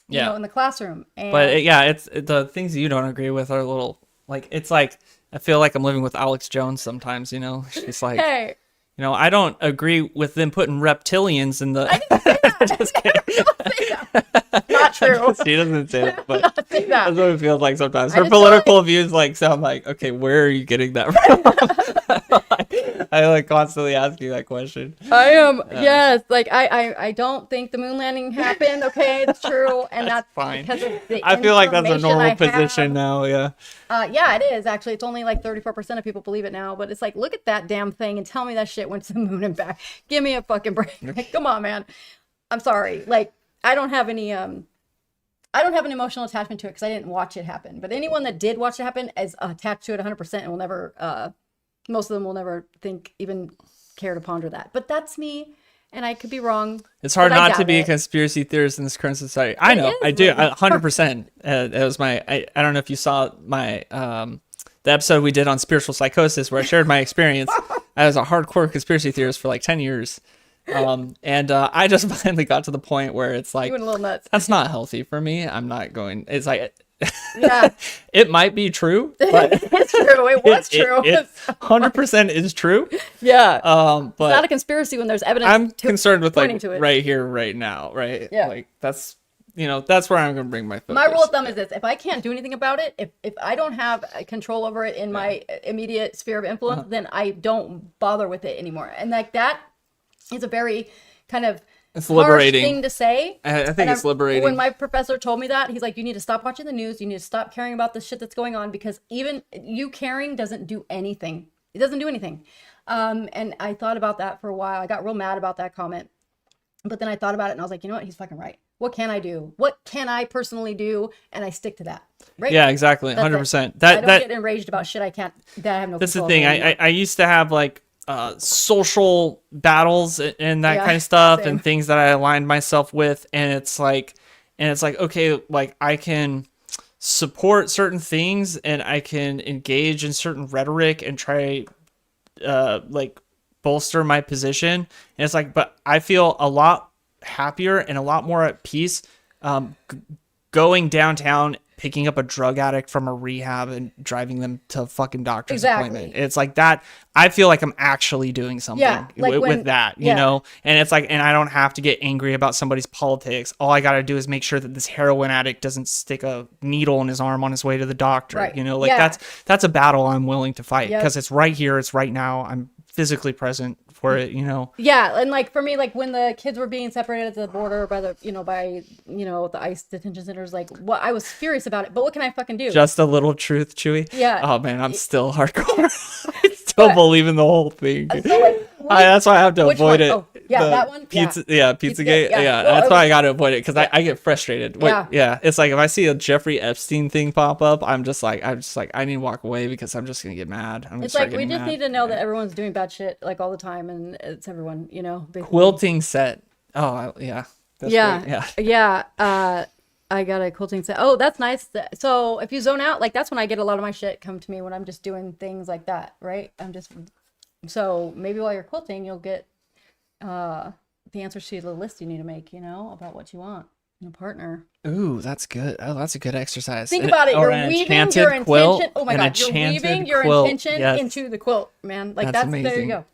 you know, in the classroom. And but it's the things you don't agree with are a little like, it's like I feel like I'm living with Alex Jones sometimes, you know. She's like, hey, you know, I don't agree with them putting reptilians in the. I didn't say that. Just kidding. Not true. She doesn't say it, but that. That's what it feels like sometimes. Her political views like sound like, okay, where are you getting that from? I like constantly ask you that question. I am yes, like I don't think the moon landing happened. Okay, it's true, and that's fine. Because of the I feel like that's a normal position now. Yeah. Yeah, it is actually. It's only like 34% of people believe it now, but it's like, look at that damn thing and tell me that shit went to the moon and back. Give me a fucking break. Like, come on, man. I'm sorry. Like, I don't have an emotional attachment to it because I didn't watch it happen. But anyone that did watch it happen is attached to it 100% and will never. Most of them will never even care to ponder that. But that's me, and I could be wrong. It's hard not to be a conspiracy theorist in this current society. I know, I do, 100%. It was I don't know if you saw my the episode we did on spiritual psychosis where I shared my experience. I was a hardcore conspiracy theorist for like 10 years. And I just finally got to the point where it's like, you went a little nuts. That's not healthy for me. I'm not going. It's like, yeah, it might be true, but it's true. It was true. It 100% is true. Yeah. But it's not a conspiracy when there's evidence. I'm concerned with like to it. Right here, right now, right? Yeah. Like that's, you know, that's where I'm going to bring my focus. My rule of thumb is this: if I can't do anything about it, if I don't have control over it in my immediate sphere of influence, then I don't bother with it anymore. And like that is a very kind of liberating thing to say. I think it's liberating. When my professor told me that, he's like, you need to stop watching the news. You need to stop caring about the shit that's going on, because even you caring doesn't do anything. It doesn't do anything. And I thought about that for a while. I got real mad about that comment. But then I thought about it and I was like, you know what? He's fucking right. What can I do? What can I personally do? And I stick to that. Right? Yeah, exactly. 100%. I don't get enraged about shit that I have no control over. That's the thing. I used to have like social battles and that kind of stuff, and things that I aligned myself with, and it's like okay, like I can support certain things and I can engage in certain rhetoric and try like bolster my position, and it's like, but I feel a lot happier and a lot more at peace going downtown, picking up a drug addict from a rehab and driving them to a fucking doctor's appointment. It's like that. I feel like I'm actually doing something with that, you know? And it's like, and I don't have to get angry about somebody's politics. All I got to do is make sure that this heroin addict doesn't stick a needle in his arm on his way to the doctor. You know, like that's a battle I'm willing to fight because it's right here. It's right now. I'm physically present for it, you know. Yeah, and like for me, like when the kids were being separated at the border by the, the ICE detention centers, like what I was furious about it. But what can I fucking do? Just a little truth, Chewy. Yeah. Oh man, I'm still hardcore. I still But- believe in the whole thing. So like, That's why I have to which avoid one? it. Oh, yeah, that one? Pizza, Yeah. Pizzagate. Yeah. Yeah, Well, that's it why was- I got to avoid it, because I get frustrated. Yeah. Yeah, it's like if I see a Jeffrey Epstein thing pop up, I'm just like, I need to walk away, because I'm just gonna get mad. It's like we just need to know that everyone's doing bad shit like all the time, and it's everyone, basically. Quilting set. Oh, yeah. That's Yeah. great. Yeah. I got a quilting set. Oh, that's nice. So if you zone out, like that's when I get a lot of my shit come to me, when I'm just doing things like that, right? So maybe while you're quilting, you'll get the answers to the list you need to make, about what you want in a partner. Ooh, that's good. Oh, that's a good exercise. Think about it. You're an weaving enchanted your intention. quilt, Oh my an God. You're enchanted weaving your quilt. intention Yes. into the quilt, man. Like That's there you amazing. go.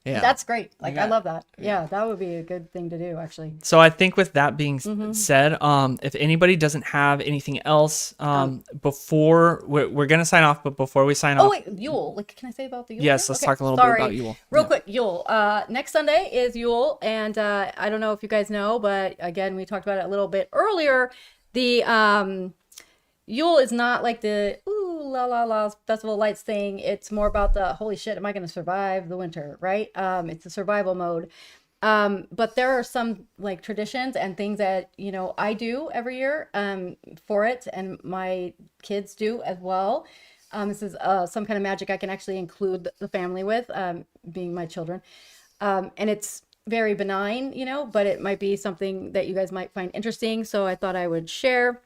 Yeah. That's great. Like I Yeah. love that. Yeah, that would be a good thing to do, actually. So I think with that being Mm-hmm. said, if anybody doesn't have anything else, before we're gonna sign off, but before we sign Oh off, wait, Yule. Like, can I say about the Yule? yes, thing? let's Okay, talk a little bit sorry. about Yule. Real Yeah. quick, Yule. Next Sunday is Yule, and I don't know if you guys know, but again, we talked about it a little bit earlier. The Yule is not like the ooh la la la festival of lights thing. It's more about the holy shit, am I going to survive the winter, right? It's a survival mode. But there are some like traditions and things that I do every year for it, and my kids do as well. This is some kind of magic I can actually include the family with, being my children, and it's very benign, but it might be something that you guys might find interesting. So I thought I would share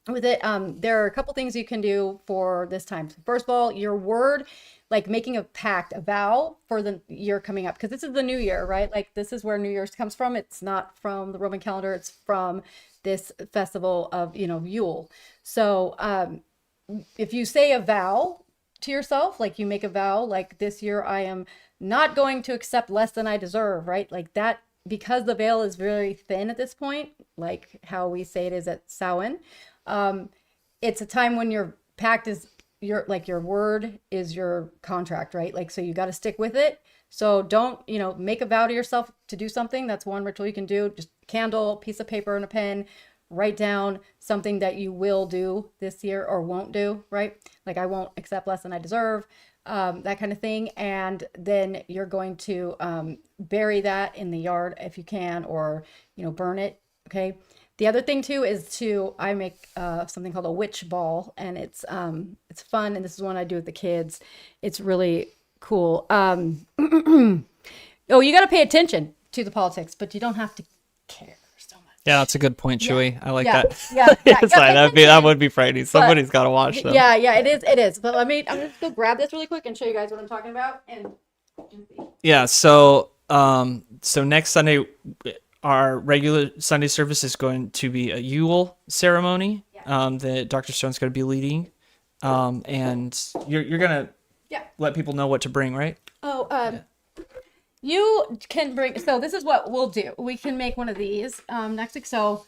with it. There are a couple things you can do for this time. First of all, your word, like making a pact, a vow for the year coming up, because this is the new year, right? Like this is where New Year's comes from. It's not from the Roman calendar. It's from this festival of, Yule. So if you say a vow to yourself, like you make a vow, like this year I am not going to accept less than I deserve, right? Like that, because the veil is very thin at this point, like how we say it is at Samhain. It's a time when your pact is your word is your contract, right? Like, so you got to stick with it. So don't, make a vow to yourself to do something. That's one ritual you can do. Just a candle, piece of paper and a pen, write down something that you will do this year or won't do, right? Like I won't accept less than I deserve, that kind of thing. And then you're going to bury that in the yard if you can, or, burn it. Okay. The other thing too is I make something called a witch ball, and it's fun. And this is one I do with the kids. It's really cool. Oh, you got to pay attention to the politics, but you don't have to care so much. Yeah, that's a good point, Chewy. I like that. Yeah. It's like, that would be frightening. Somebody's got to watch them. Yeah, it is. But I'm just gonna grab this really quick and show you guys what I'm talking about. Yeah. So next Sunday, our regular Sunday service is going to be a Yule ceremony that Dr. Stone's going to be leading, and you're gonna let people know what to bring, right? You can bring. So this is what we'll do. We can make one of these next week. So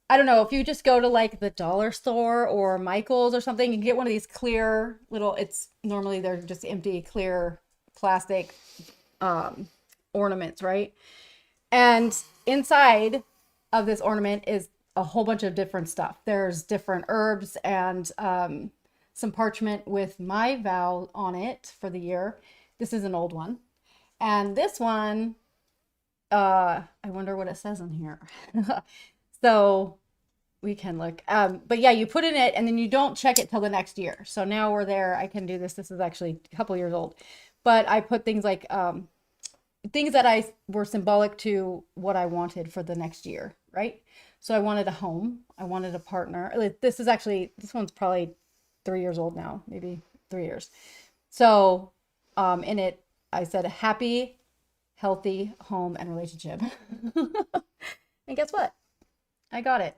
I don't know if you just go to like the dollar store or Michael's or something, you can get one of these clear little. It's normally they're just empty clear plastic ornaments, right? And inside of this ornament is a whole bunch of different stuff. There's different herbs and some parchment with my vow on it for the year. This is an old one. And this one, I wonder what it says in here. So we can look. But yeah, you put in it and then you don't check it till the next year. So now we're there. I can do this. This is actually a couple years old. But I put things like things that were symbolic to what I wanted for the next year, right? So I wanted a home. I wanted a partner. This one's probably 3 years old now, maybe 3 years. So in it, I said a happy, healthy home and relationship. And guess what? I got it.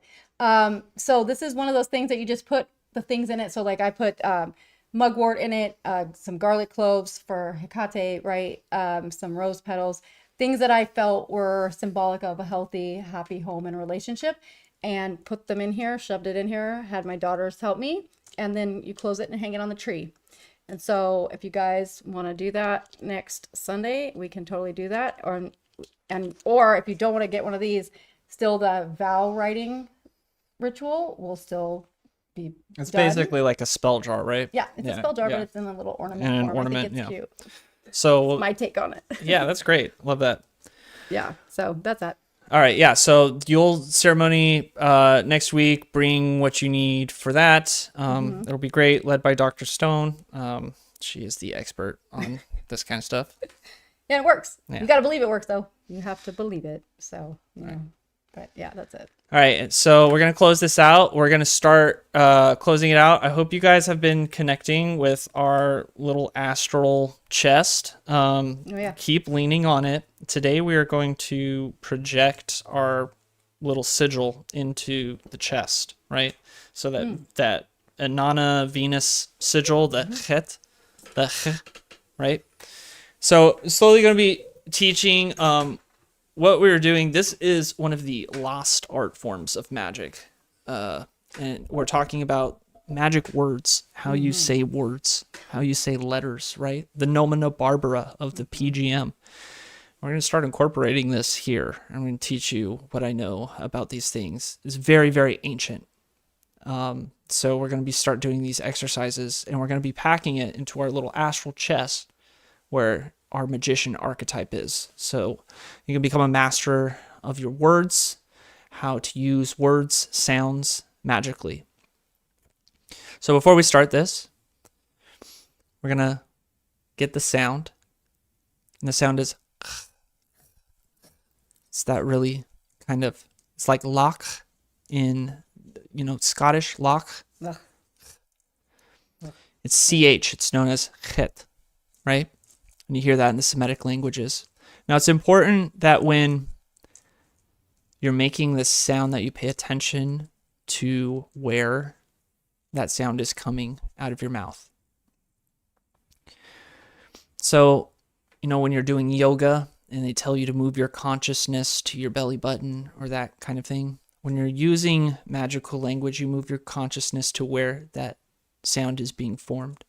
So this is one of those things that you just put the things in it. So like I put mugwort in it, some garlic cloves for Hecate, right? Some rose petals, things that I felt were symbolic of a healthy, happy home and relationship, and put them in here, shoved it in here, had my daughters help me. And then you close it and hang it on the tree. And so if you guys want to do that next Sunday, we can totally do that. Or if you don't want to get one of these, still the vow writing ritual will still be It's done. basically like a spell jar, right? Yeah, it's a spell jar, but it's in a little ornament form. I think it's cute. So That's my take on it. Yeah, that's great. Love that. Yeah, so that's that. All right, yeah. So the Yule ceremony next week. Bring what you need for that. It'll be great. Led by Dr. Stone. She is the expert on this kind of stuff. Yeah, it works. Yeah. You got to believe it works, though. You have to believe it. So, right. But yeah, that's it. All right, so we're going to close this out. We're going to start closing it out. I hope you guys have been connecting with our little astral chest. Keep leaning on it. Today we are going to project our little sigil into the chest, right? So that Inanna Venus sigil, the chet, right? So slowly going to be teaching what we were doing. This is one of the lost art forms of magic. And we're talking about magic words, how you say words, how you say letters, right? The nomina barbara of the PGM. We're going to start incorporating this here. I'm going to teach you what I know about these things. It's very, very ancient. So we're going to start doing these exercises, and we're going to be packing it into our little astral chest where our magician archetype is. So you can become a master of your words, how to use words, sounds magically. So before we start this, we're going to get the sound. And the sound is, it's that really kind of, it's like loch in, Scottish loch. It's CH, it's known as chet, right? And you hear that in the Semitic languages. Now, it's important that when you're making this sound that you pay attention to where that sound is coming out of your mouth. So, when you're doing yoga and they tell you to move your consciousness to your belly button or that kind of thing, when you're using magical language, you move your consciousness to where that sound is being formed.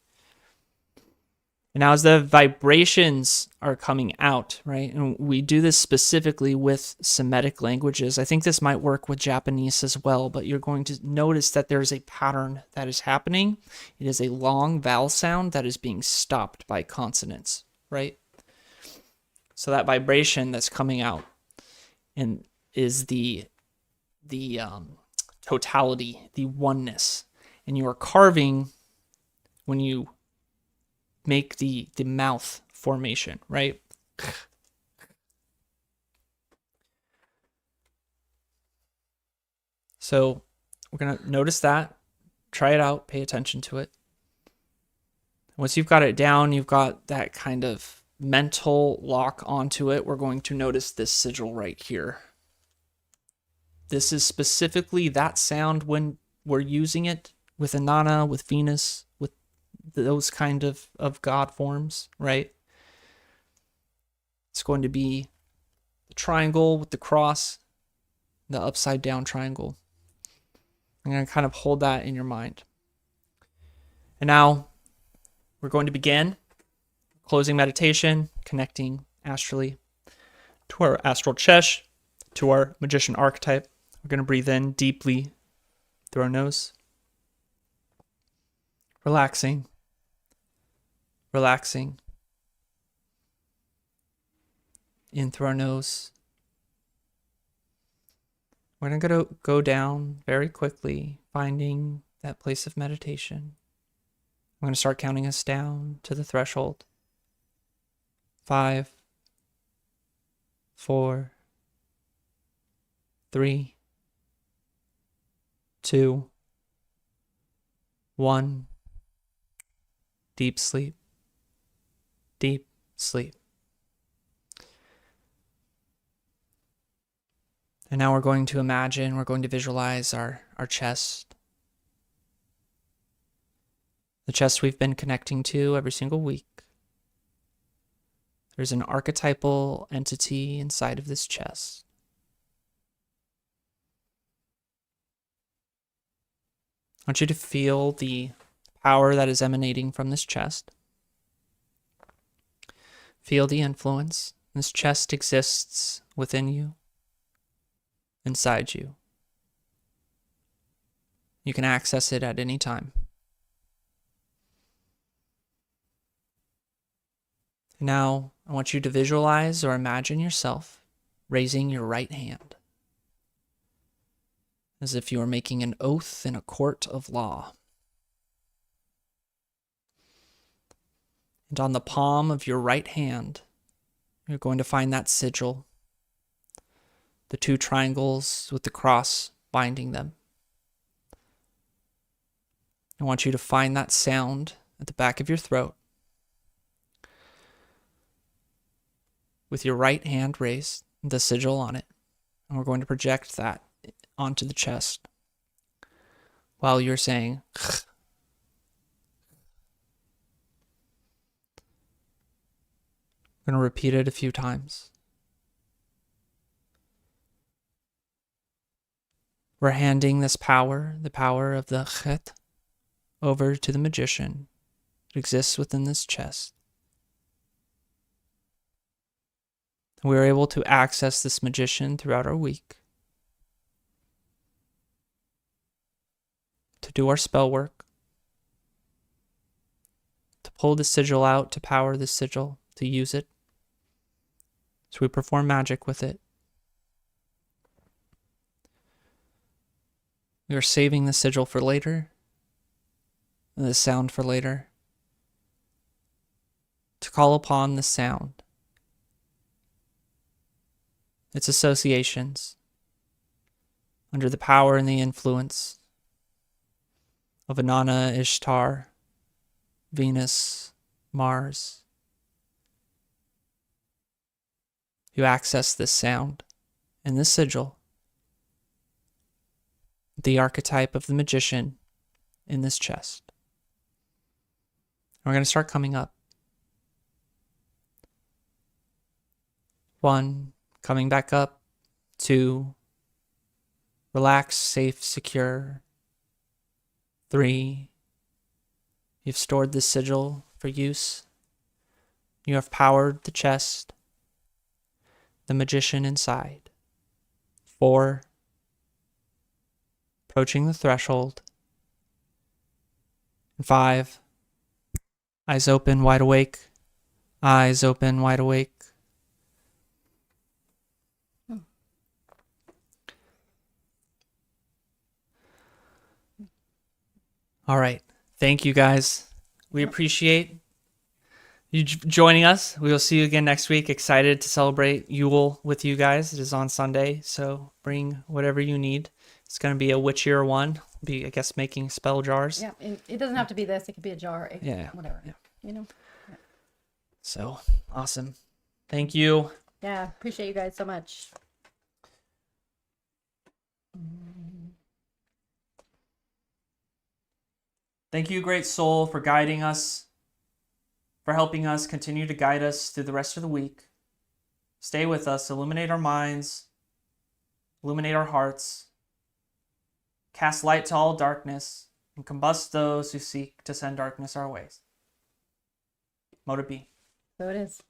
And now as the vibrations are coming out, right, and we do this specifically with Semitic languages. I think this might work with Japanese as well, but you're going to notice that there's a pattern that is happening. It is a long vowel sound that is being stopped by consonants, right? So that vibration that's coming out and is the totality, the oneness. And you are carving when you make the mouth formation, right? So we're going to notice that, try it out, pay attention to it. Once you've got it down, you've got that kind of mental lock onto it, we're going to notice this sigil right here. This is specifically that sound when we're using it with Inanna, with Venus, with those kind of God forms, right? It's going to be the triangle with the cross, the upside down triangle. I'm going to kind of hold that in your mind. And now we're going to begin closing meditation, connecting astrally to our astral chest, to our magician archetype. We're going to breathe in deeply through our nose. Relaxing. In through our nose. We're going to go down very quickly, finding that place of meditation. I'm going to start counting us down to the threshold. 5, 4, 3, 2, 1. Deep sleep. Deep sleep. And now we're going to visualize our chest. The chest we've been connecting to every single week. There's an archetypal entity inside of this chest. I want you to feel the power that is emanating from this chest. Feel the influence. This chest exists within you, inside you. You can access it at any time. Now, I want you to visualize or imagine yourself raising your right hand, as if you were making an oath in a court of law. And on the palm of your right hand, you're going to find that sigil, the two triangles with the cross binding them. I want you to find that sound at the back of your throat, with your right hand raised, the sigil on it, and we're going to project that onto the chest while you're saying I'm going to repeat it a few times. We're handing this power, the power of the chet, over to the magician. It exists within this chest. We are able to access this magician throughout our week to do our spell work, to pull the sigil out, to power the sigil, to use it. So we perform magic with it. We are saving the sigil for later, and the sound for later, to call upon the sound, its associations, under the power and the influence of Inanna, Ishtar, Venus, Mars. You access this sound and this sigil, the archetype of the magician in this chest. And we're going to start coming up. 1, coming back up. 2, relaxed, safe, secure. 3, you've stored this sigil for use. You have powered the chest, the magician inside. 4, approaching the threshold. And 5, eyes open, wide awake. Eyes open, wide awake. All right. Thank you, guys. We appreciate you joining us. We will see you again next week. Excited to celebrate Yule with you guys. It is on Sunday, so bring whatever you need. It's going to be a witchier one. Be, I guess, making spell jars. Yeah, it doesn't have to be this. It could be a jar. Yeah. Whatever. Yeah. You know? Yeah. So, awesome. Thank you. Yeah, appreciate you guys so much. Thank you, great soul, for guiding us, for helping us continue to guide us through the rest of the week. Stay with us, illuminate our minds, illuminate our hearts, cast light to all darkness, and combust those who seek to send darkness our ways. Mote it be. So it is.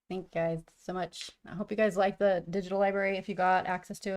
Thank you guys so much. I hope you guys like the digital library if you got access to it.